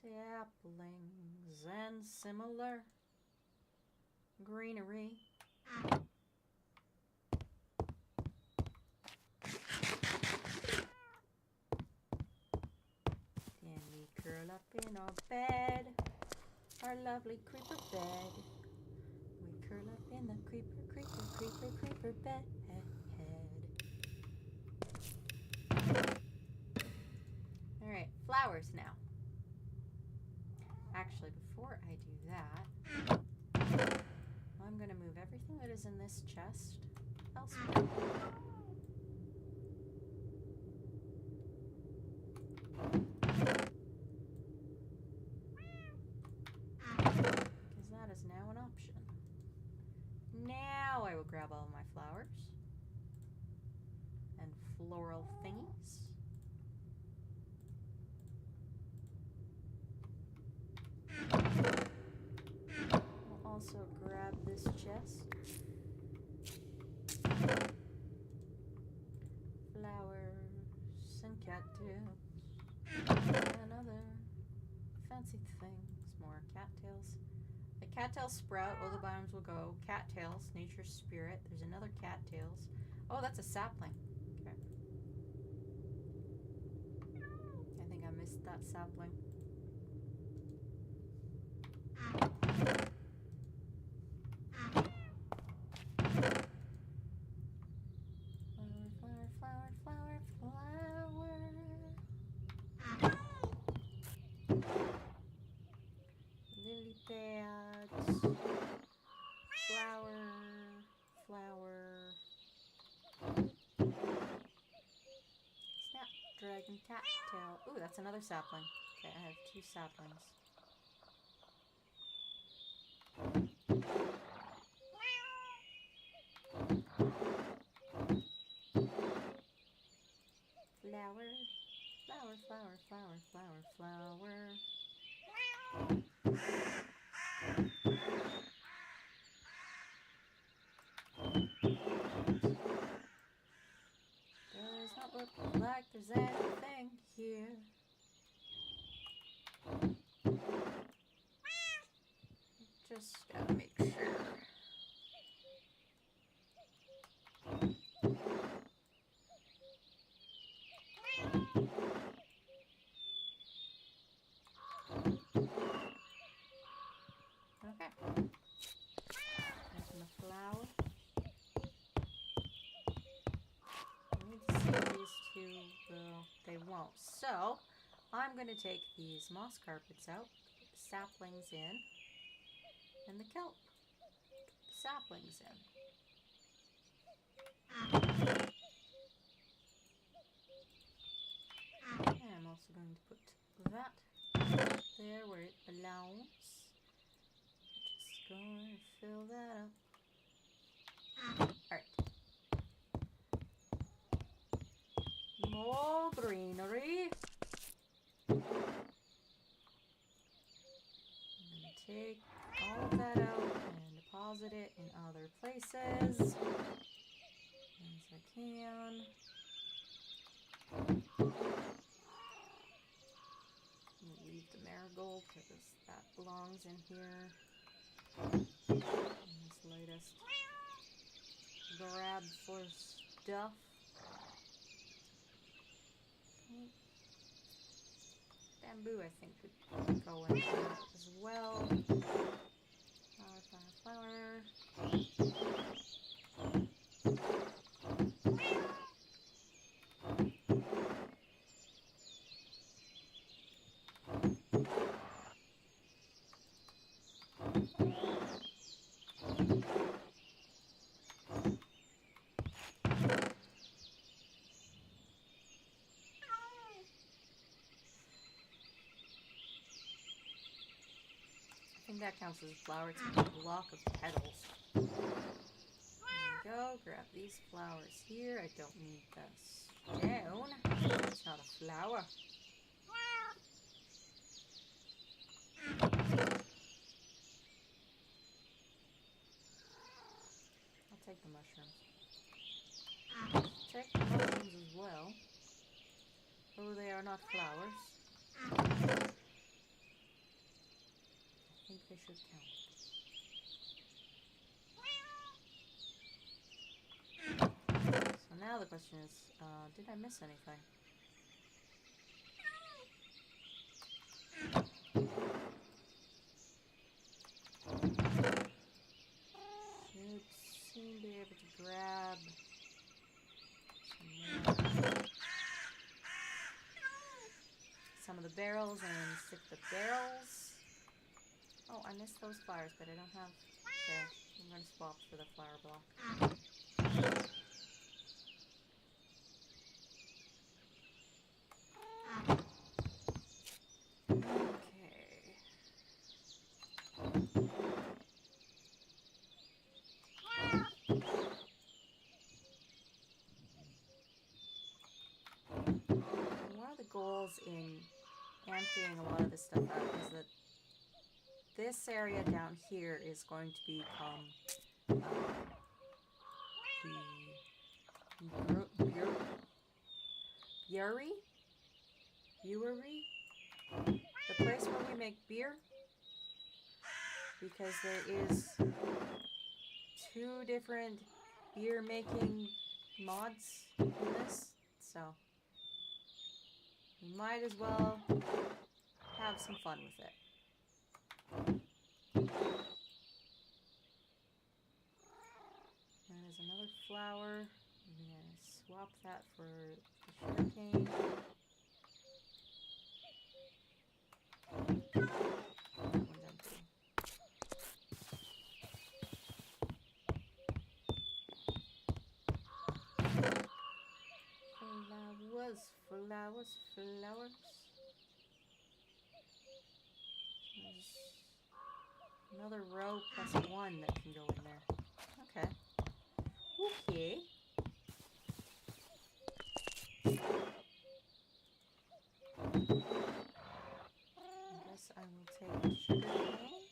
Saplings and similar greenery. Then we curl up in our bed, our lovely creeper bed. We curl up in the creeper bed. Alright, flowers now. Actually, before I do that, I'm going to move everything that is in this chest elsewhere. Because that is now an option. Now I will grab all my flowers and floral thingies. I'll also grab this chest. Flowers and cattails and other fancy things. More cattails. The cattails sprout, all the bottoms will go. Cattails, nature's spirit. There's another cattails. Oh, that's a sapling. Okay. I think I missed that sapling. Lily pads, flower, snapdragon cattail. Ooh, that's another sapling. Okay, I have 2 saplings. Flower. Just gotta make sure. Okay. There's my flower. I need to see if these two will. They won't. So, I'm going to take these moss carpets out, put the saplings in, and the kelp. Put the saplings in. And I'm also going to put that there where it belongs. Just going to fill that up. Alright. More greenery. I'm going to take all of that out and deposit it in other places as I can. Leave the marigold because that belongs in here. And this latest grab for stuff. Bamboo, I think, would go in there as well. Flower, flower, I think that counts as a flower. It's a block of petals. There we go. Grab these flowers here. I don't need this down. It's not a flower. I'll take the mushrooms. Take the mushrooms as well. Though they are not flowers. I think they should count. So now the question is, did I miss anything? Should soon be able to grab some of the barrels and stick the barrels. Oh, I missed those flowers, but I don't have... Okay, I'm going to swap for the flower block. One of the goals in emptying a lot of this stuff out is that this area down here is going to become brewery, the place where we make beer, because there is 2 different beer making mods in this, so we might as well have some fun with it. There's another flower. I'm gonna swap that for the sugarcane. That one's empty. Flowers. There's another row plus 1 that can go in there. Okay. Okay. I guess I will take the sugarcane.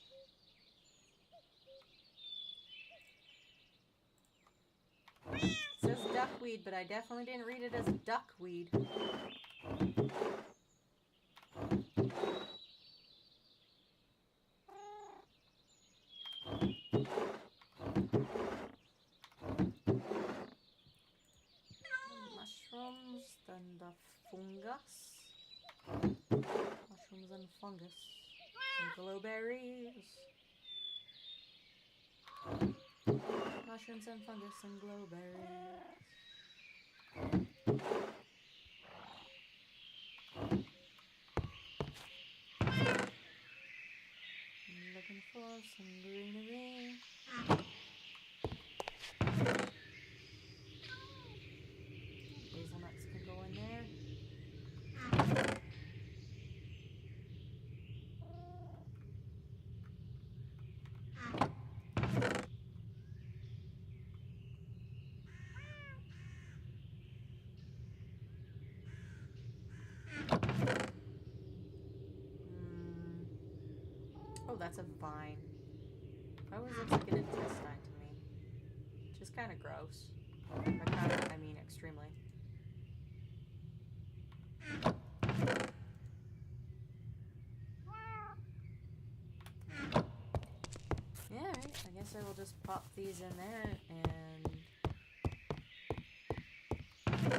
It says duckweed, but I definitely didn't read it as duckweed. Mushrooms, then the fungus. Mushrooms and fungus. And glowberries. Mushrooms and fungus and glowberries. I'm looking for some greenery. Hazelnuts can go in there. Oh, that's a vine. That always looks like an intestine to me. Which is kind of gross. By kind of, I mean extremely. Yeah, right. I guess I will just pop these in there and just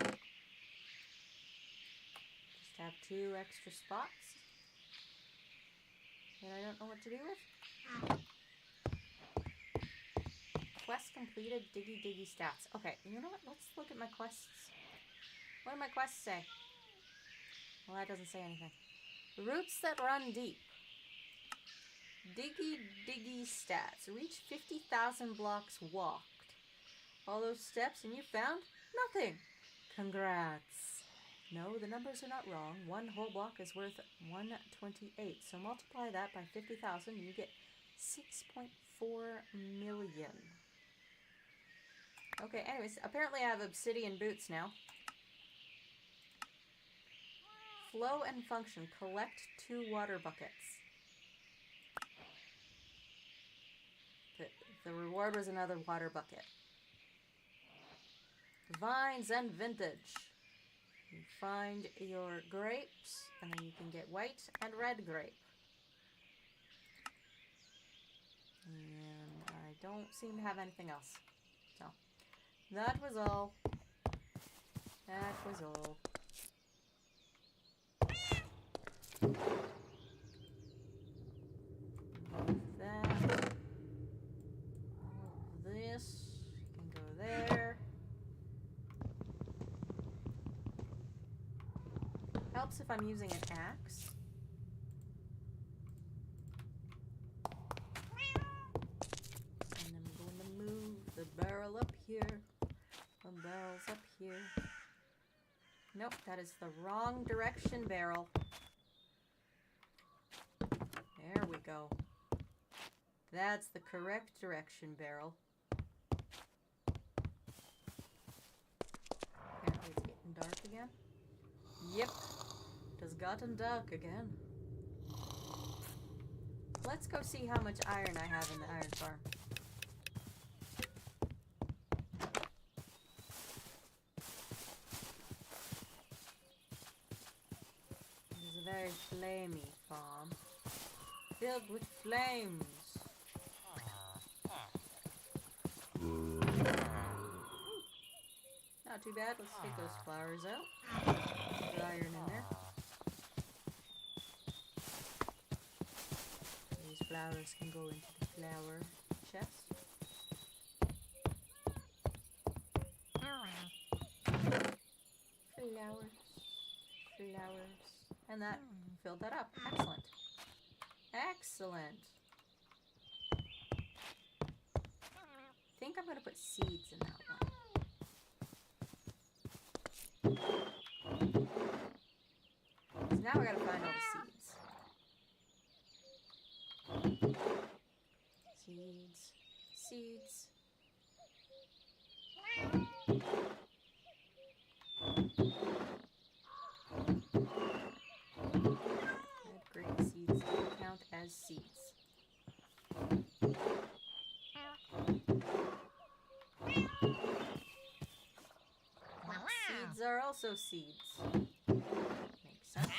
have 2 extra spots that I don't know what to do with. Quest completed, diggy stats. Okay, you know what? Let's look at my quests. What do my quests say? Well, that doesn't say anything. Roots that run deep. Diggy stats. Reach 50,000 blocks walked. All those steps and you found nothing. Congrats. No, the numbers are not wrong. 1 whole block is worth 128. So multiply that by 50,000 and you get 6.4 million. Okay, anyways, apparently I have obsidian boots now. Flow and function. Collect 2 water buckets. The reward was another water bucket. Vines and vintage. You find your grapes, and then you can get white and red grape. And I don't seem to have anything else. So, that was all. That was all. That. This can go there. Helps if I'm using an axe. And I'm going to move the barrel up here. The barrel's up here. Nope, that is the wrong direction barrel. There we go. That's the correct direction barrel. Apparently it's getting dark again. Yep, it has gotten dark again. Let's go see how much iron I have in the iron farm. It is a very flamey farm. Filled with flames. Not too bad. Let's take those flowers out. Put the iron in there. These flowers can go into the flower chest. Flowers. And that filled that up. Excellent. Excellent. I think I'm going to put seeds in that one. So now we got to find all the seeds. Seeds. Red grape seeds don't count as seeds. Seeds are also seeds. Makes sense.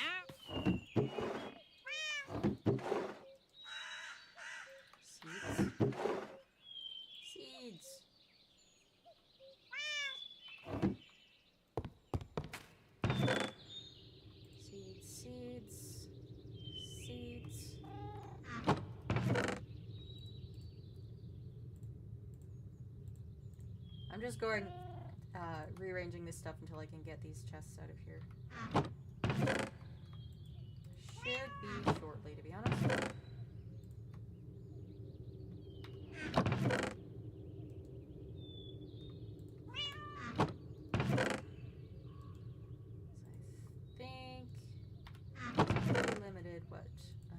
Seeds. I'm just going, rearranging this stuff until I can get these chests out of here. Should be shortly, to be honest. Limited what I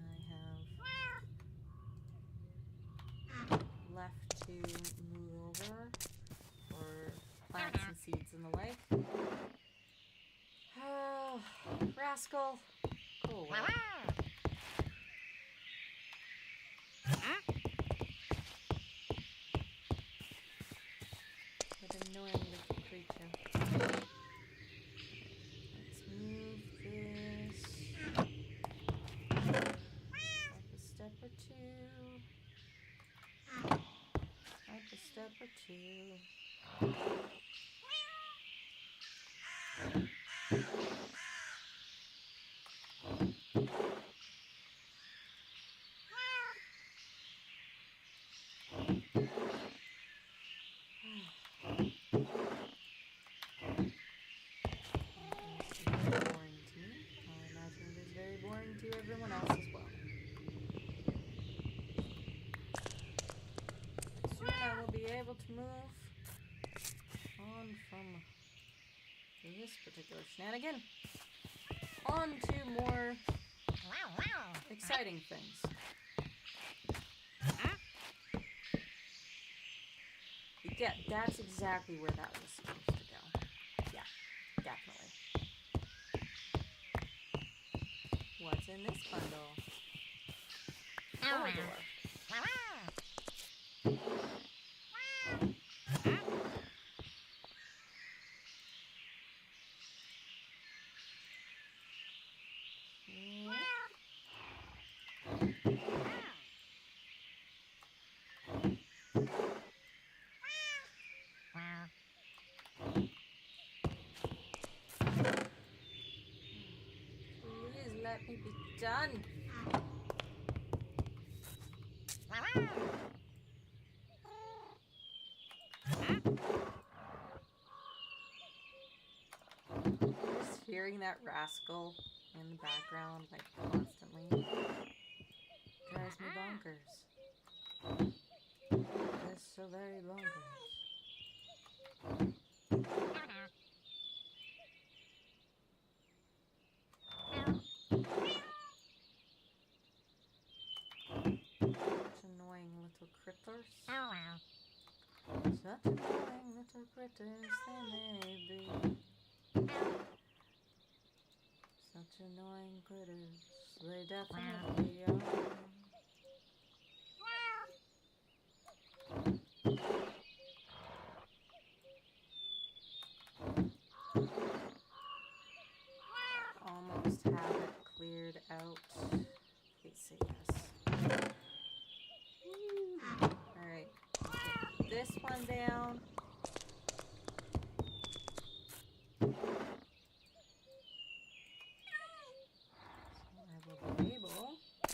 have left to move over for plants and seeds and the like. Oh, rascal. Go away. What an annoying little creature. Let's move this up a step or two. Up a step or two. To everyone else as well. Soon I will be able to move on from this particular shenanigan on to more exciting things. Yeah, that's exactly where that was supposed to go. Yeah, definitely. What's in this bundle? Corridor. Please let me be done. Just hearing that rascal in the background, like, constantly, drives me bonkers. Just so very bonkers. Such annoying little critters. Such annoying little critters they may be. Such annoying critters they definitely are. Almost have it cleared out. Please say yes. Alright, put this one down. So I will be able to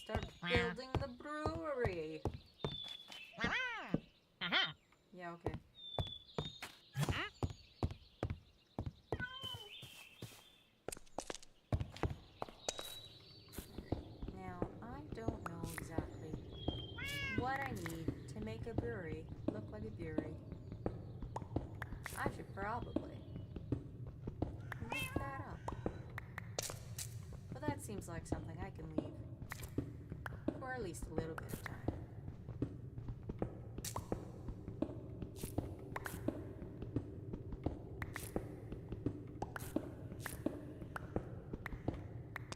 start building the brewery. Yeah, okay. Now, I don't know exactly what I need to make a brewery look like a brewery. I should probably look that up. But that seems like something I can leave for at least a little bit of time.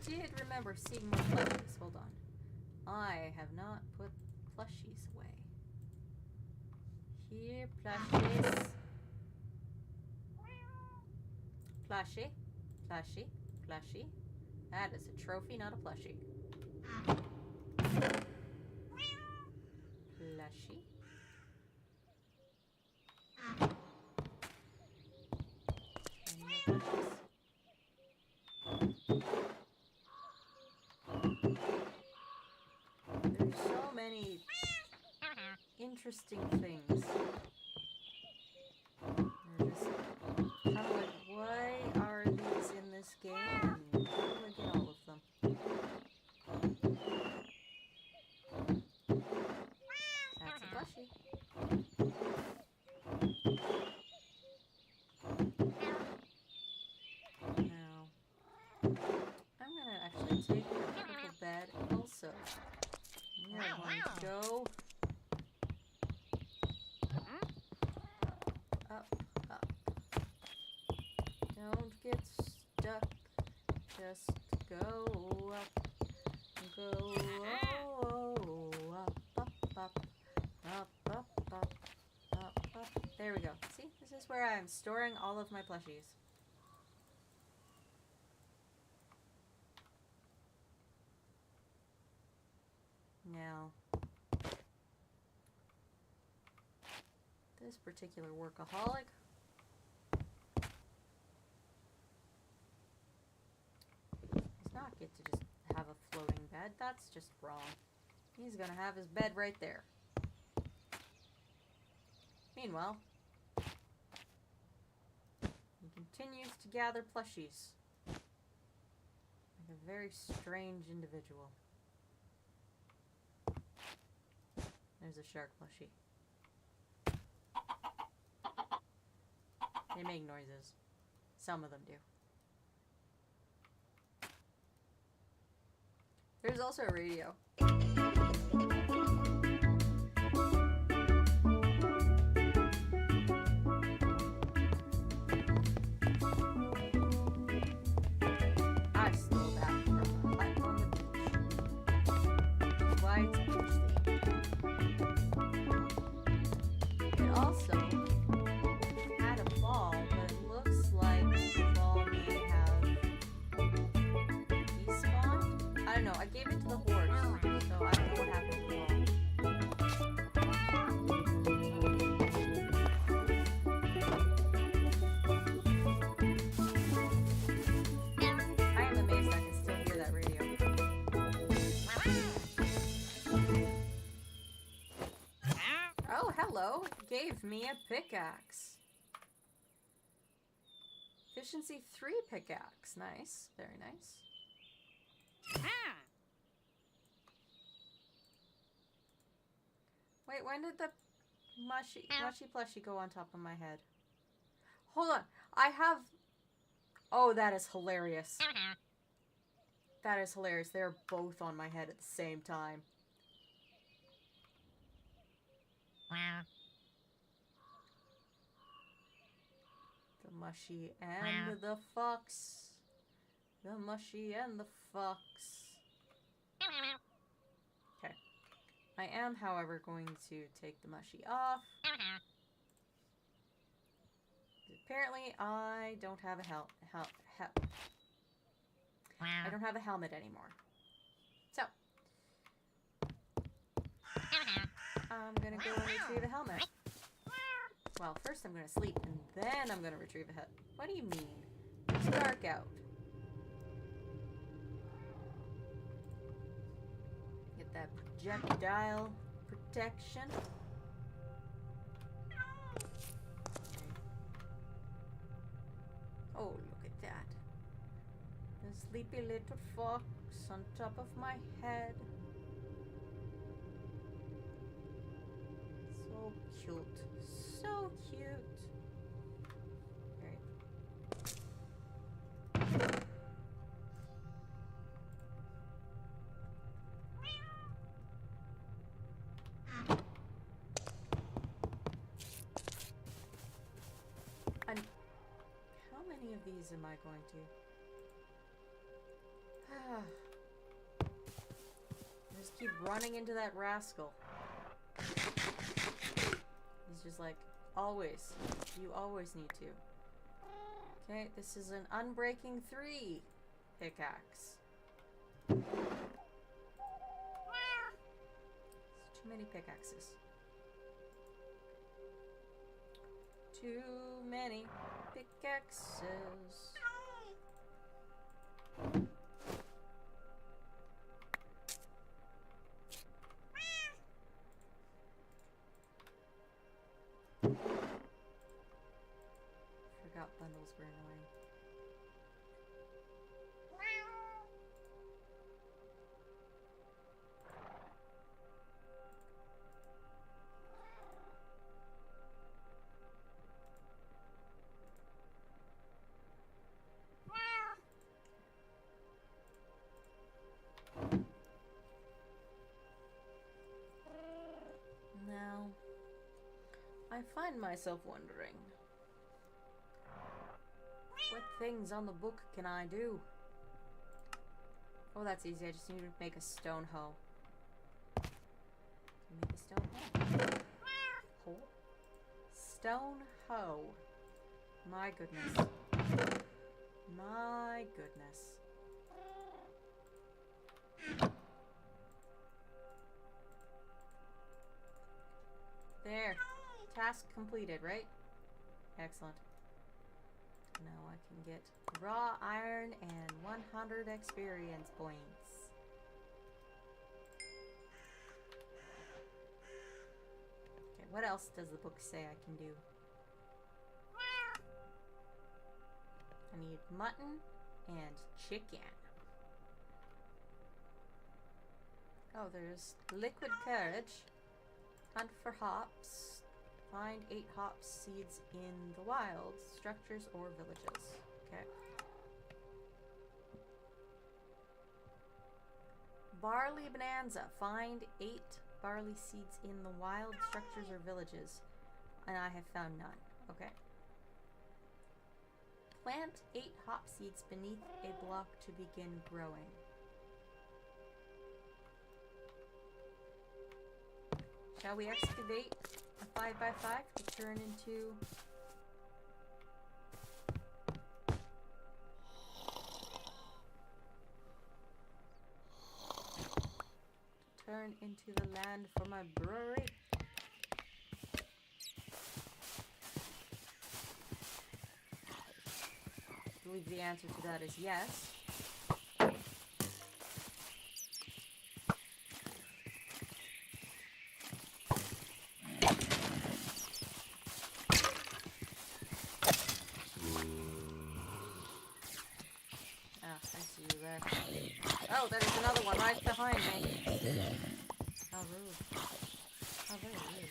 Did remember seeing more plushies. Hold on. I have not put plushies away. Here, plushies. Plushie, plushie, plushie. That is a trophy, not a plushie. Plushie. Any more plushies? There's so many interesting things. They're just kind of like, why are these in this game? And how do I get all of them? That's a plushie. Now, I'm gonna actually take a purple bed also. We are going to go up, up. Don't get stuck. Just go up. Go up, up, up, up, up, up, up, up. There we go. See, this is where I'm storing all of my plushies. Now, this particular workaholic does not get to just have a floating bed. That's just wrong. He's gonna have his bed right there. Meanwhile, he continues to gather plushies. Like a very strange individual. There's a shark plushie. They make noises. Some of them do. There's also a radio. I stole that from a hut on the beach. Why it's a beach theme. It also had a ball, but it looks like the ball may have despawned. I don't know. I gave it to the horse, so I don't know what happened to the ball. I am amazed I can still hear that radio. Oh, hello. Gave me a pickaxe. Efficiency 3 pickaxe. Nice. Very nice. Wait, when did the mushy plushie go on top of my head? Hold on. I have... Oh, that is hilarious. That is hilarious. They're both on my head at the same time. The mushy and the fox. The mushy and the fox. Okay. I am, however, going to take the mushy off. Apparently, I don't have a I don't have a helmet anymore. So, I'm gonna go and retrieve a helmet. Well, first I'm gonna sleep, and then I'm gonna retrieve a helmet. What do you mean? It's dark out. Get that projectile protection. Oh, look at that. The sleepy little fox on top of my head. So cute. So cute. Alright. And how many of these am I going to? Just keep running into that rascal. He's just like, always. You always need to. Okay, this is an Unbreaking 3 pickaxe. It's too many pickaxes. Too many pickaxes. bundles were annoying. Now, I find myself wondering, what things on the book can I do? Oh, that's easy. I just need to make a stone hoe. Make a stone hoe. Hole? Stone hoe. My goodness. My goodness. There. Task completed, right? Excellent. Now I can get raw iron and 100 experience points. Okay, what else does the book say I can do? I need mutton and chicken. Oh, there's liquid courage. Hunt for hops. Find 8 hops seeds in the wild, structures or villages. Okay. Barley bonanza. Find 8 barley seeds in the wild, structures or villages. And I have found none. Okay. Plant 8 hop seeds beneath a block to begin growing. Shall we excavate a 5x5 to turn into the land for my brewery? I believe the answer to that is yes. Oh, there's another one right behind me. How rude. How very rude.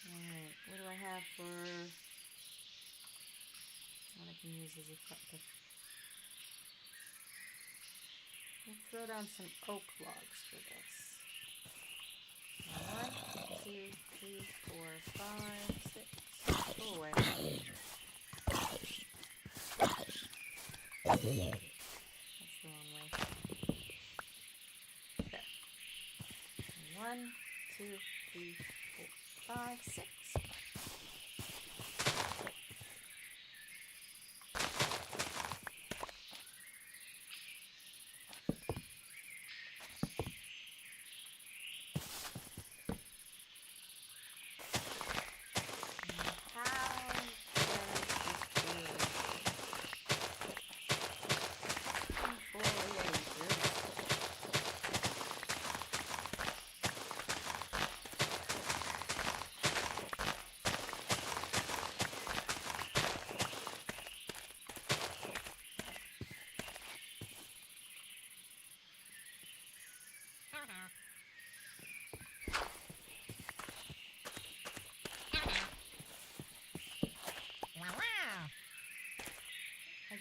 Alright, what do I have for what I can use as a cut? We'll throw down some oak logs for this. 1, 2, 3, 4, 5, 6. Go away. That's the wrong way. There. 1, 2, 3, 4, 5, 6.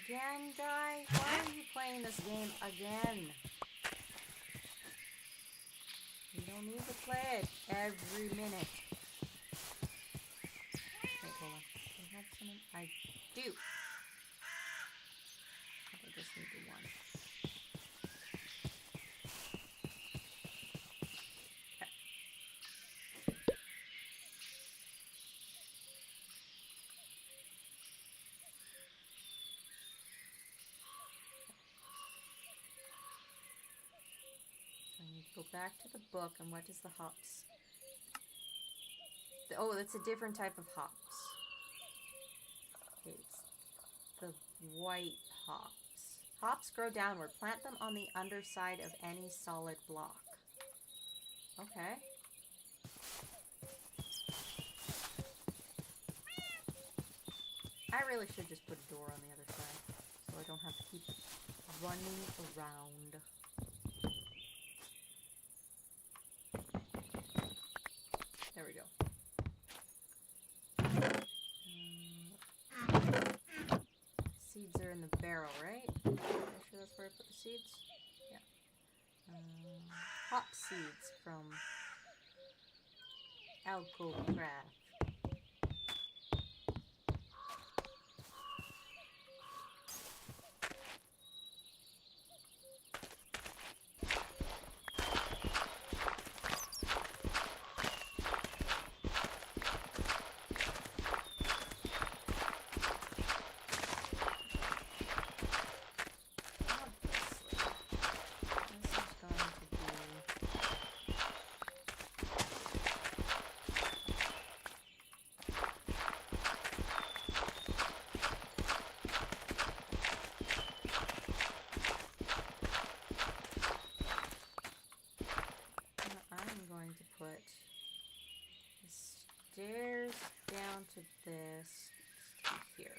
Again, guy? Why are you playing this game again? You don't need to play it every minute. Wait, hold on. Do I have something? I do. I just need the one. Go back to the book, and what is the hops? Oh, that's a different type of hops. Okay, it's the white hops. Hops grow downward. Plant them on the underside of any solid block. Okay. I really should just put a door on the other side, so I don't have to keep running around. There we go. Seeds are in the barrel, right? Pretty sure that's where I put the seeds. Yeah. Hop seeds from Alcocraft. Put the stairs down to this to here.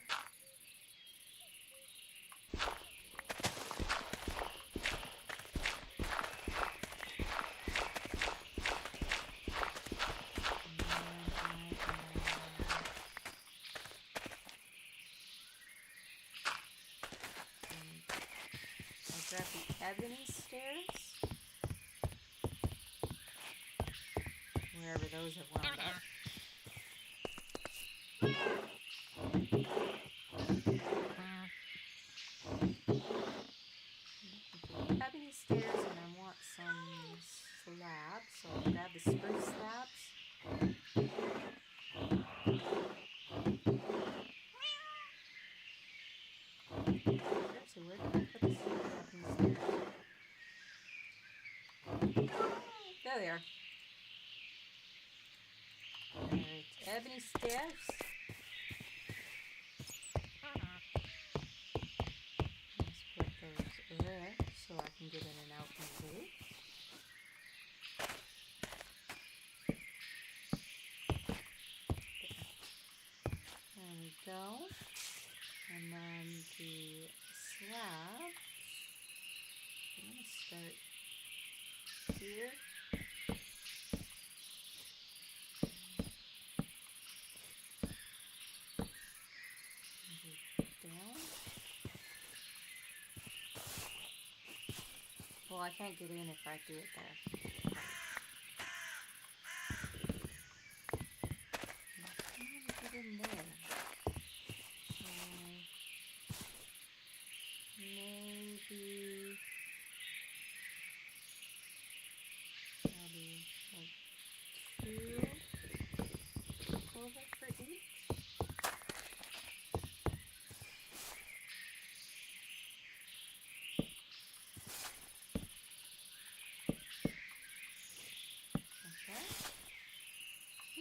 I'll grab the ebony stairs. Wherever those have wound up. Ebony stairs, and I want some slabs, so I'll grab the spruce slabs. Seriously, where did I put the ebony stairs? There they are. Alright, ebony stairs. Let's put those there so I can get in and out easily. There we go. And then the slabs. I'm going to start here. Well, I can't get in if I do it there. I can't get in there. So maybe I'll do like 2 over for each.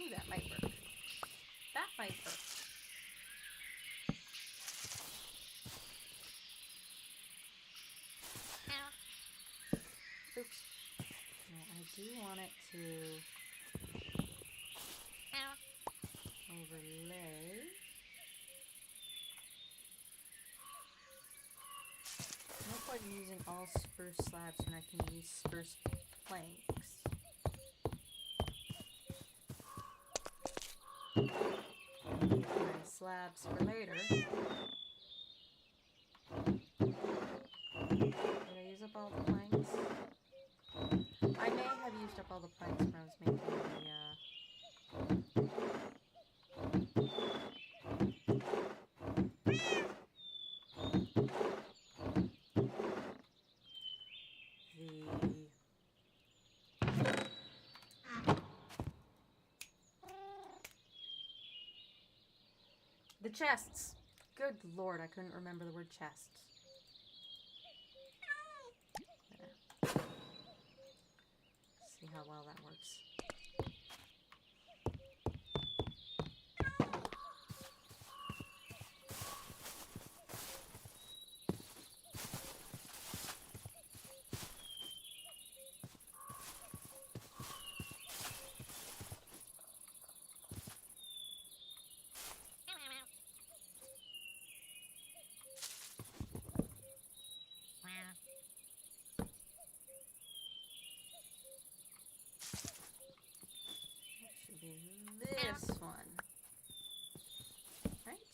That might work. That might work. Oops. No, I do want it to overlay. No point in using all spruce slabs when I can use spruce planks. My slabs for later. Did I use up all the planks? I may have used up all the planks when I was making the chests. Good lord, I couldn't remember the word chests. There. See how well that works. this one. Right?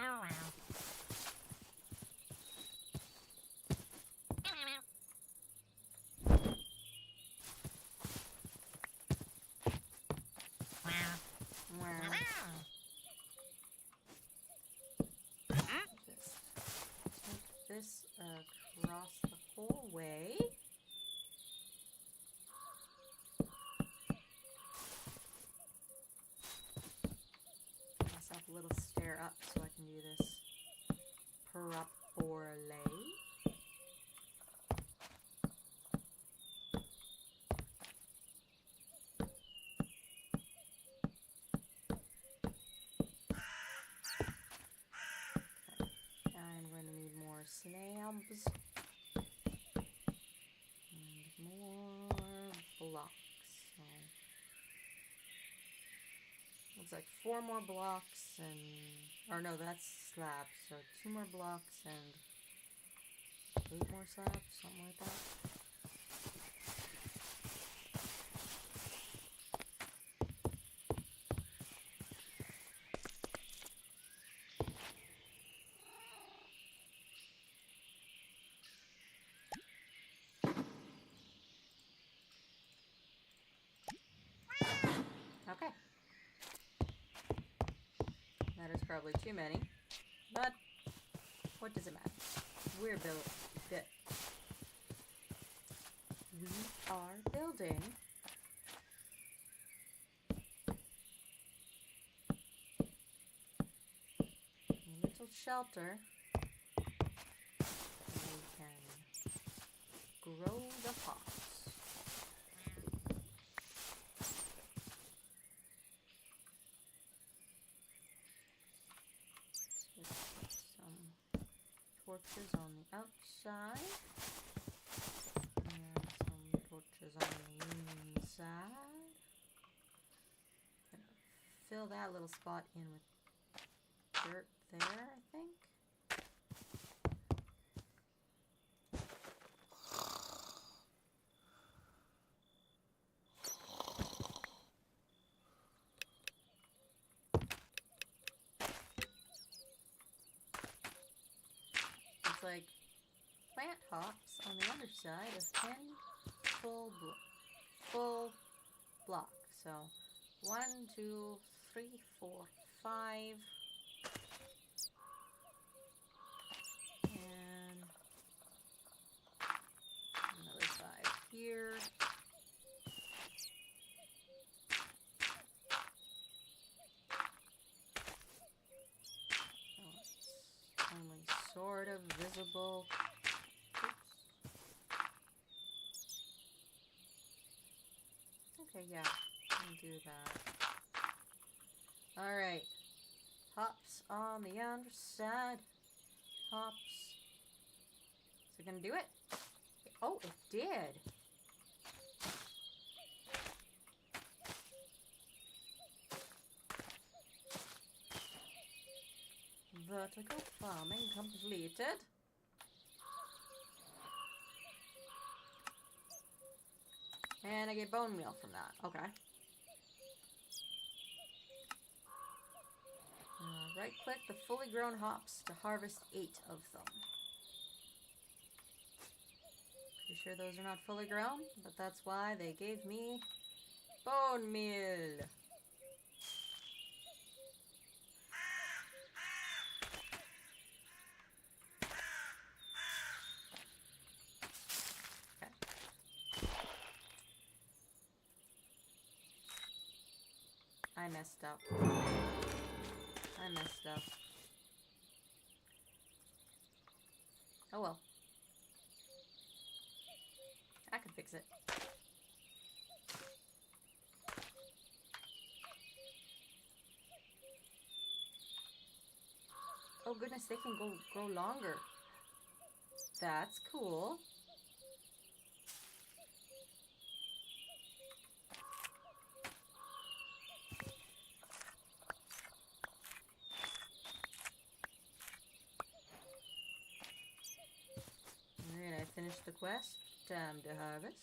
Oh, wow. Just take this across the whole way. Give myself a little stair up so I can do this properly. I'm going to need more slabs and more blocks. So looks like 4 more blocks and, or no, that's slabs. So 2 more blocks and 8 more slabs, something like that. Okay. That is probably too many, but what does it matter? We are building a little shelter so we can grow the hops. Torches on the outside and some torches on the inside. Gonna fill that little spot in with dirt there, I think. It's like plant hops on the underside of 10 full blocks. So 1, 2, 3, 4, 5, and another 5 here. Only sort of visible. Oops. Okay, yeah, I'll do that. Alright. Hops on the underside. Hops. Is it gonna do it? Oh, it did. Vertical farming completed. And I get bone meal from that. Okay. Right click the fully grown hops to harvest 8 of them. Pretty sure those are not fully grown, but that's why they gave me bone meal. I messed up. Oh well. I can fix it. Oh goodness, they can grow longer. That's cool. Alright, I finished the quest. Time to harvest.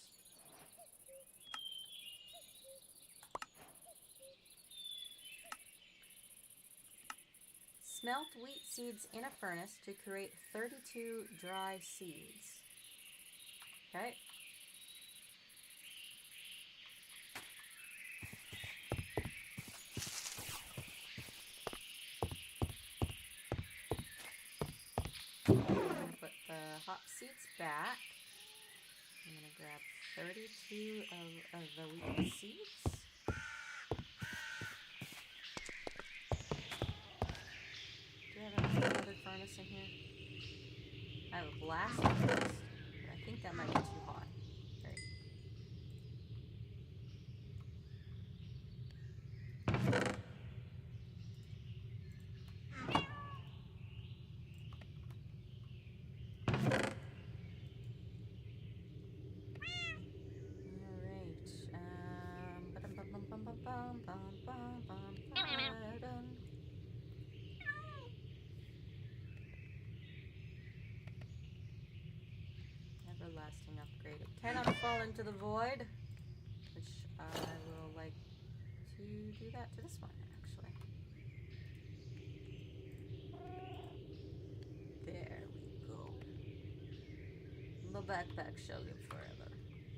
Smelt wheat seeds in a furnace to create 32 dry seeds. Okay. I'm gonna put the hop seeds back. I'm gonna grab 32 of the wheat seeds. Do I have another furnace in here? I have a blast furnace, but I think that might be too hot. Right. Everlasting upgrade. It cannot fall into the void, which I will like to do that to this one, actually. There we go. The backpack shall live forever.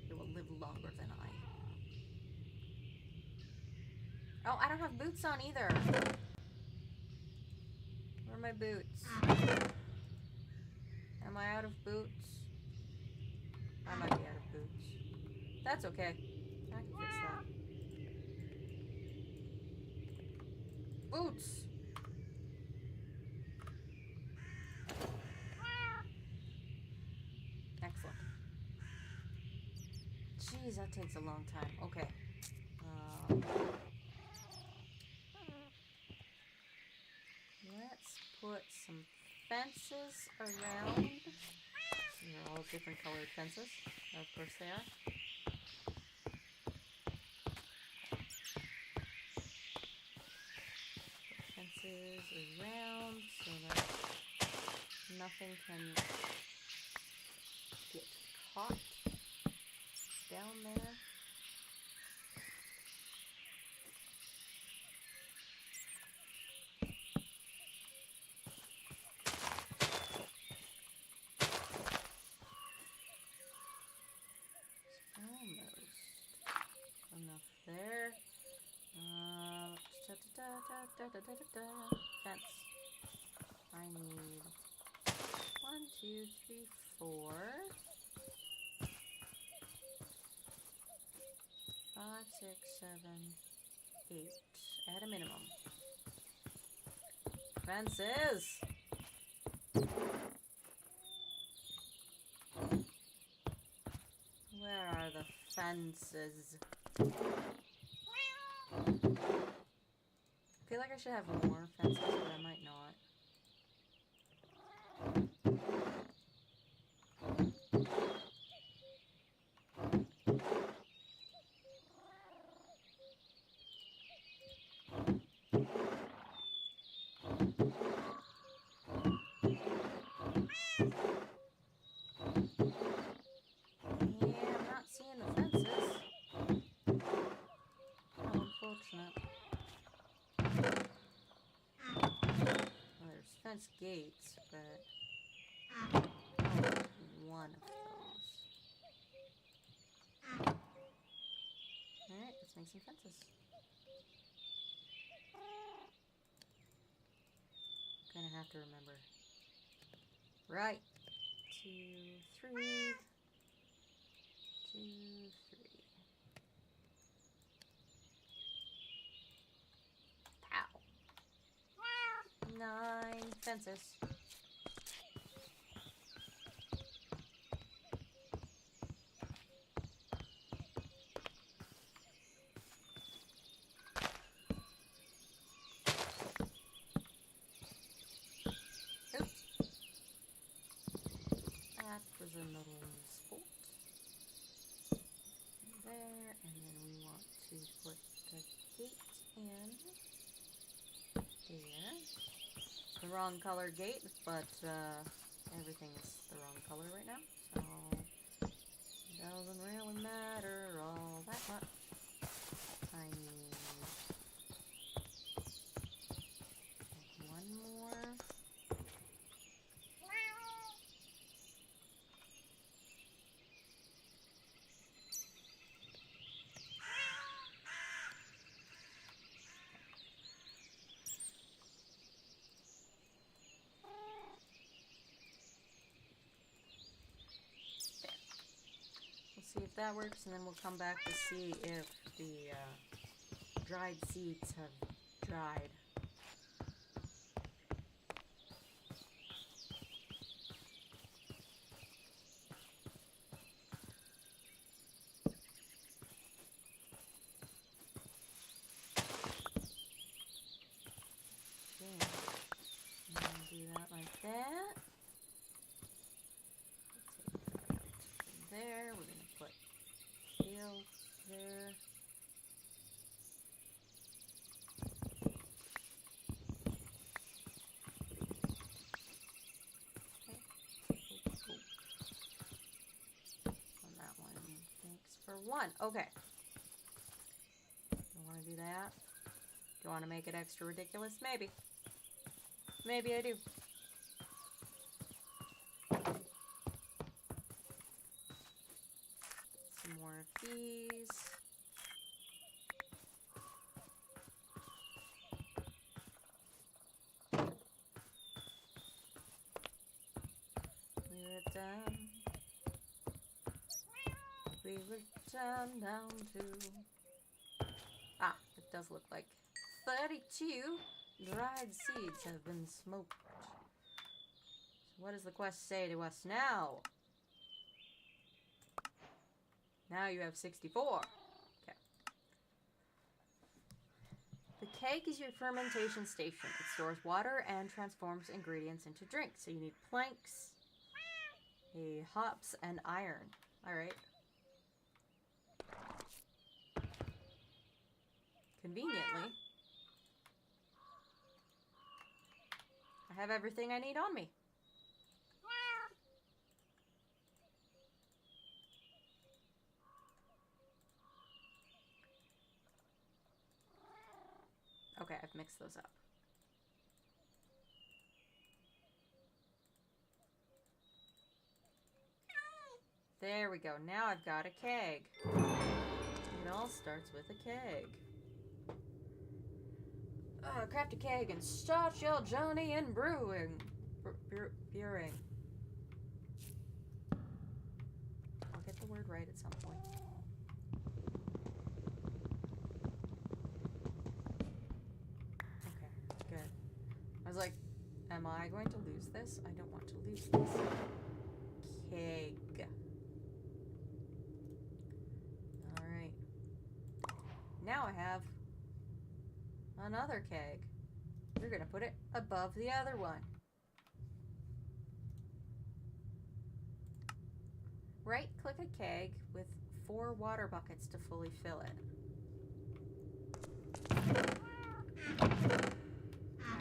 It will live longer than I. Oh, I don't have boots on either. Where are my boots? Am I out of boots? I might be out of boots. That's okay. I can fix that. Boots! Excellent. Jeez, that takes a long time. Okay. Let's put some fences around. They're all different colored fences. Of course they are. Put fences around so that nothing can get caught down there. Enough there. Fence. I need 1, 2, 3, 4, 5, 6, 7, 8 at a minimum. Fences! Where are the fences? I feel like I should have more fences, but I might not. Yeah, I'm not seeing the fences. How unfortunate. Well, there's fence gates, but one of those. Alright, let's make some fences. Gonna have to remember. Right. 2, 3. 2, 3. Pow. 9 fences. That was a little spot there, and then we want to put the gate in there. It's the wrong color gate, but everything is the wrong color right now, so it doesn't really matter all that much. I need one more. that works, and then we'll come back to see if the dried seeds have dried. Do that like that. Take that out from there. We're going to put kale there. Okay. On that one. Thanks for one. Okay. You want to do that? Do you want to make it extra ridiculous? Maybe. Maybe I do. Some more of these. We return. We return down to... Ah, it does look like 32 dried seeds have been smoked. So what does the quest say to us now? Now you have 64. Okay. The keg is your fermentation station. It stores water and transforms ingredients into drinks. So you need planks, hops, and iron. Alright. Conveniently, I have everything I need on me. Okay, I've mixed those up. There we go. Now I've got a keg. It all starts with a keg. Craft a keg and start your journey in brewing. Brewing. I'll get the word right at some point. Okay, good. I was like, am I going to lose this? I don't want to lose this. Keg. Alright. Now I have another keg. You're gonna put it above the other one. Right-click a keg with 4 water buckets to fully fill it. I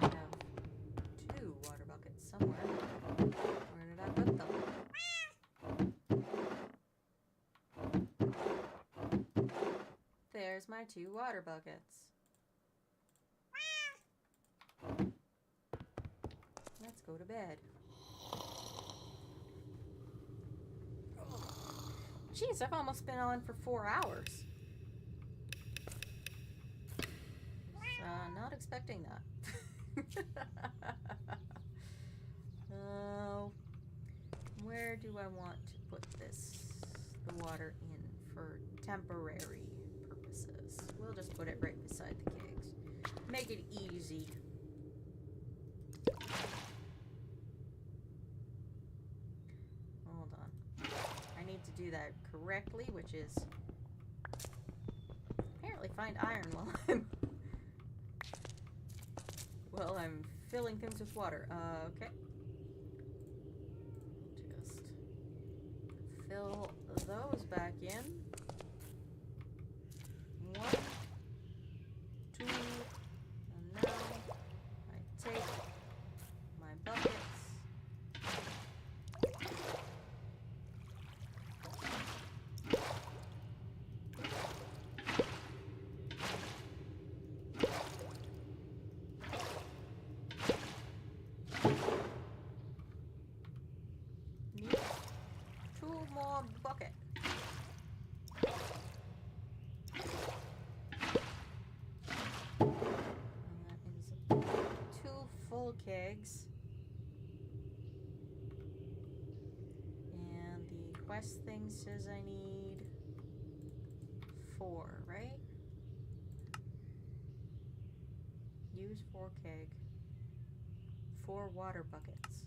have 2 water buckets somewhere. Where did I put them? There's my 2 water buckets. Let's go to bed. Jeez, I've almost been on for 4 hours. Not expecting that. Where do I want to put this? The water in for temporary purposes. We'll just put it right beside the kegs. Make it easy. Hold on. I need to do that correctly, which is apparently find iron while I'm filling things with water. Okay. Just fill those back in. 1, 2, and now I take my buckets. Need 2 more buckets. Kegs. And the quest thing says I need 4, right? Use 4 keg. 4 water buckets.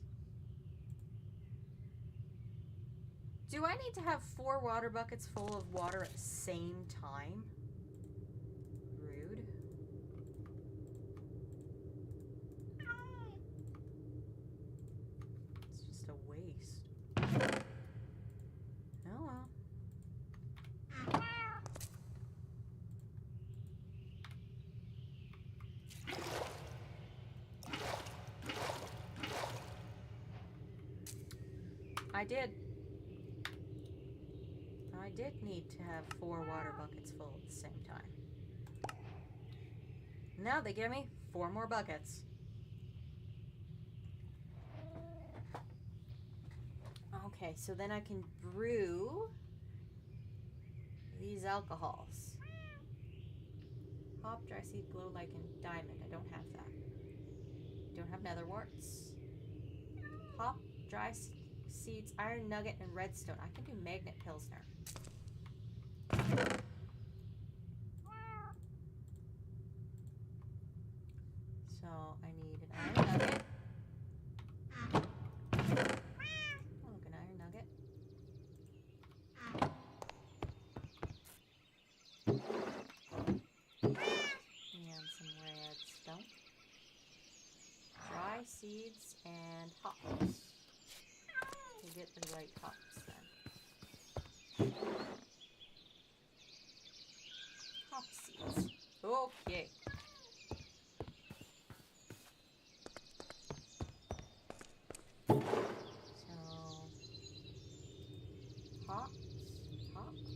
Do I need to have 4 water buckets full of water at the same time? Rude. It's just a waste. Oh well. I did need to have 4 water buckets full at the same time. Now they give me 4 more buckets. Okay, so then I can brew these alcohols. Hop, dry seed, glow lichen, diamond. I don't have that. Don't have nether warts. Hop, dry seeds, iron nugget, and redstone. I can do magnet pilsner. So I need an iron nugget. Oh, look, an iron nugget. And some redstone. Dry seeds and hops. We'll get the right hops then. Hop seeds. Okay. So,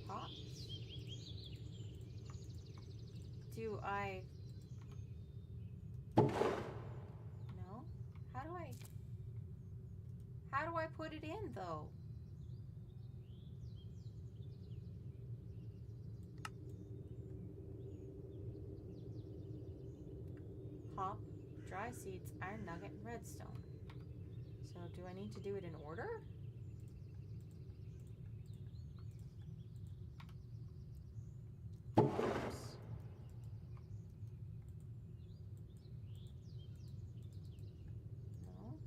hops. Do I... No? How do I put it in, though? Hop, dry seeds, iron nugget, and redstone. So do I need to do it in order? Oops. No.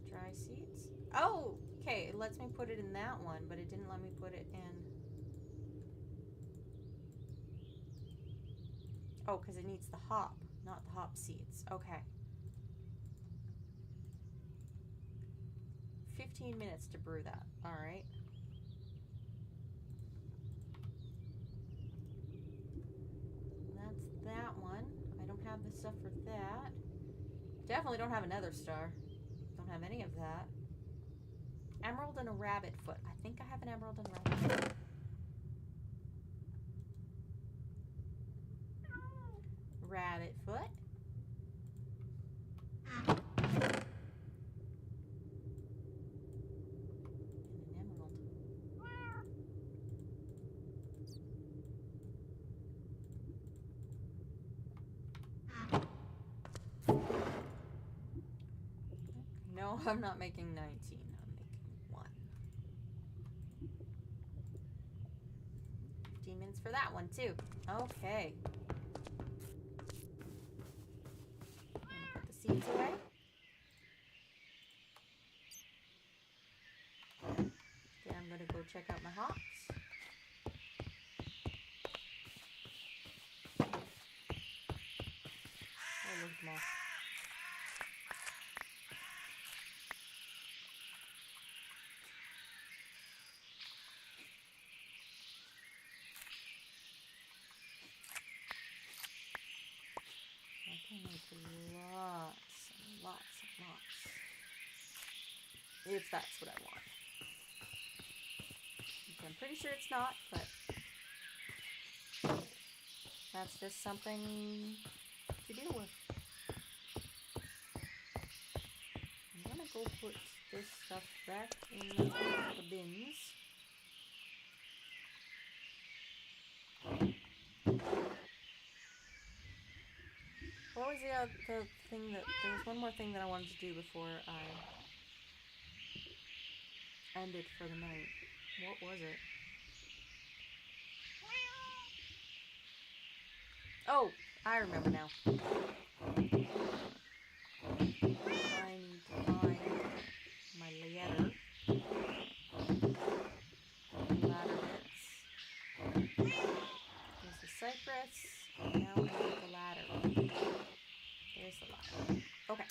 Dry seeds. Oh, okay. It lets me put it in that one, but it didn't let me put it in... Oh, because it needs the hop, not the hop seeds. Okay. 15 minutes to brew that. All right. That's that one. I don't have the stuff for that. Definitely don't have a nether star. Don't have any of that. Emerald and a rabbit foot. I think I have an emerald and a rabbit foot. Rabbit foot. And an emerald. No, I'm not making 19. I'm making 1. 15 minutes for that one, too. Okay. Put the seeds away. Then I'm going to go check out my hops. Oh, look at them all. I can make lots and lots and lots. If that's what I want. I'm pretty sure it's not, but that's just something to deal with. I'm gonna go put this stuff back in the bins. What was the thing that... There was one more thing that I wanted to do before I ended for the night. What was it? Oh, I remember now. I need to find my ladder. Ladder bits. There's the cypress. Now I need the ladder. There's the ladder. Okay.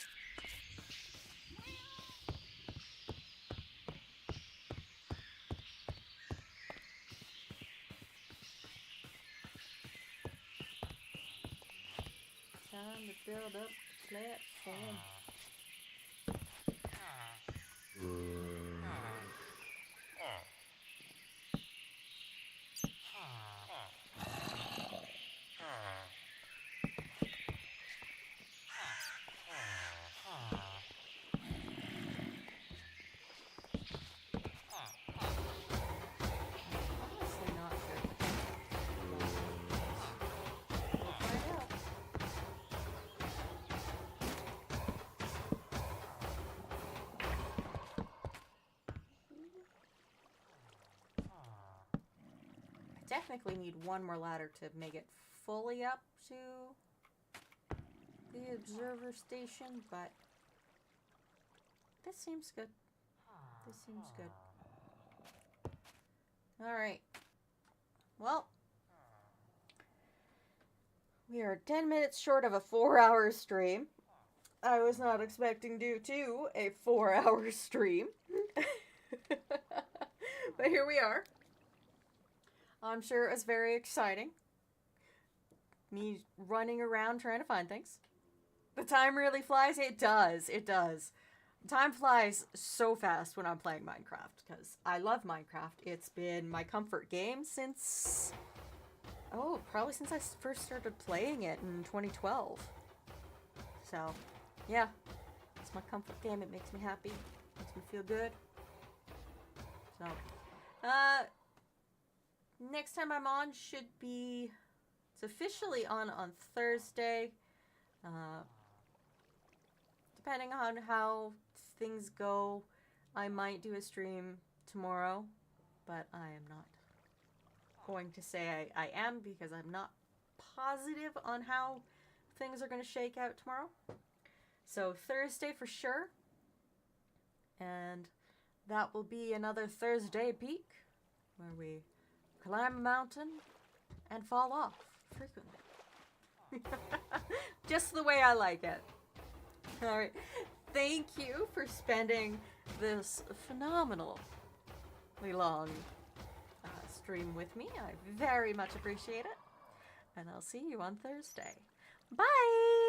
Time to build up the platform. Honestly, not sure. We'll find out. I technically need one more ladder to make it fully up to the observer station, but this seems good. This seems good. Alright. Well, we are 10 minutes short of a 4-hour stream. I was not expecting to do a 4-hour stream. But here we are. I'm sure it was very exciting. Me running around trying to find things. The time really flies. It does. It does. Time flies so fast when I'm playing Minecraft because I love Minecraft. It's been my comfort game since... Oh, probably since I first started playing it in 2012. So, yeah. It's my comfort game. It makes me happy. Makes me feel good. So, next time I'm on should be... It's officially on Thursday. Depending on how things go, I might do a stream tomorrow, but I am not going to say I am because I'm not positive on how things are going to shake out tomorrow. So Thursday for sure, and that will be another Thursday peak where we climb a mountain and fall off frequently. Just the way I like it. Alright, thank you for spending this phenomenally long stream with me. I very much appreciate it. And I'll see you on Thursday. Bye!